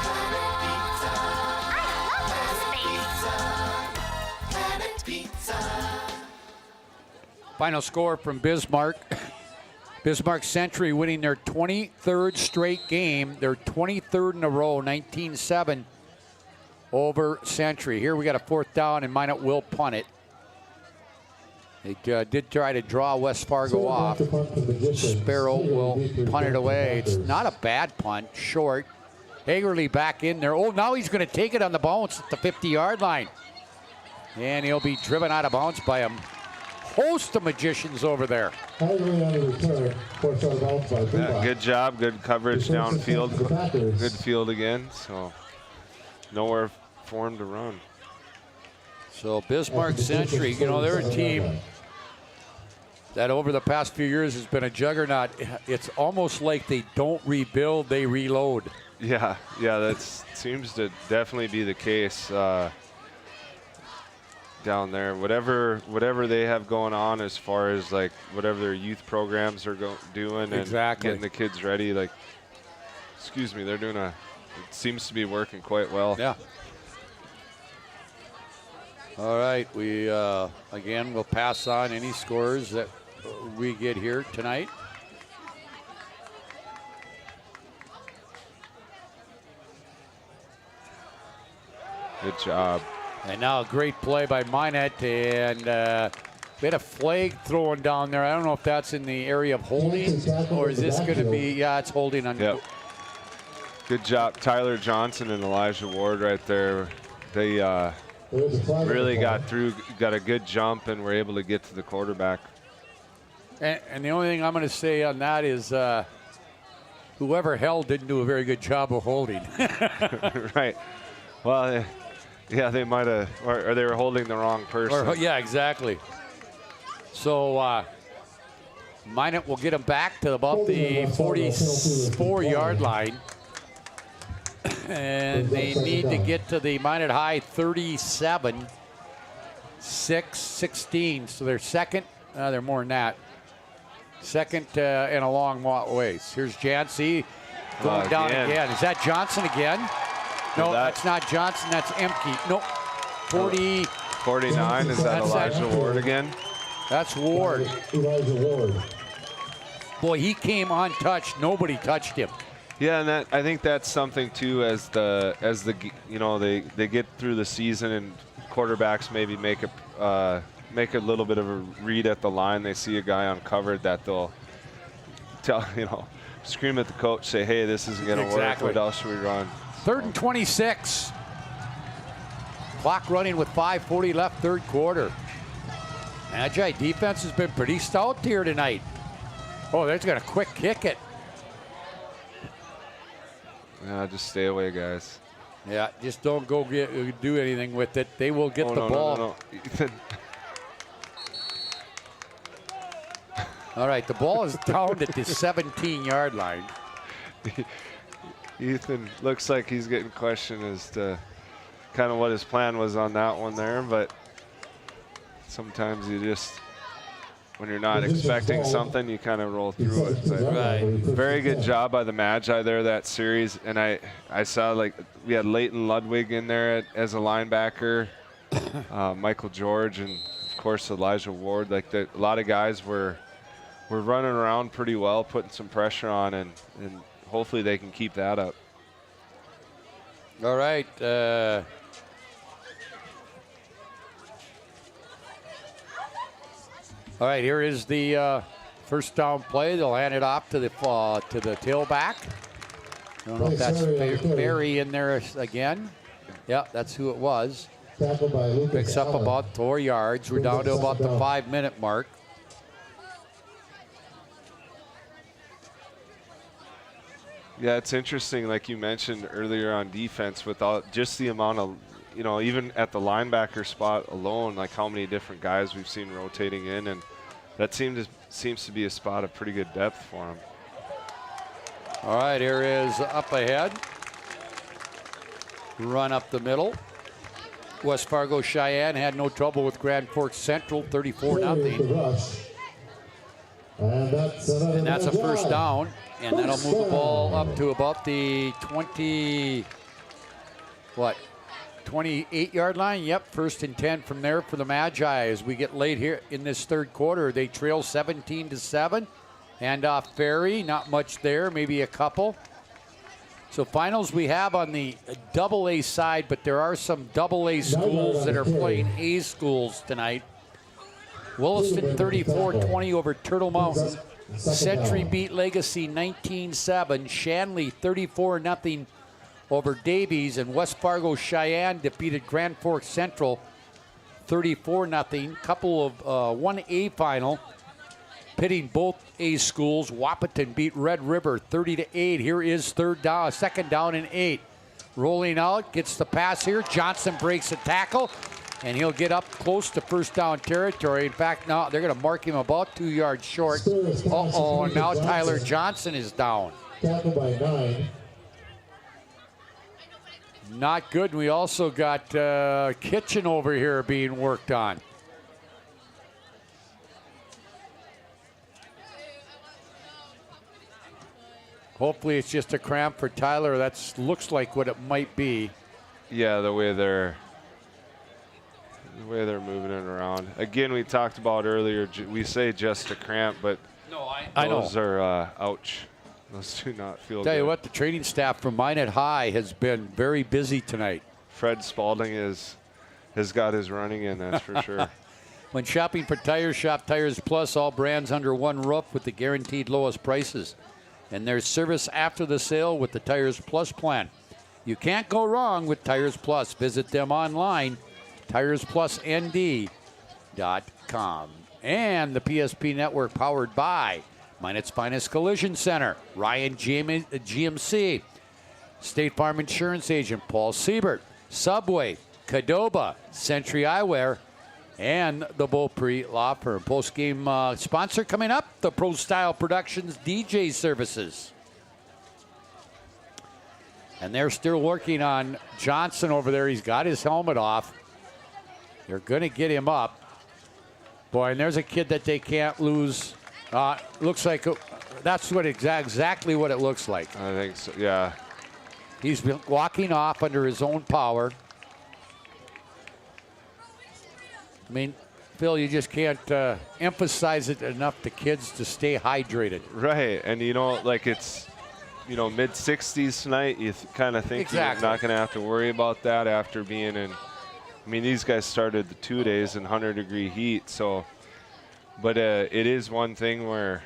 Planet Pizza. Planet Pizza. Final score from Bismarck. Bismarck Century winning their 23rd straight game, their 23rd in a row, 19-7 over Century. Here we got a 4th down, and Minot will punt it. They did try to draw West Fargo off. Sparrow will punt it away. It's not a bad punt, short. Hagerly back in there. Oh, now he's going to take it on the bounce at the 50-yard line. And he'll be driven out of bounds by a host of magicians over there. Yeah, good job, good coverage downfield, good field again, so nowhere for him to run. So Bismarck Century, they're a team that over the past few years has been a juggernaut. It's almost like they don't rebuild, they reload. Yeah, that seems to definitely be the case. down there. Whatever they have going on as far as like whatever their youth programs are doing and getting the kids ready. Like, excuse me, they're doing it seems to be working quite well. Yeah. All right, we again will pass on any scores that we get here tonight. Good job. And now a great play by Minot, and we had a flag thrown down there. I don't know if that's in the area of holding, or is this going to be? Yeah, it's holding on. Yep. Good job, Tyler Johnson and Elijah Ward right there. They really got through, got a good jump, and were able to get to the quarterback. And the only thing I'm going to say on that is whoever held didn't do a very good job of holding. Right. Well, yeah, they might have, or they were holding the wrong person. Yeah, exactly. So Minot will get them back to about the 44-yard line. And they need to get to the Minot High 37, 6-16. So they're second. They're more than that. Second and a long ways. Here's Jancy going down again. Is that Johnson again? No, that's not Johnson. That's Emke. Nope. 49. Is that Elijah Ward again? That's Ward. Elijah Ward. Boy, he came untouched. Nobody touched him. Yeah, and I think that's something too. As the they get through the season and quarterbacks maybe make a little bit of a read at the line. They see a guy uncovered that they'll scream at the coach, say, "Hey, this isn't going to work. What else should we run?" 3rd and 26. Clock running with 5:40 left, third quarter. Magi defense has been pretty stout here tonight. Oh, they're going to quick kick it. Just stay away, guys. Yeah, just don't go do anything with it. They will get the ball. No. Ethan. All right, the ball is down at the 17-yard line. Ethan looks like he's getting questioned as to kind of what his plan was on that one there, but sometimes you just, when you're not expecting something, you kind of roll through it. But very good job by the Magi there that series, and I saw like we had Leighton Ludwig in there as a linebacker, Michael George, and of course Elijah Ward. Like a lot of guys were running around pretty well, putting some pressure on, and hopefully they can keep that up. All right. All right, here is the first down play. They'll hand it off to the tailback. I don't know if that's Barry in there again. Yeah, that's who it was. Picks up about 4 yards. We're down to about the 5-minute mark. Yeah, it's interesting, like you mentioned earlier on defense, with just the amount of, even at the linebacker spot alone, like how many different guys we've seen rotating in, and that seems to be a spot of pretty good depth for them. All right, here is up ahead. Run up the middle. West Fargo Cheyenne had no trouble with Grand Forks Central, 34-0. And that's a first down. And that'll move the ball up to about the 28-yard line. Yep, 1st and 10 from there for the Magi. As we get late here in this third quarter, they trail 17-7. Hand off Ferry, not much there, maybe a couple. So finals we have on the AA side, but there are some AA schools that are playing A schools tonight. Williston 34-20 over Turtle Mountain. Century beat Legacy 19-7. Shanley 34-0 over Davies, and West Fargo Cheyenne defeated Grand Forks Central 34-0. Couple of 1A final pitting both A schools. Wahpeton beat Red River 30-8. Here is second down and 8. Rolling out, gets the pass here. Johnson breaks a tackle, and he'll get up close to first down territory. In fact, now they're going to mark him about 2 yards short. Uh-oh, now Tyler Johnson is down. Tackle by 9. Not good. We also got kitchen over here being worked on. Hopefully it's just a cramp for Tyler. That looks like what it might be. Yeah, the way they're moving it around. Again, we talked about earlier, we say just a cramp, but I know. those are, ouch. Those do not feel good. Tell you what, the training staff from Minot High has been very busy tonight. Fred Spalding has got his running in, that's for sure. When shopping for tires, shop Tires Plus, all brands under one roof with the guaranteed lowest prices. And there's service after the sale with the Tires Plus plan. You can't go wrong with Tires Plus. Visit them online, TiresPlusND.com. And the PSP Network powered by Minot's Finest Collision Center, Ryan GMC, State Farm Insurance Agent Paul Siebert, Subway, Cadoba, Century Eyewear, and the Beaupre Law Firm. Post-game sponsor coming up, the Pro Style Productions DJ Services. And they're still working on Johnson over there. He's got his helmet off. They're going to get him up. Boy, and there's a kid that they can't lose. Looks like that's what exactly what it looks like. I think so, yeah. He's been walking off under his own power. I mean, Phil, you just can't emphasize it enough to kids to stay hydrated. Right, and like it's, mid-60s tonight, you kind of think you're not going to have to worry about that after being in, I mean, these guys started the 2 days in 100-degree heat, so, but it is one thing where,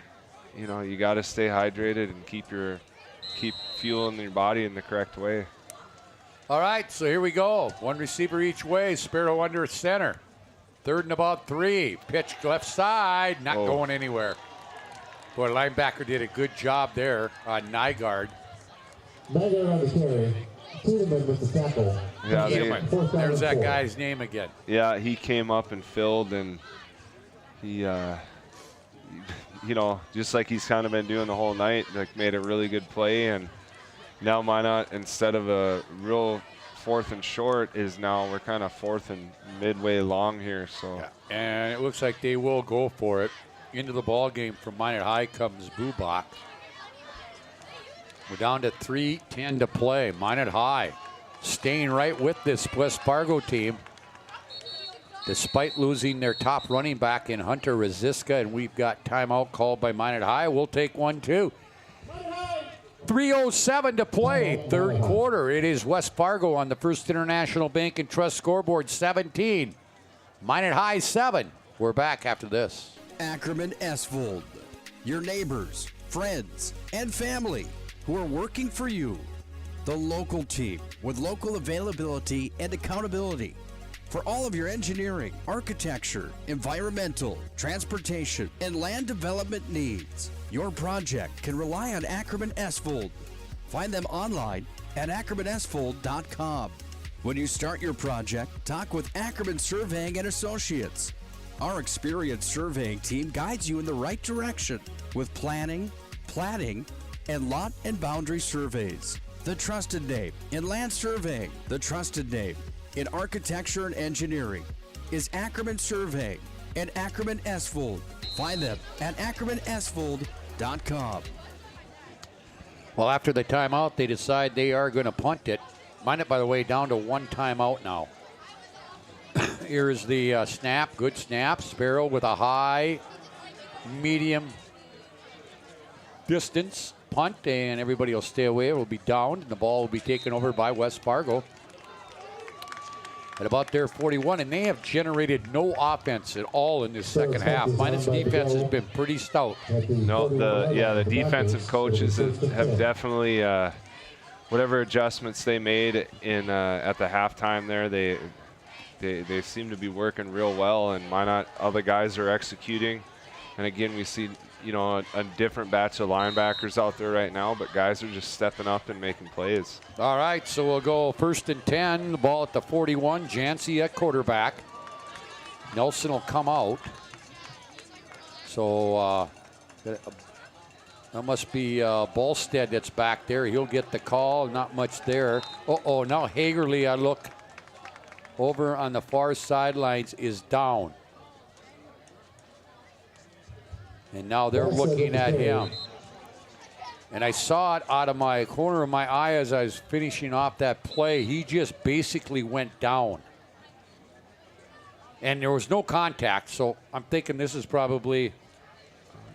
you got to stay hydrated and keep fueling your body in the correct way. All right, so here we go. One receiver each way, Sparrow under center. 3rd and about 3. Pitch left side, not going anywhere. Boy, linebacker did a good job there on Nygaard. Nygaard on the carry. Tiedemann with the tackle. Yeah, there's that guy's name again. Yeah, he came up and filled, and he, just like he's kind of been doing the whole night, like made a really good play, and now Minot, instead of a real 4th and short, we're kind of 4th and midway long here. So, yeah. And it looks like they will go for it. Into the ball game from Minot High comes Bubak. We're down to 3:10 to play. Minot High staying right with this West Fargo team, despite losing their top running back in Hunter Raziska, and we've got timeout called by Minot High. We'll take one too. 3:07 to play, 3rd quarter. It is West Fargo on the First International Bank and Trust scoreboard, 17. Minot High 7. We're back after this. Ackerman Esvold, your neighbors, friends, and family who are working for you. The local team with local availability and accountability for all of your engineering, architecture, environmental, transportation, and land development needs. Your project can rely on Ackerman Esvold. Find them online at ackermanesvold.com. When you start your project, talk with Ackerman Surveying and Associates. Our experienced surveying team guides you in the right direction with planning, platting, and lot and boundary surveys. The trusted name in land surveying, the trusted name in architecture and engineering is Ackerman Surveying and Ackerman Esvold. Find them at ackermanesvold.com. Well, after the timeout, they decide they are going to punt it. Minot, by the way, down to 1 timeout now. Here's the snap. Good snap. Sparrow with a high, medium distance punt, and everybody will stay away. It will be downed, and the ball will be taken over by West Fargo at about their 41, and they have generated no offense at all in this second half. Minot's defense has been pretty stout. No, the defensive coaches have definitely whatever adjustments they made in at the halftime there, they seem to be working real well, and Minot, all the guys are executing. And again, we see a different batch of linebackers out there right now, but guys are just stepping up and making plays. All right, so we'll go 1st and 10. The ball at the 41. Jancy at quarterback. Nelson will come out. So That must be Ballstead that's back there. He'll get the call. Not much there. Uh-oh, now Hagerly, I look over on the far sidelines, is down. And now they're looking at him. And I saw it out of my corner of my eye as I was finishing off that play. He just basically went down. And there was no contact, so I'm thinking this is probably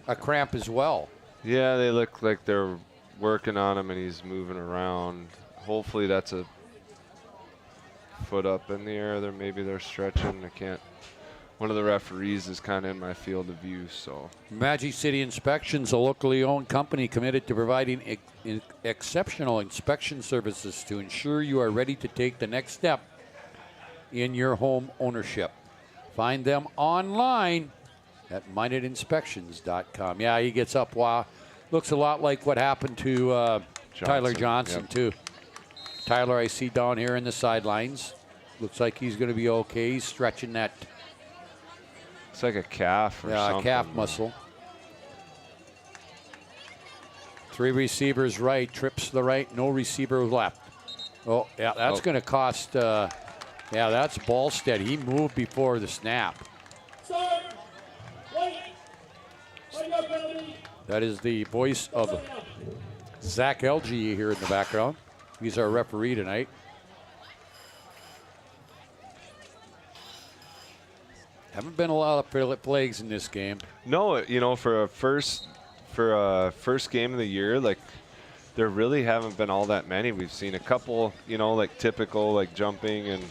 a cramp as well. Yeah, they look like they're working on him and he's moving around. Hopefully that's a foot up in the air. Maybe they're stretching. I can't. One of the referees is kind of in my field of view, so. Magic City Inspections, a locally owned company committed to providing exceptional inspection services to ensure you are ready to take the next step in your home ownership. Find them online at mindedinspections.com. Yeah, he gets up. Wow. Looks a lot like what happened to Tyler Johnson, yep. too. Tyler, I see down here in the sidelines. Looks like he's going to be okay. He's stretching that. It's like a calf or something. Yeah, a calf muscle. 3 receivers right, trips to the right, no receiver left. Oh, yeah, that's going to cost. Yeah, that's Ballstead. He moved before the snap. That is the voice of Zach Elgie here in the background. He's our referee tonight. Haven't been a lot of plagues in this game. No, you know, for a first game of the year, like there really haven't been all that many. We've seen a couple, you know, like typical, like jumping and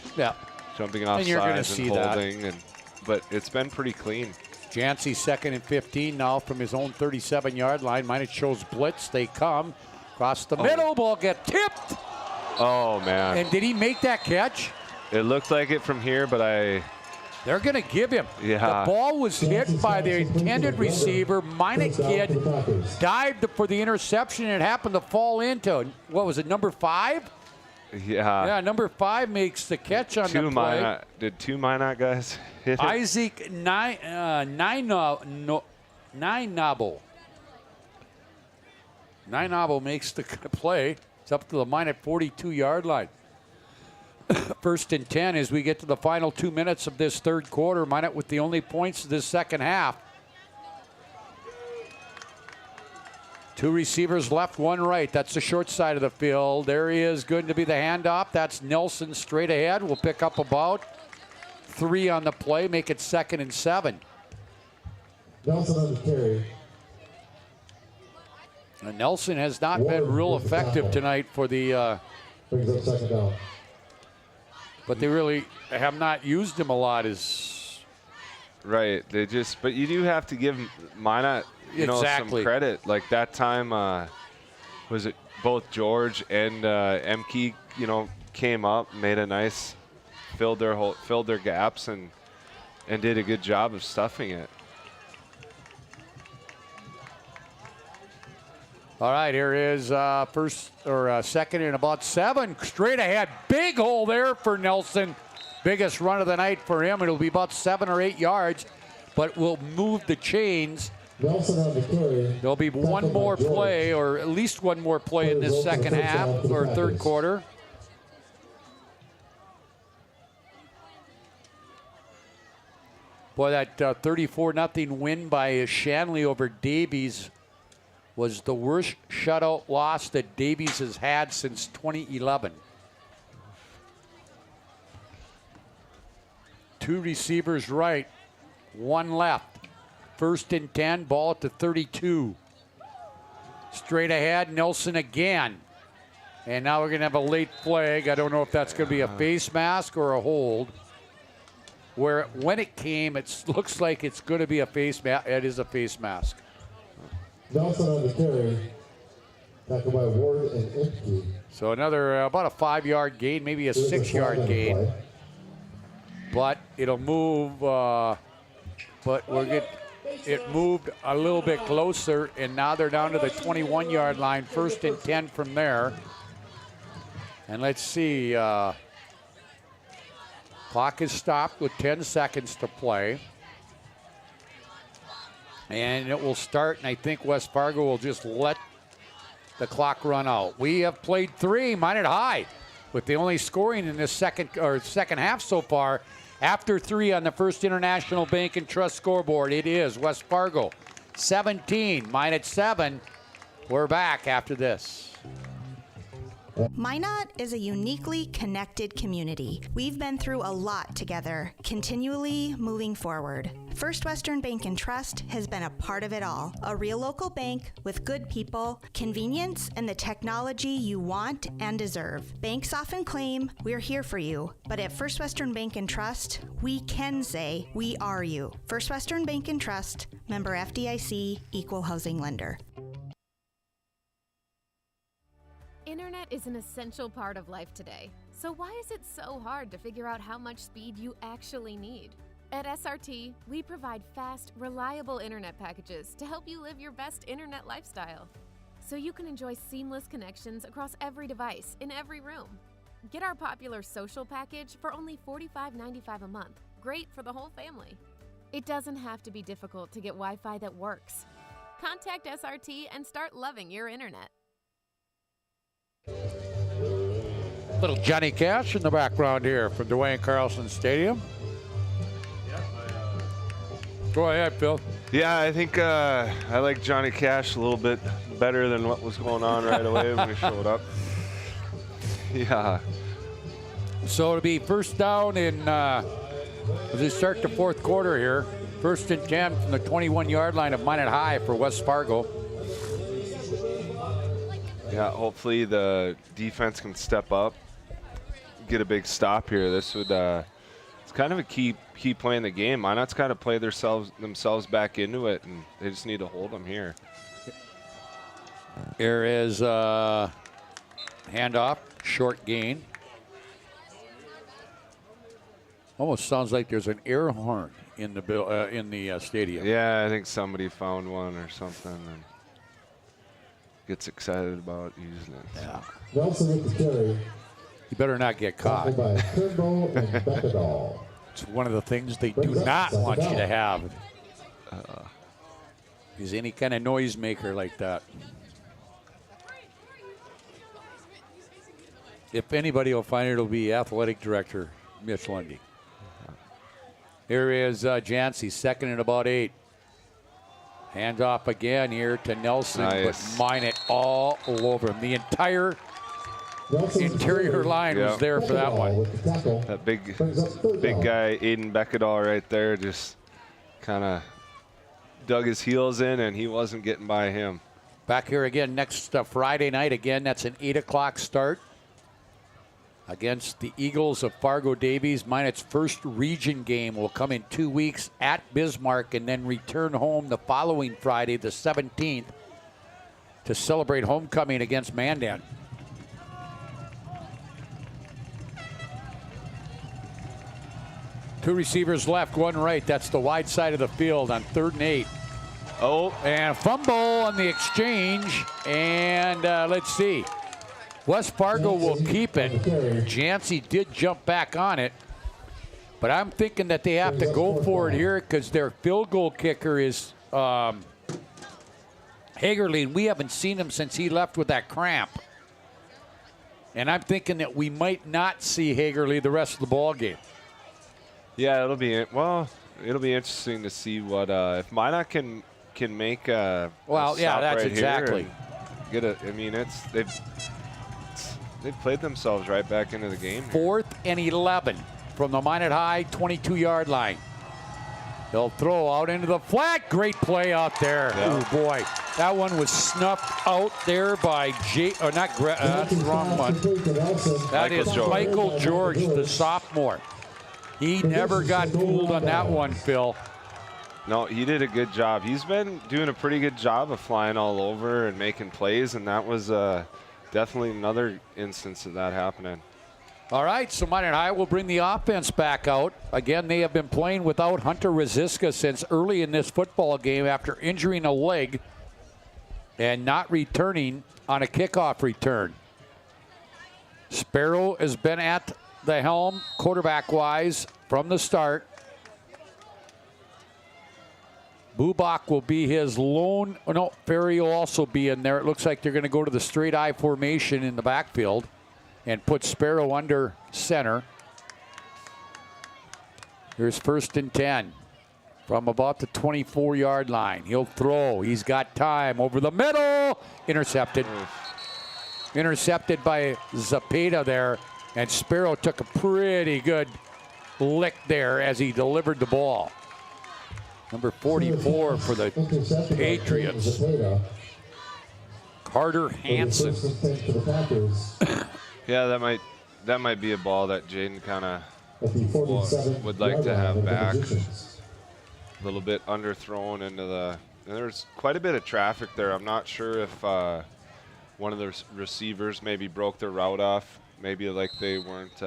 jumping off sides and holding, but it's been pretty clean. Jancy 2nd and 15 now from his own 37-yard line. Minus shows blitz. They come across the middle. Ball get tipped. Oh man! And did he make that catch? It looked like it from here, but They're going to give him. Yeah. The ball was hit by the intended receiver. Minot kid dived for the interception and it happened to fall into, what was it, number 5? Yeah. Yeah, number 5 makes the catch on the play. Did 2 Minot guys hit it? Isaac Ninabo. Ninabo makes the play. It's up to the Minot 42-yard line. 1st and 10 as we get to the final 2 minutes of this third quarter. Minot with the only points of this second half. 2 receivers left, 1 right. That's the short side of the field. There he is, going to be the handoff. That's Nelson straight ahead. We'll pick up about 3 on the play, make it 2nd and 7. Nelson on the carry. And Nelson has not been real effective tonight for the. Brings up 2nd down. But they really have not used him a lot as. Right. But you do have to give Minot, some credit. Like that time, was it both George and Emke, came up, made a nice, filled their gaps and did a good job of stuffing it. All right, here is 2nd and about 7. Straight ahead. Big hole there for Nelson. Biggest run of the night for him. It'll be about 7 or 8 yards, but we'll move the chains. Nelson on the carry. There'll be one more play, or at least one more play in this second half or third quarter. Boy, that 34-0 win by Shanley over Davies was the worst shutout loss that Davies has had since 2011. 2 receivers right, 1 left. 1st and 10, ball at the 32. Straight ahead, Nelson again. And now we're going to have a late flag. I don't know if that's going to be a face mask or a hold. When it came, it looks like it's going to be a face mask. It is a face mask. Nelson on the carry. Tackled by Ward and Emke. So another about a 5-yard gain, maybe a 6-yard gain. But it'll move. But it moved a little bit closer, and now they're down to the 21-yard line. 1st and 10 from there. And let's see. Clock is stopped with 10 seconds to play. And it will start, and I think West Fargo will just let the clock run out. We have played 3, Minot High, with the only scoring in this second half so far. After 3 on the First International Bank and Trust scoreboard, it is West Fargo 17, Minot 7. We're back after this. Minot is a uniquely connected community. We've been through a lot together, continually moving forward. First Western Bank and Trust has been a part of it all. A real local bank with good people, convenience, and the technology you want and deserve. Banks often claim we're here for you, but at First Western Bank and Trust, we can say we are you. First Western Bank and Trust, member FDIC, equal housing lender. Internet is an essential part of life today. So why is it so hard to figure out how much speed you actually need? At SRT, we provide fast, reliable internet packages to help you live your best internet lifestyle. So you can enjoy seamless connections across every device in every room. Get our popular social package for only $45.95 a month. Great for the whole family. It doesn't have to be difficult to get Wi-Fi that works. Contact SRT and start loving your internet. Little Johnny Cash in the background here from Dwayne Carlson Stadium. Go ahead, Phil. Yeah, I think I like Johnny Cash a little bit better than what was going on right away when he showed up. Yeah. So it'll be first down in as we start the fourth quarter here. First and 10 from the 21-yard line of Minot High for West Fargo. Yeah, hopefully the defense can step up, get a big stop here. This would it's kind of a key play in the game. Minot's kind of play themselves back into it, and they just need to hold them here. Here is handoff, short gain. Almost sounds like there's an air horn in the stadium. Yeah, I think somebody found one or something and gets excited about using it. Yeah. Nelson with the carry. You better not get caught. By Turnbull and Beckadall. It's one of the things they do not want you to have. Is any kind of noisemaker like that. If anybody will find it, it'll be athletic director Mitch Lundy. Here is Jancy, second and about 8. Hands off again here to Nelson, nice. But Minot all over him. The entire interior line was there for that one. That big guy, Aiden Beckadall, right there, just kind of dug his heels in, and he wasn't getting by him. Back here again next Friday night. Again, that's an 8 o'clock start against the Eagles of Fargo Davies. Minot's first region game will come in 2 weeks at Bismarck and then return home the following Friday, the 17th, to celebrate homecoming against Mandan. Two receivers left, one right. That's the wide side of the field on 3rd and 8. Oh, and fumble on the exchange. And let's see. West Fargo will keep it. Jancy did jump back on it. But I'm thinking that they have to go for it here because their field goal kicker is Hagerly, and we haven't seen him since he left with that cramp. And I'm thinking that we might not see Hagerly the rest of the ball game. Yeah, it'll be interesting to see what if Minot can make a yeah, that's right exactly. Get a. I mean, they've played themselves right back into the game. 4th and 11 from the Minot High 22-yard line. They'll throw out into the flat. Great play out there. Yeah. Oh boy, that one was snuffed out there by that's the wrong one. That is Michael George, the sophomore. He never got fooled on that one, Phil. No, he did a good job. He's been doing a pretty good job of flying all over and making plays, and that was definitely another instance of that happening. All right, so Minot High will bring the offense back out. Again, they have been playing without Hunter Rosiska since early in this football game after injuring a leg and not returning on a kickoff return. Sparrow has been at the helm quarterback-wise from the start. Bubak will be his lone. Oh, no, Ferry will also be in there. It looks like they're going to go to the straight I formation in the backfield and put Sparrow under center. Here's 1st and 10 from about the 24-yard line. He'll throw. He's got time over the middle. Intercepted. Intercepted by Zapata there. And Sparrow took a pretty good lick there as he delivered the ball. Number 44 for the Patriots. Carter Hansen. Yeah, that might be a ball that Jaden kind of would like to have back. A little bit underthrown into the. And there's quite a bit of traffic there. I'm not sure if one of the receivers maybe broke their route off. Maybe like they weren't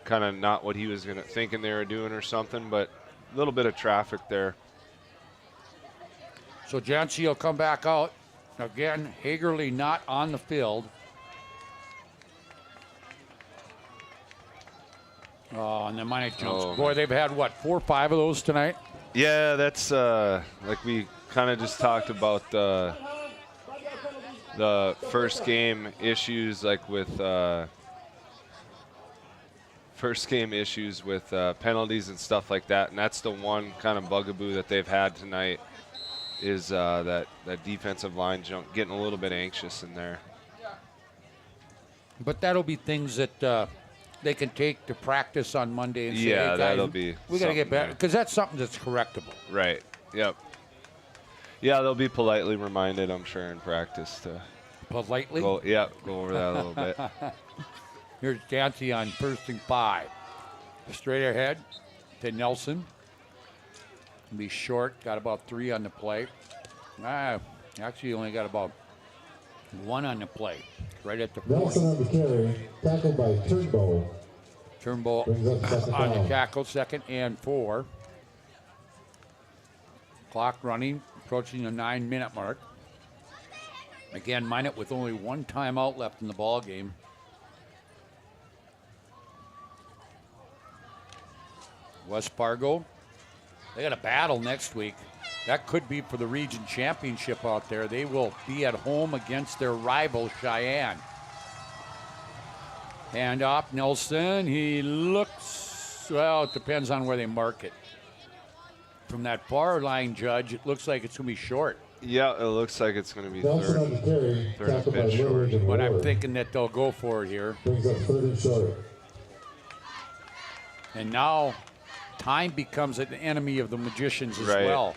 kind of not what he was thinking they were doing or something, but a little bit of traffic there. So Jancy will come back out. Again, Hagerly not on the field. Oh, and then Minot Jones. Oh, boy, they've had, what, 4 or 5 of those tonight? Yeah, that's like we kind of just talked about the first game issues, like with penalties and stuff like that. And that's the one kind of bugaboo that they've had tonight is that defensive line jump, getting a little bit anxious in there. But that'll be things that they can take to practice on Monday and say, yeah, hey, guys, that'll be we got to get better, because that's something that's correctable. Right. Yep. Yeah, they'll be politely reminded, I'm sure, in practice to politely go over that a little bit. Here's Jancy on 1st and 5. Straight ahead to Nelson. Be short. Got about 3 on the play. Actually, only got about 1 on the play. Right at the 40. Nelson on the carry, tackled by Turnbow. Turnbow on the tackle, 2nd and 4. Clock running, approaching the 9-minute mark. Again, Minot with only 1 timeout left in the ball game. West Fargo, they got a battle next week. That could be for the region championship out there. They will be at home against their rival, Cheyenne. Hand off, Nelson. He looks, well, it depends on where they mark it. From that far line, Judge, it looks like it's going to be short. Yeah, it looks like it's going to be third and a bit short. But I'm thinking that they'll go for it here. Brings up 3rd and short. And now time becomes an enemy of the Magicians as well.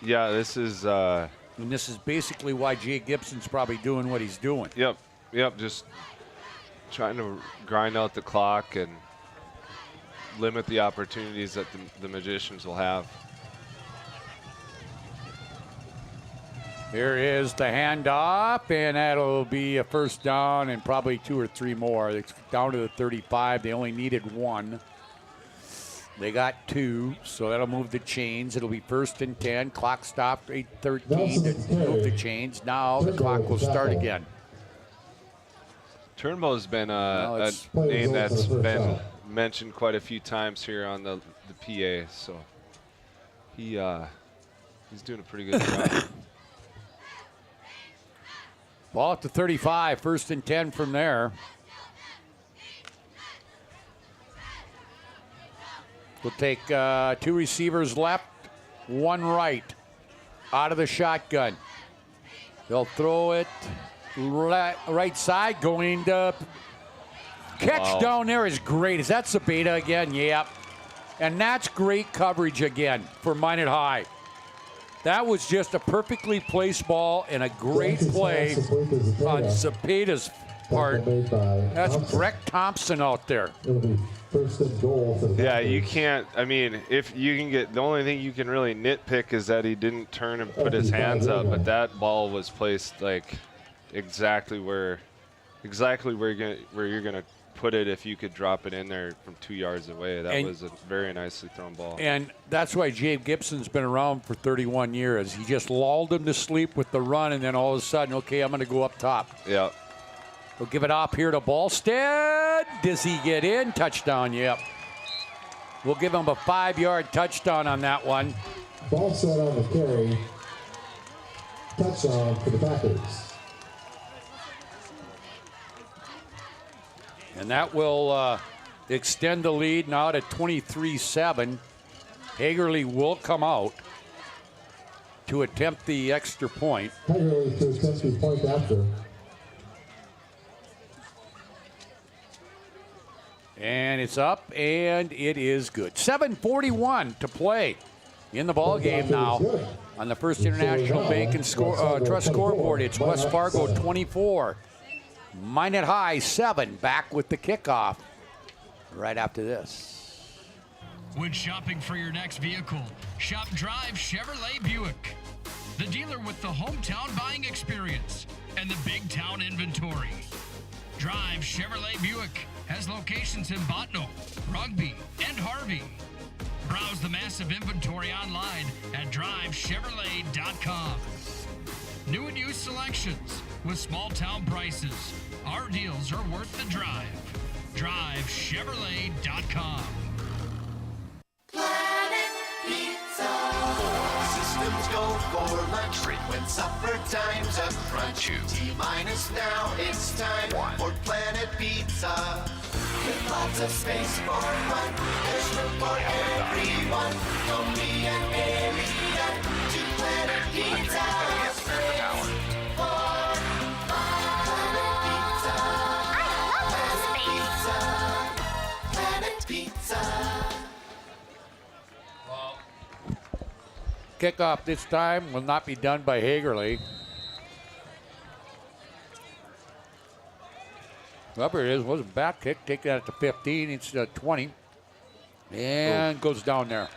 Yeah, this is... and this is basically why Jay Gibson's probably doing what he's doing. Yep, just trying to grind out the clock and limit the opportunities that the Magicians will have. Here is the handoff, and that'll be a 1st down and probably 2 or 3 more. It's down to the 35. They only needed 1. They got 2, so that'll move the chains. It'll be 1st and 10. Clock stopped, 8:13 to move the chains. Now the clock will start again. Turnbow's been a name that's been mentioned quite a few times here on the PA, so he's doing a pretty good job. Ball at the 35, 1st and 10 from there. We'll take 2 receivers left, 1 right. Out of the shotgun. They'll throw it right side, going to catch down there is great. Is that Zapata again? Yep. And that's great coverage again for Minot High. That was just a perfectly placed ball and a great play on Zapata's part. That's Breck Thompson out there. It'll be 1st and goal for the Yeah, you can't. I mean, if you can get, the only thing you can really nitpick is that he didn't turn and put his hands up, but that ball was placed like exactly where you're gonna put it if you could drop it in there from 2 yards away. That was a very nicely thrown ball. And that's why Jay Gibson's been around for 31 years. He just lulled him to sleep with the run, and then all of a sudden, okay, I'm going to go up top. Yeah. We'll give it off here to Ballstead. Does he get in? Touchdown, yep. We'll give him a 5-yard touchdown on that one. Ball set on the carry. Touchdown for the Packers. And that will extend the lead now to 23-7. Hagerly will come out to attempt the extra point. Hagerly to attempt the point after. And it's up, and it is good. 7:41 to play in the ball game now on the First International Bank and Trust scoreboard. It's West Fargo 24, Minot High 7. Back with the kickoff right after this. When shopping for your next vehicle, shop Drive Chevrolet Buick, the dealer with the hometown buying experience and the big town inventory. Drive Chevrolet Buick has locations in Botno, Rugby, and Harvey. Browse the massive inventory online at drivechevrolet.com. New and used selections with small town prices. Our deals are worth the drive. drivechevrolet.com. Planet Pizza. Systems go for lunch when supper time's a crunch. T-minus now, it's time for Planet Pizza. With lots of space for fun, there's room for everyone. Don't be an alien to Planet Pizza. Space for Planet Pizza. Planet Pizza. Kickoff this time will not be done by Hagerly. Whoever it is, wasn't back kick. Take that at the 15 instead of 20. And goes down there.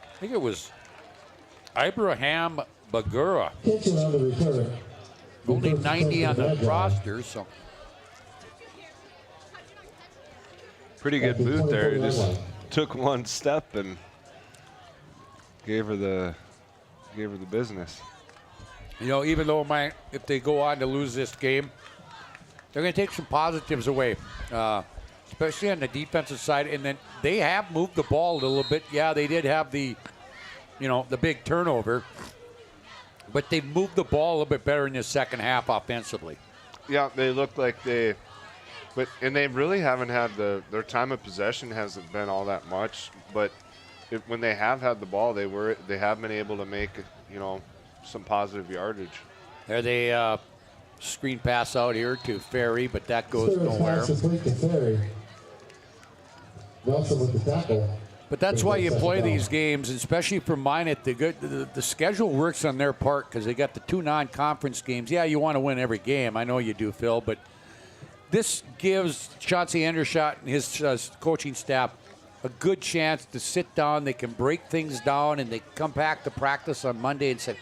I think it was Ibrahim Bagura. Only 90 on the roster, so. Pretty good boot there. He just took one step and gave her the business. You know, even though if they go on to lose this game, they're going to take some positives away, especially on the defensive side. And then they have moved the ball a little bit. Yeah, they did have the big turnover, but they've moved the ball a little bit better in the second half offensively. Yeah, they look like they really haven't had their time of possession hasn't been all that much. But when they have had the ball, they have been able to make some positive yardage. There they screen pass out here to Ferry, but that goes nowhere. But that's why you play these games, especially for Minot. The schedule works on their part because they got the 2 non-conference games. Yeah, you want to win every game. I know you do, Phil, but this gives Chauncey Hendershot and his coaching staff a good chance to sit down. They can break things down, and they come back to practice on Monday and say,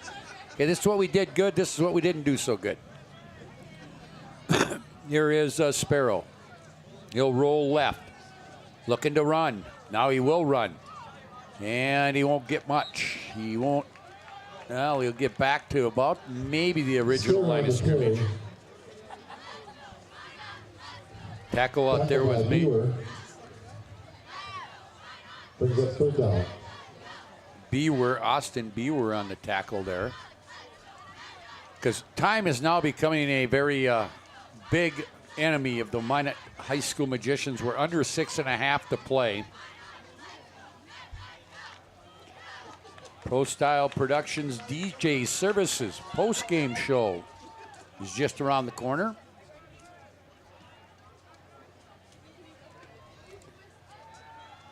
okay, this is what we did good. This is what we didn't do so good. Here is Sparrow. He'll roll left, looking to run. Now he will run, and he won't get much. He won't. Well, he'll get back to about maybe the original line of scrimmage. Tackle out there with me. Austin Bewer on the tackle there. Because time is now becoming a very big enemy of the Minot High School Magicians. We're under 6.5 to play. Pro Style Productions DJ Services post-game show is just around the corner.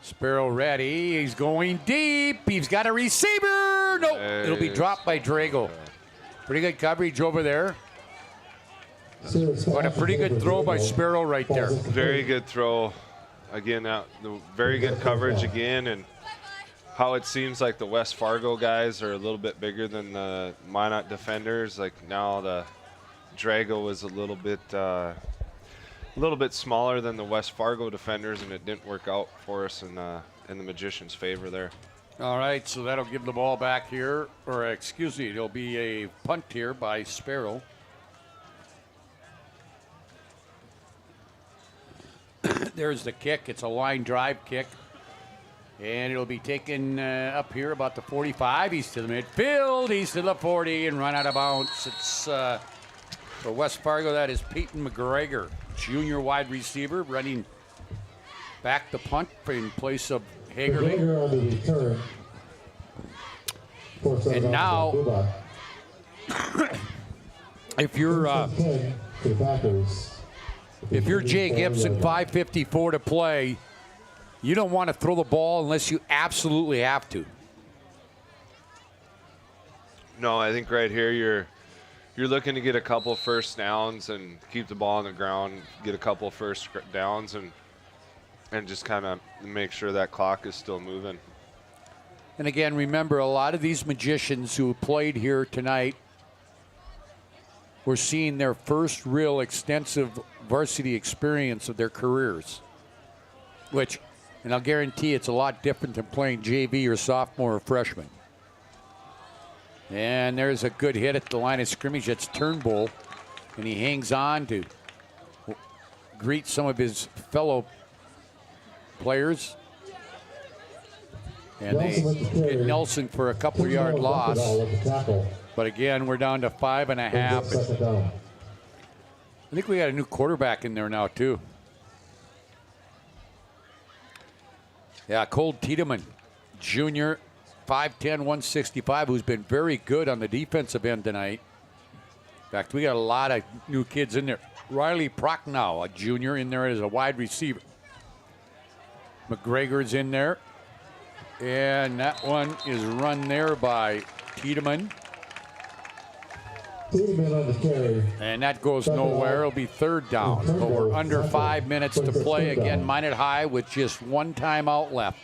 Sparrow ready. He's going deep. He's got a receiver. No, it'll be dropped by Drago. Pretty good coverage over there. But a pretty good throw by Sparrow right there. Very good throw. Again, the very good coverage again, and how it seems like the West Fargo guys are a little bit bigger than the Minot defenders. Like now the Drago was a little bit smaller than the West Fargo defenders, and it didn't work out for us in the Magicians' favor there. All right, so that'll give the ball back here, or excuse me, it'll be a punt here by Sparrow. There's the kick. It's a line drive kick. And it'll be taken up here about the 45. He's to the midfield. He's to the 40 and run out of bounds. It's for West Fargo. That is Peyton McGregor, junior wide receiver, running back the punt in place of Hagerly. McGregor on the return. And now, if you're Jay Gibson, 5:54 to play, you don't want to throw the ball unless you absolutely have to. No, I think right here you're looking to get a couple first downs and keep the ball on the ground, get a couple first downs, and just kind of make sure that clock is still moving. And again, remember, a lot of these magicians who played here tonight were seeing their first real extensive varsity experience of their careers, which, and I'll guarantee it's a lot different than playing JV or sophomore or freshman. And there's a good hit at the line of scrimmage. That's Turnbull, and he hangs on to greet some of his fellow players. And they hit Nelson for a couple yard loss. But again, we're down to 5.5. I think we got a new quarterback in there now, too. Yeah, Cole Tiedemann, junior, 5'10", 165, who's been very good on the defensive end tonight. In fact, we got a lot of new kids in there. Riley Prochnow, a junior, in there as a wide receiver. McGregor's in there. And that one is run there by Tiedemann. Tiedemann on the carry. And that goes nowhere. It'll be third down. But we're under 5 minutes to play. Again, Minot High with just one timeout left.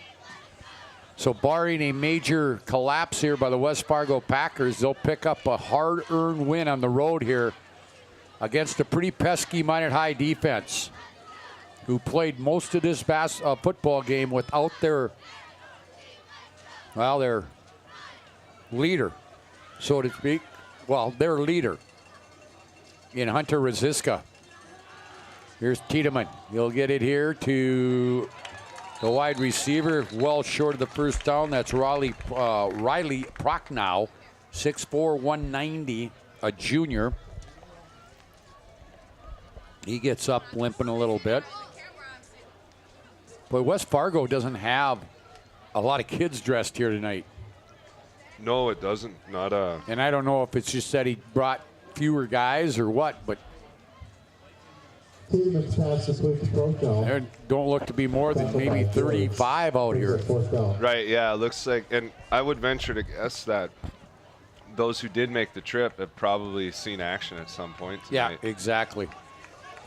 So barring a major collapse here by the West Fargo Packers, they'll pick up a hard-earned win on the road here against a pretty pesky Minot High defense, who played most of this football game without their leader, so to speak. Well, their leader in Hunter Rosiska. Here's Tiedemann. He'll get it here to the wide receiver, well short of the first down. That's Riley Prochnow, 6'4", 190, a junior. He gets up limping a little bit. But West Fargo doesn't have a lot of kids dressed here tonight. No, it doesn't. And I don't know if it's just that he brought fewer guys or what, but there don't look to be more than maybe 35 out here. Right, yeah, it looks like, and I would venture to guess that those who did make the trip have probably seen action at some point tonight. Yeah, exactly.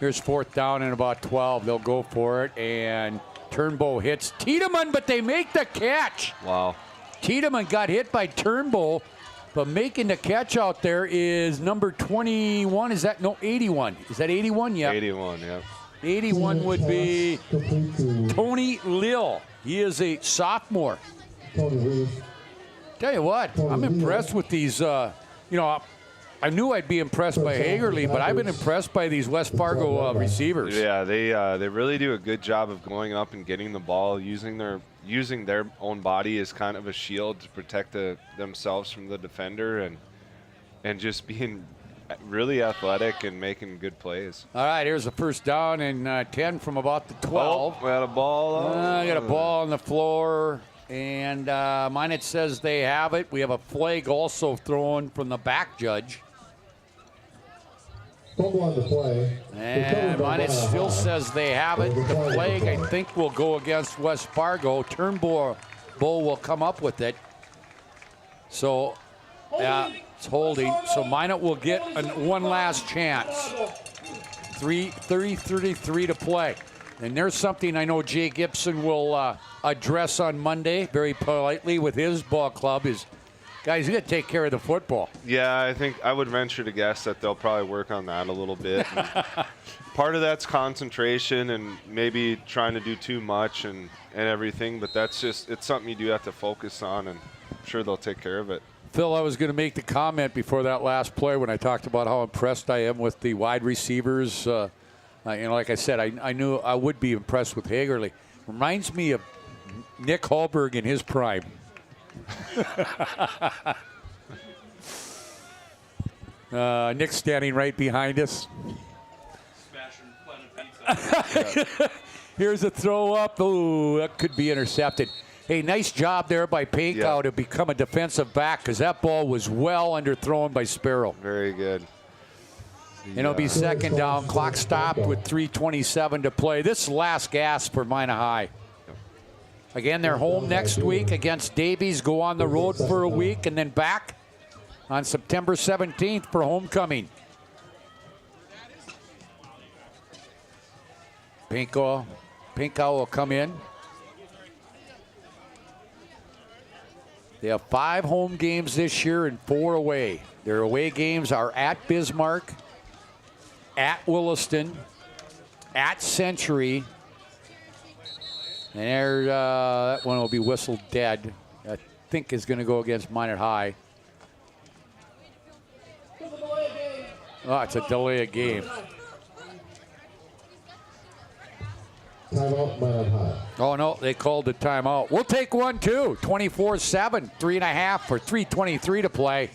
Here's fourth down and about 12. They'll go for it, and Turnbull hits Tiedemann, but they make the catch. Wow. Tiedemann got hit by Turnbull, but making the catch out there is number 21. Is that, no, 81. Is that 81? Yeah. 81, yeah. 81 would be Tony Lill. He is a sophomore. Tell you what, I'm impressed with these, I knew I'd be impressed by Hagerly, but I've been impressed by these West Fargo receivers. Yeah, they really do a good job of going up and getting the ball, using their own body as kind of a shield to protect themselves from the defender, and just being really athletic and making good plays. All right, here's the first down and 10 from about the 12. Oh, we had a ball. Got a ball on the floor, and Minot says they have it. We have a flag also thrown from the back judge. On the play. And Minot still says they have it. The flag, I think, will go against West Fargo. Turnbull will come up with it. So, it's holding. So Minot will get one last chance. 3:33 to play. And there's something I know Jay Gibson will address on Monday very politely with his ball club is, guys, you got to take care of the football. Yeah, I think I would venture to guess that they'll probably work on that a little bit. Part of that's concentration and maybe trying to do too much and everything, but it's something you do have to focus on, and I'm sure they'll take care of it. Phil, I was going to make the comment before that last play when I talked about how impressed I am with the wide receivers. Like I said, I knew I would be impressed with Hagerly. Reminds me of Nick Hallberg in his prime. Nick's standing right behind us. Here's a throw up. Ooh, that could be intercepted. Hey, nice job there by Pankow to become a defensive back, because that ball was well underthrown by Sparrow. Very good. And it'll be second down. Clock stopped with 3:27 to play. This last gasp for Minot High. Again, they're home next week against Davies. Go on the road for a week and then back on September 17th for homecoming. Pankow will come in. They have 5 home games this year and 4 away. Their away games are at Bismarck, at Williston, at Century, and that one will be whistled dead. I think is going to go against Minot High. Oh, it's a delay of game. Timeout, Minot High. Oh, no, they called the timeout. We'll take one, too. 24-7, 3.5 for 3:23 to play.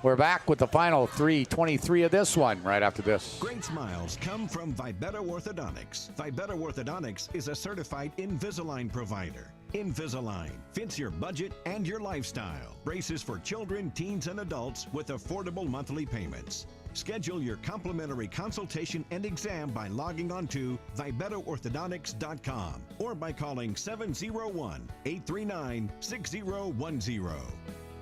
We're back with the final 3:23 of this one right after this. Great smiles come from Vibetta Orthodontics. Vibetta Orthodontics is a certified Invisalign provider. Invisalign fits your budget and your lifestyle. Braces for children, teens, and adults with affordable monthly payments. Schedule your complimentary consultation and exam by logging on to VibettaOrthodontics.com or by calling 701-839-6010.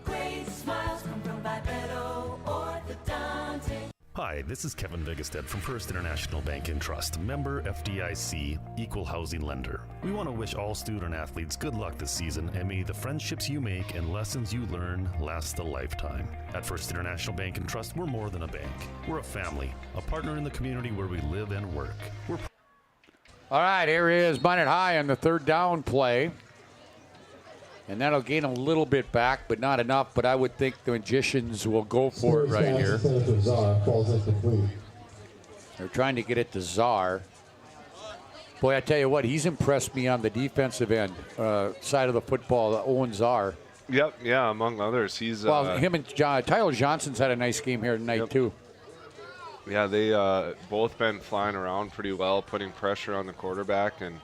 Great smiles come from Vibetta Orthodontics. Hi, this is Kevin Vigestead from First International Bank and Trust, member FDIC, equal housing lender. We want to wish all student athletes good luck this season, and may the friendships you make and lessons you learn last a lifetime. At First International Bank and Trust, we're more than a bank. We're a family, a partner in the community where we live and work. All right, here is Minot High on the third down play. And that'll gain a little bit back, but not enough. But I would think the Magicians will go for it right here. They're trying to get it to Czar. Boy, I tell you what, he's impressed me on the defensive end side of the football, Owen Czar. Yep, yeah, among others. He's well, him and Tyler Johnson's had a nice game here tonight, too. Yeah, they both been flying around pretty well, putting pressure on the quarterback, and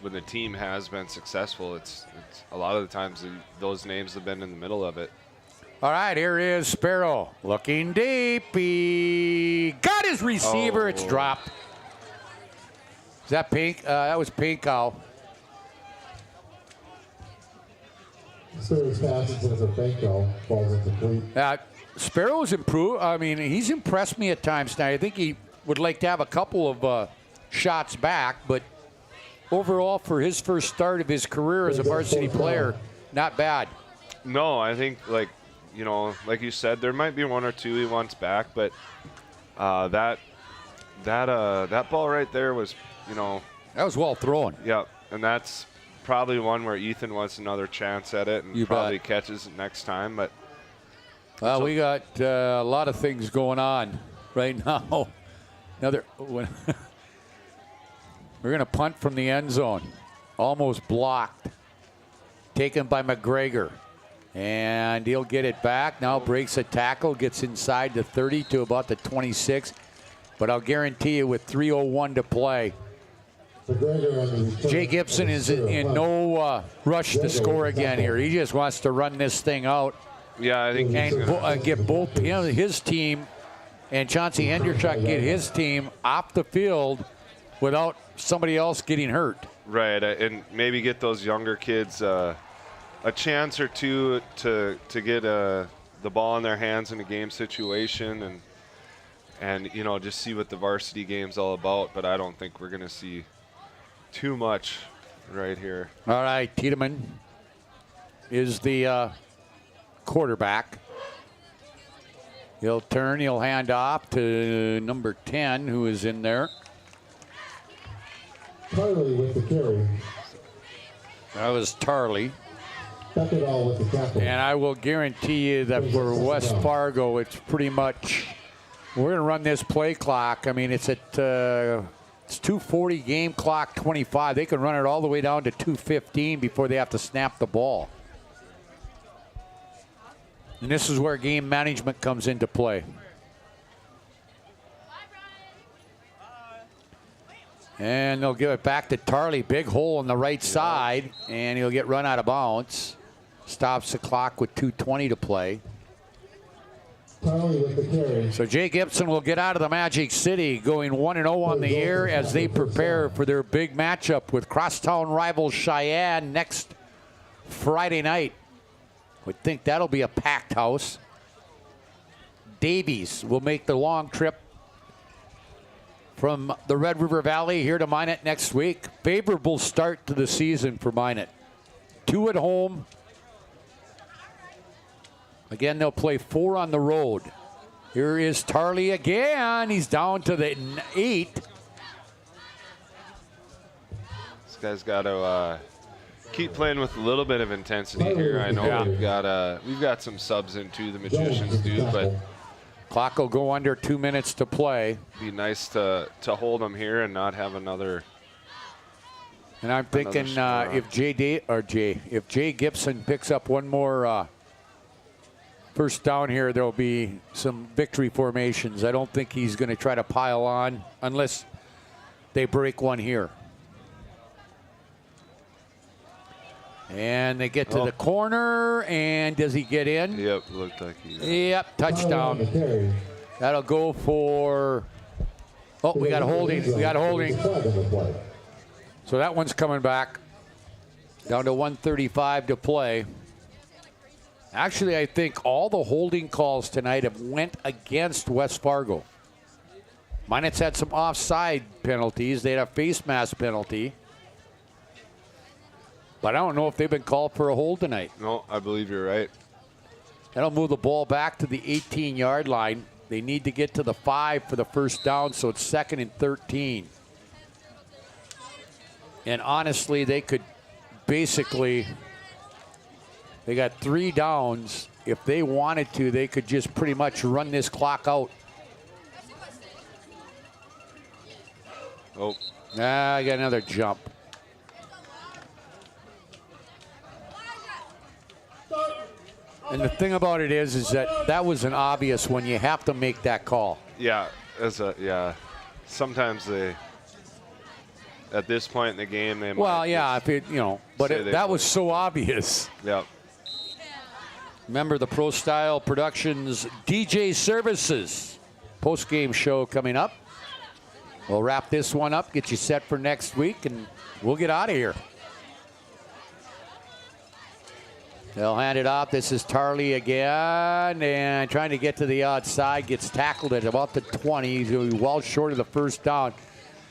when the team has been successful, it's a lot of the times those names have been in the middle of it. All right, here is Sparrow looking deep. He got his receiver. It's dropped. Is that Pink? That was Pankow. Sparrow's pass instead of Pankow falls incomplete. Sparrow's improved. I mean, he's impressed me at times tonight. I think he would like to have a couple of shots back, but overall, for his first start of his career as a varsity player, not bad. No, I think, like you said, there might be one or two he wants back, but that ball right there was, that was well thrown. Yeah, and that's probably one where Ethan wants another chance at it and probably catches it next time. But well, we got a lot of things going on right now. We're going to punt from the end zone. Almost blocked. Taken by McGregor. And he'll get it back. Now breaks a tackle. Gets inside the 30 to about the 26. But I'll guarantee you with 3:01 to play, Jay Gibson is in no rush to score again here. He just wants to run this thing out. Yeah, I think and get both his team and Chauncey Henderchuk get his team off the field without somebody else getting hurt. Right, and maybe get those younger kids a chance or two to get the ball in their hands in a game situation and just see what the varsity game's all about. But I don't think we're going to see too much right here. All right, Tiedemann is the quarterback. He'll turn, he'll hand off to number 10, who is in there. Tarley with the carry. That was Tarley. All with the tackle. And I will guarantee you that for West Fargo, it's pretty much, we're going to run this play clock. I mean, it's at It's 2:40 game clock, 25. They can run it all the way down to 2:15 before they have to snap the ball. And this is where game management comes into play. And they'll give it back to Tarley. Big hole on the right side, and he'll get run out of bounds. Stops the clock with 2:20 to play. With the carry. So Jay Gibson will get out of the Magic City going 1-0 on the year as they prepare for their big matchup with crosstown rival Cheyenne next Friday night. Would think that'll be a packed house. Davies will make the long trip from the Red River Valley here to Minot next week. Favorable start to the season for Minot. 2 at home. Again, they'll play 4 on the road. Here is Tarley again. He's down to the 8. This guy's got to keep playing with a little bit of intensity here. I know we've got some subs in too, the Magicians do, but clock will go under 2 minutes to play. Be nice to hold them here and not have another. And I'm thinking if Jay Gibson picks up one more first down here, there'll be some victory formations. I don't think he's going to try to pile on unless they break one here. And they get to the corner, and does he get in? Yep, looked like he did. Yep, touchdown. That'll go for, we got holding. We got holding. So that one's coming back. Down to 1:35 to play. Actually, I think all the holding calls tonight have went against West Fargo. Minot's had some offside penalties. They had a face mask penalty. But I don't know if they've been called for a hold tonight. No, I believe you're right. That'll move the ball back to the 18-yard line. They need to get to the 5 for the first down, so it's 2nd and 13. And honestly, they could basically, they got 3 downs. If they wanted to, they could just pretty much run this clock out. Oh. I got another jump. And the thing about it is that was an obvious one. You have to make that call. Yeah, sometimes they, at this point in the game, they well, might yeah, if it, but that was so obvious. Yep. Remember the Pro Style Productions DJ Services post-game show coming up. We'll wrap this one up, get you set for next week, and we'll get out of here. They'll hand it off. This is Tarley again, and trying to get to the outside, gets tackled at about the 20. He's going to be well short of the first down.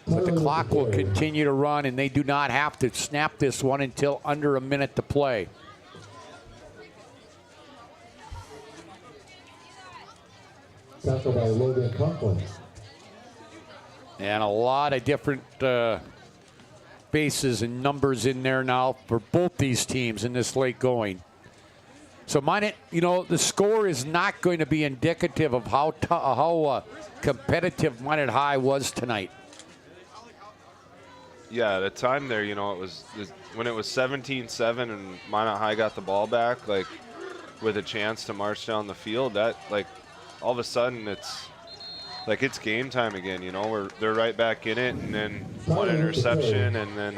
But the clock will continue to run, and they do not have to snap this one until under a minute to play. Tackle by Logan Conklin. And a lot of different faces and numbers in there now for both these teams in this late going. So Minot, the score is not going to be indicative of how competitive Minot High was tonight. Yeah, at the time there, it was when it was 17-7 and Minot High got the ball back, like with a chance to march down the field. That all of a sudden it's game time again. They're right back in it, and then one interception, and then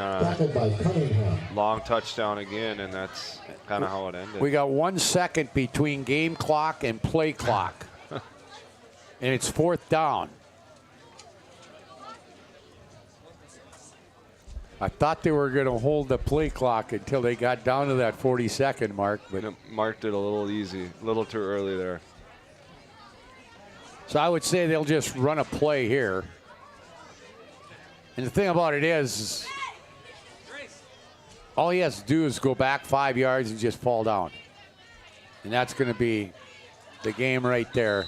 long touchdown again, and that's kind of how it ended. We got 1 second between game clock and play clock, and it's 4th down. I thought they were going to hold the play clock until they got down to that 40-second mark, but it marked it a little easy, a little too early there. So I would say they'll just run a play here. And the thing about it is, all he has to do is go back 5 yards and just fall down. And that's going to be the game right there.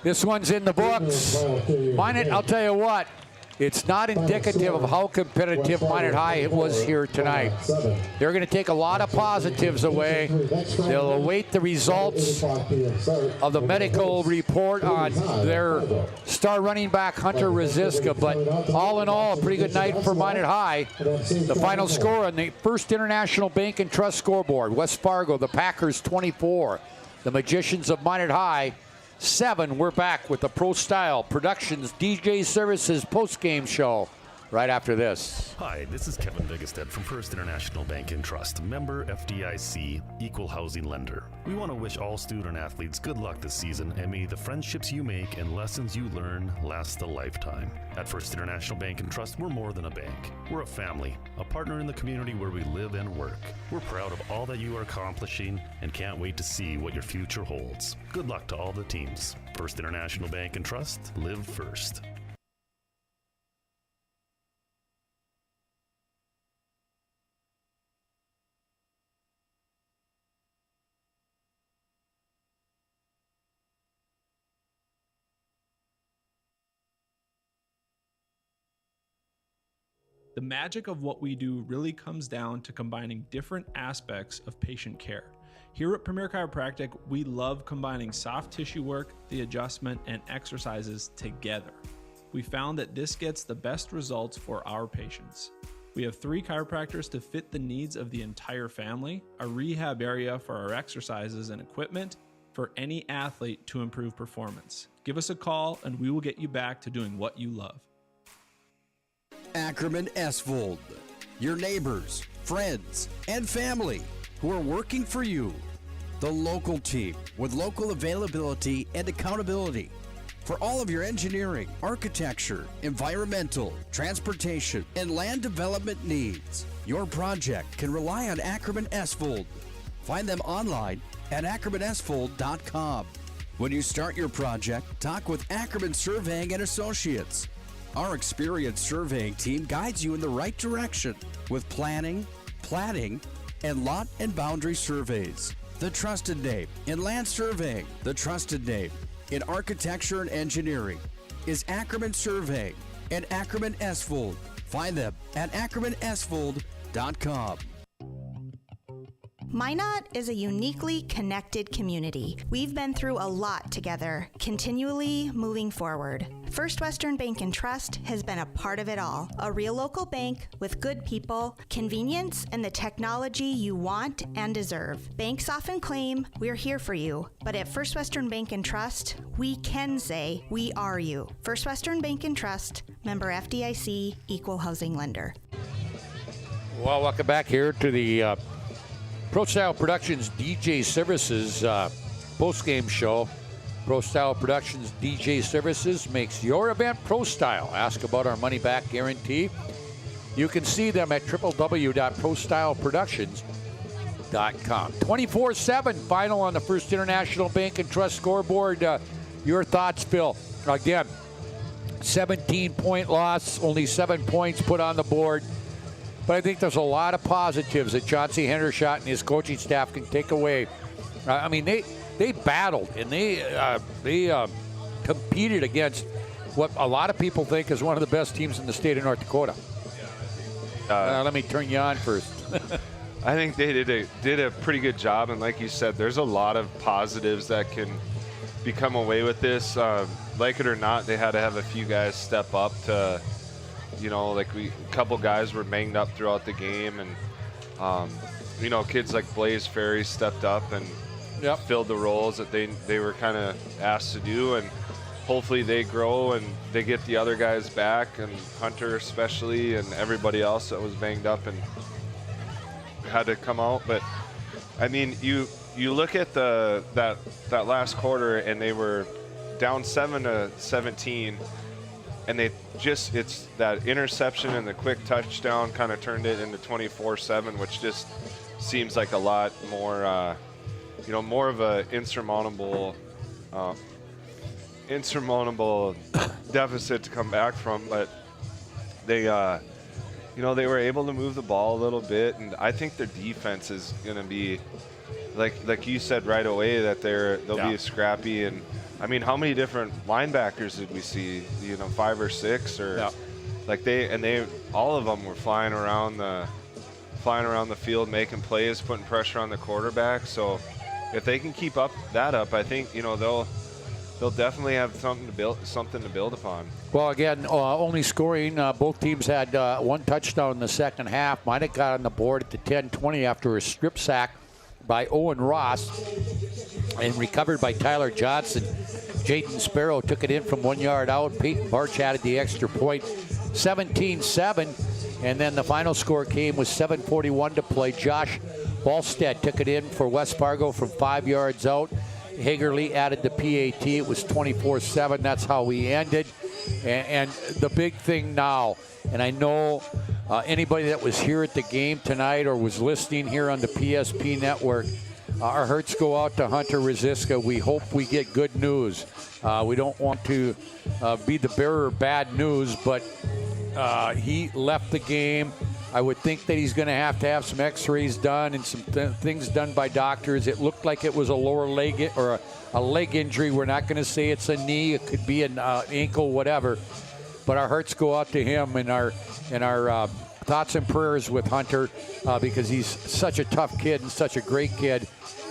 This one's in the books. Minot, I'll tell you what, it's not indicative of how competitive Minot High was here tonight. They're going to take a lot of positives away. They'll await the results of the medical report on their star running back, Hunter Rosiska. But all in all, a pretty good night for Minot High. The final score on the First International Bank and Trust scoreboard, West Fargo, the Packers 24. The Magicians of Minot High 7. We're back with the Pro Style Productions DJ Services post-game show right after this. Hi, this is Kevin Vigestead from First International Bank and Trust, member FDIC, equal housing lender. We want to wish all student athletes good luck this season, and may the friendships you make and lessons you learn last a lifetime. At First International Bank and Trust, we're more than a bank. We're a family, a partner in the community where we live and work. We're proud of all that you are accomplishing and can't wait to see what your future holds. Good luck to all the teams. First International Bank and Trust, live first. The magic of what we do really comes down to combining different aspects of patient care. Here at Premier Chiropractic, we love combining soft tissue work, the adjustment, and exercises together. We found that this gets the best results for our patients. We have 3 chiropractors to fit the needs of the entire family, a rehab area for our exercises and equipment, for any athlete to improve performance. Give us a call and we will get you back to doing what you love. Ackerman Esvold, your neighbors, friends, and family who are working for you. The local team with local availability and accountability for all of your engineering, architecture, environmental, transportation, and land development needs. Your project can rely on Ackerman Esvold. Find them online at ackermanesvold.com. When you start your project, talk with Ackerman Surveying and Associates. Our experienced surveying team guides you in the right direction with planning, platting, and lot and boundary surveys. The trusted name in land surveying, the trusted name in architecture and engineering is Ackerman Surveying and Ackerman Esvold. Find them at ackermanesvold.com. Minot is a uniquely connected community. We've been through a lot together, continually moving forward. First Western Bank and Trust has been a part of it all. A real local bank with good people, convenience, and the technology you want and deserve. Banks often claim we're here for you, but at First Western Bank and Trust, we can say we are you. First Western Bank and Trust, member FDIC, equal housing lender. Well, welcome back here to the Pro Style Productions DJ Services post-game show. Pro Style Productions DJ Services makes your event Pro Style. Ask about our money-back guarantee. You can see them at www.prostyleproductions.com. 24-7 final on the First International Bank and Trust scoreboard. Your thoughts, Phil? Again, 17-point loss, only 7 points put on the board. But I think there's a lot of positives that Chauncey Hendershot and his coaching staff can take away. I mean, they battled and they competed against what a lot of people think is one of the best teams in the state of North Dakota. Let me turn you on first. I think they did a pretty good job, and like you said, there's a lot of positives that can become away with this. Like it or not, they had to have a few guys step up to. You know, like a couple guys were banged up throughout the game, and you know, kids like Blaze Ferry stepped up and filled the roles that they were kind of asked to do, and hopefully they grow and they get the other guys back, and Hunter especially, and everybody else that was banged up and had to come out. But I mean, you look at that last quarter, and they were down 7-17. And it's that interception and the quick touchdown kind of turned it into 24-7, which just seems like a lot more, more of a insurmountable deficit to come back from. But they, they were able to move the ball a little bit, and I think their defense is going to be, like you said right away, that they'll be scrappy. And I mean, how many different linebackers did we see? 5 or 6, or like all of them were flying around the field, making plays, putting pressure on the quarterback. So if they can keep that up, I think they'll definitely have something to build upon. Well, again, only scoring. Both teams had one touchdown in the second half. Minot got on the board at the 10-20 after a strip sack by Owen Ross and recovered by Tyler Johnson. Jaden Sparrow took it in from 1 yard out. Peyton Barch added the extra point, 17-7. And then the final score came with 7:41 to play. Josh Ballstead took it in for West Fargo from 5 yards out. Hagerly added the PAT. It was 24-7. That's how we ended. And the big thing now, and I know anybody that was here at the game tonight or was listening here on the PSP network, our hearts go out to Hunter Rosiska. We hope we get good news. We don't want to be the bearer of bad news, but he left the game. I would think that he's going to have some x-rays done and some things done by doctors. It looked like it was a lower leg or a leg injury. We're not going to say it's a knee. It could be an ankle, whatever. But our hearts go out to him, and our thoughts and prayers with Hunter because he's such a tough kid and such a great kid.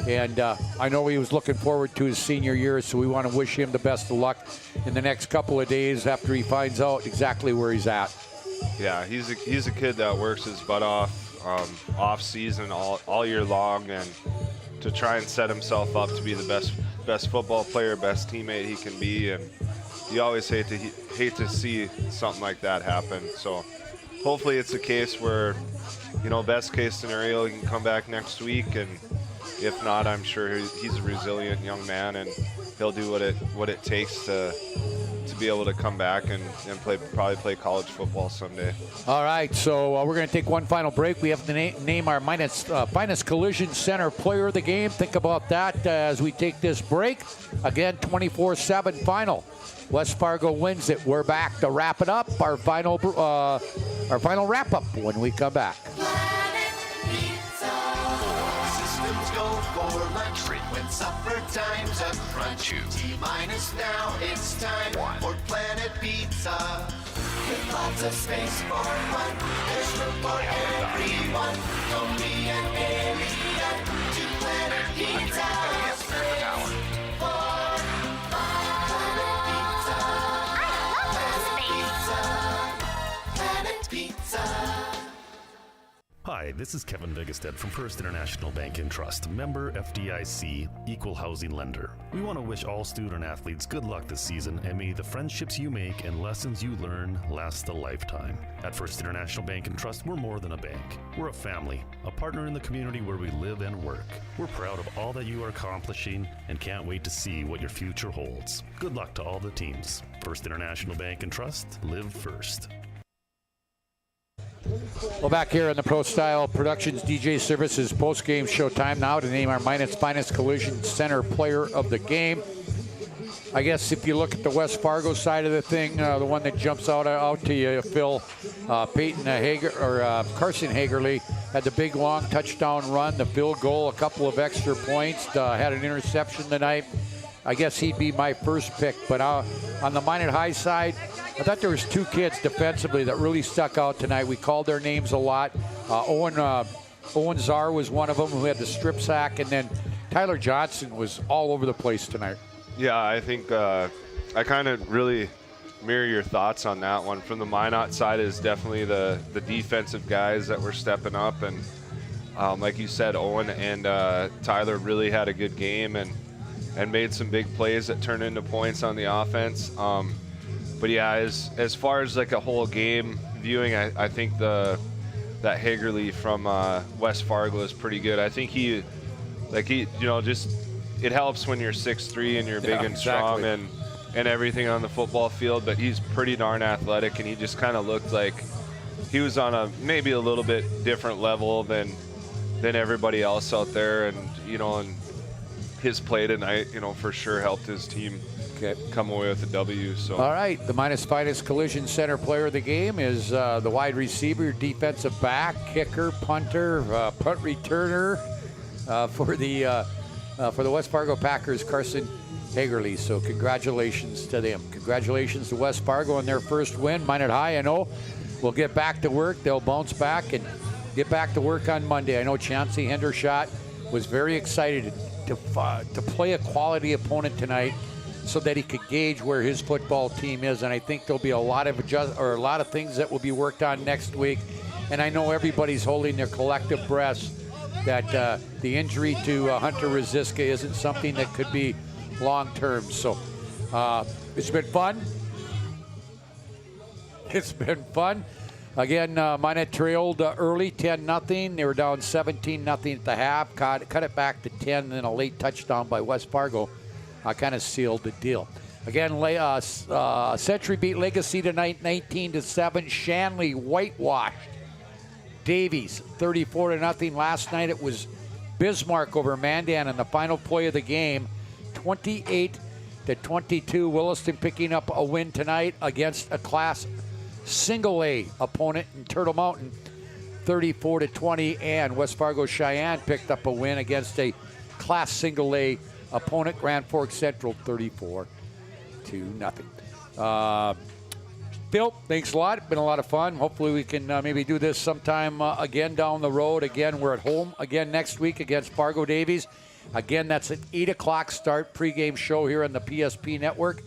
And I know he was looking forward to his senior year, so we want to wish him the best of luck in the next couple of days after he finds out exactly where he's at. Yeah, he's a kid that works his butt off season all year long, and to try and set himself up to be the best football player, best teammate he can be. And you always hate to see something like that happen. So hopefully it's a case where, best case scenario, he can come back next week, and if not, I'm sure he's a resilient young man, and he'll do what it takes to be able to come back and probably play college football someday. All right, so we're going to take one final break. We have to name our Finest Collision Center player of the game. Think about that as we take this break. Again, 24-7 final. West Fargo wins it. We're back to wrap it up. Our final wrap-up when we come back. When supper time's a crunch, T-minus now, it's time for Planet Pizza. With lots of space for fun, there's room for everyone. From me and Elliot to Planet Pizza. Space for Planet Pizza. Hi, this is Kevin Vigestead from First International Bank and Trust, member FDIC, equal housing lender. We want to wish all student athletes good luck this season, and may the friendships you make and lessons you learn last a lifetime. At First International Bank and Trust, we're more than a bank. We're a family, a partner in the community where we live and work. We're proud of all that you are accomplishing and can't wait to see what your future holds. Good luck to all the teams. First International Bank and Trust, live first. Well, back here on the Pro Style Productions DJ Services post-game show time now to name our Finest Collision Center player of the game. I guess if you look at the West Fargo side of the thing, the one that jumps out to you, Phil, Carson Hagerly had the big long touchdown run, the field goal, a couple of extra points, had an interception tonight. I guess he'd be my first pick. But on the Minot High side, I thought there was two kids defensively that really stuck out tonight. We called their names a lot. Owen Czar was one of them who had the strip sack, and then Tyler Johnson was all over the place tonight. Yeah, I think I kind of really mirror your thoughts on that one. From the Minot side is definitely the defensive guys that were stepping up, and like you said, Owen and Tyler really had a good game and made some big plays that turned into points on the offense. But yeah, as far as like a whole game viewing, I think that Hagerly from West Fargo is pretty good. I think he just it helps when you're 6'3" and you're big and strong and everything on the football field. But he's pretty darn athletic, and he just kind of looked like he was on maybe a little bit different level than everybody else out there. And his play tonight, for sure helped his team come away with a W. So. All right, the Finest Collision Center player of the game is the wide receiver, defensive back, kicker, punter, punt returner for the West Fargo Packers, Carson Hagerly. So congratulations to them. Congratulations to West Fargo on their first win. Minot High, I know, will get back to work. They'll bounce back and get back to work on Monday. I know Chauncey Hendershot was very excited to play a quality opponent tonight so that he could gauge where his football team is. And I think there'll be a lot of things that will be worked on next week. And I know everybody's holding their collective breaths that the injury to Hunter Rosiska isn't something that could be long-term. So it's been fun. It's been fun. Again, Minot trailed early, 10-0. They were down 17-0 at the half. Cut it back to 10, and then a late touchdown by West Fargo kind of sealed the deal. Again, Century beat Legacy tonight, 19-7. Shanley whitewashed Davies, 34-0. Last night it was Bismarck over Mandan in the final play of the game, 28-22. Williston picking up a win tonight against a Class Single A opponent in Turtle Mountain, 34-20. And West Fargo Cheyenne picked up a win against a Class Single A opponent, Grand Forks Central, 34-0. Bill, thanks a lot. Been a lot of fun. Hopefully we can maybe do this sometime again down the road. Again, we're at home again next week against Fargo Davies. Again, that's an 8 o'clock start pregame show here on the PSP Network.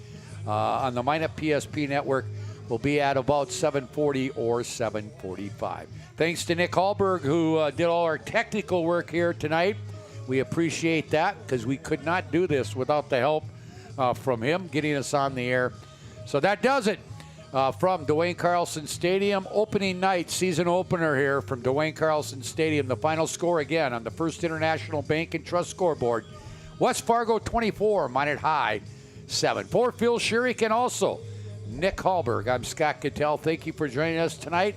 On the Minot PSP Network, will be at about 7:40 or 7:45. Thanks to Nick Hallberg, who did all our technical work here tonight. We appreciate that because we could not do this without the help from him getting us on the air. So that does it from Dwayne Carlson Stadium. Opening night, season opener here from Dwayne Carlson Stadium. The final score again on the First International Bank and Trust scoreboard. West Fargo 24, Minot High 7. For Phil Sherrick and also Nick Hallberg, I'm Scott Cattell. Thank you for joining us tonight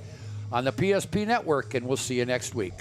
on the PSP Network, and we'll see you next week.